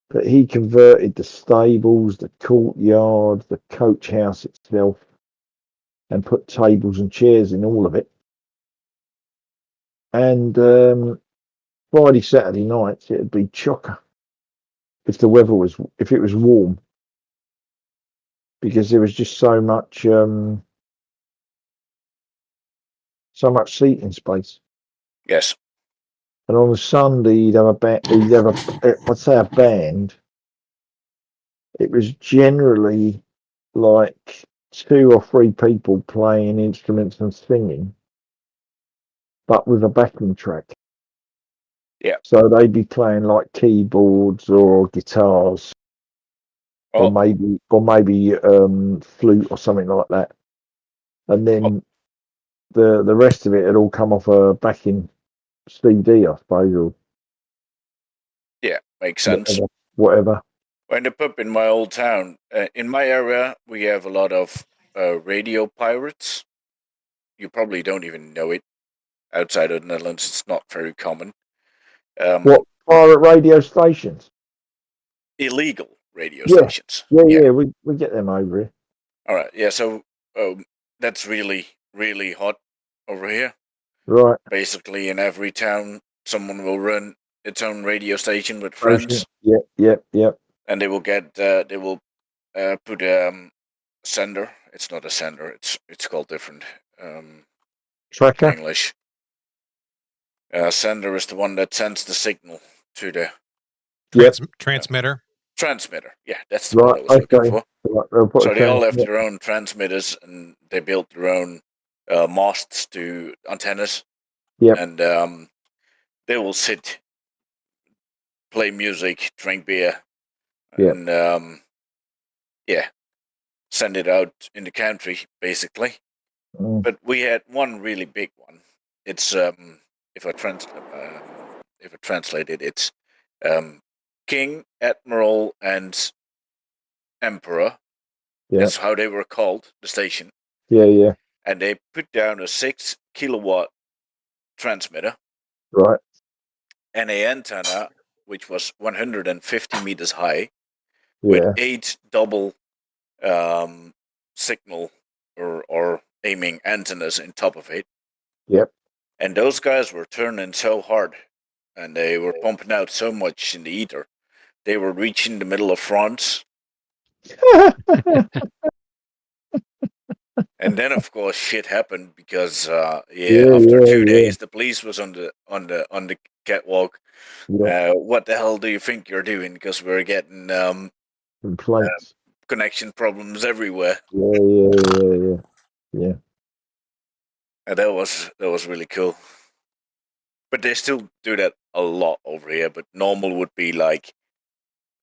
But he converted the stables, the courtyard, the coach house itself, and put tables and chairs in all of it. And Friday, Saturday nights, it'd be chocker if it was warm, because there was just so much seating space. Yes. And on a Sunday, he'd have a I'd say a band. It was generally like 2 or 3 people playing instruments and singing, but with a backing track. Yeah. So they'd be playing like keyboards or guitars, or maybe flute or something like that. And then the rest of it had all come off a backing CD, I suppose, or yeah, makes sense. Whatever. When the pub in my old town, in my area, we have a lot of radio pirates. You probably don't even know it. Outside of the Netherlands, it's not very common. What, pirate radio stations? Illegal radio stations. Yeah, we get them over here. All right, yeah, so that's really, really hot over here. Right. Basically, in every town, someone will run its own radio station with friends. Yep. And they will get, put sender. It's not a sender. It's called different. Tracker. In English. Sender is the one that sends the signal to the transmitter. Transmitter. Yeah, that's the word I was looking for. Right, so they all have their own transmitters, and they built their own masts to antennas. Yep. And they will sit, play music, drink beer, and send it out in the country, basically. But we had one really big one. It's if I translate it, it's King, Admiral, and Emperor. Yeah. That's how they were called, the station. Yeah. And they put down a 6 kilowatt transmitter. Right. And an antenna, which was 150 meters high, with 8 double signal or aiming antennas on top of it. Yep. And those guys were turning so hard, and they were pumping out so much in the ether, they were reaching the middle of France. And then, of course, shit happened because after 2 days, the police was on the catwalk. What the hell do you think you're doing? Because we're getting complaints, connection problems everywhere. Yeah. And that was really cool. But they still do that a lot over here. But normal would be like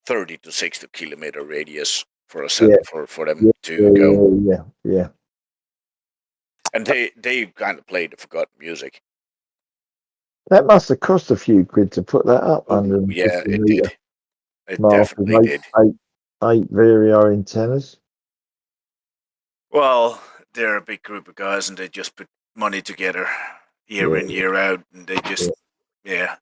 30 to 60 kilometer radius for a set for them to go. Yeah. And they kind of play the forgotten music. That must have cost a few quid to put that up. Yeah, it did. It definitely did. 8 Vario antennas. Well, they're a big group of guys, and they just put money together year in, year out, and they just the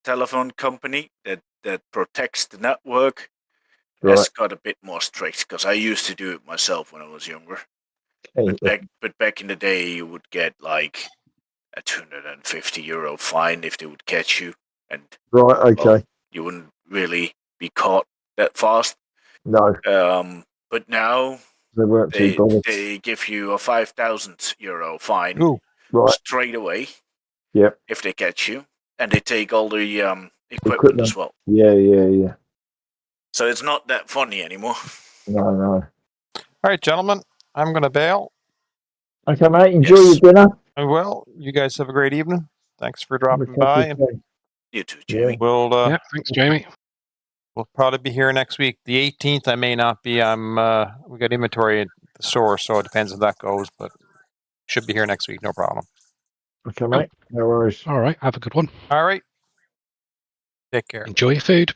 telephone company that protects the network has got a bit more strict, because I used to do it myself when I was younger. But back in the day, you would get like a €250 fine if they would catch you, and Right. Okay. well, you wouldn't really be caught that fast. No, But now they weren't too bothered. they give you a €5,000 fine Ooh, Right. straight away. Yep. If they catch you, and they take all the equipment as well. Yeah. So it's not that funny anymore. No. all right, gentlemen, I'm going to bail. Okay, mate. Enjoy Yes. your dinner. Well, you guys have a great evening. Thanks for Have a dropping by. couple of days. You too, Jamie. We'll Yeah, thanks, Jamie. we'll probably be here next week. The 18th, I may not be. We got inventory at the store, so it depends how that goes. But should be here next week, no problem. Okay, mate. No worries. All right, have a good one. All right, take care. Enjoy your food.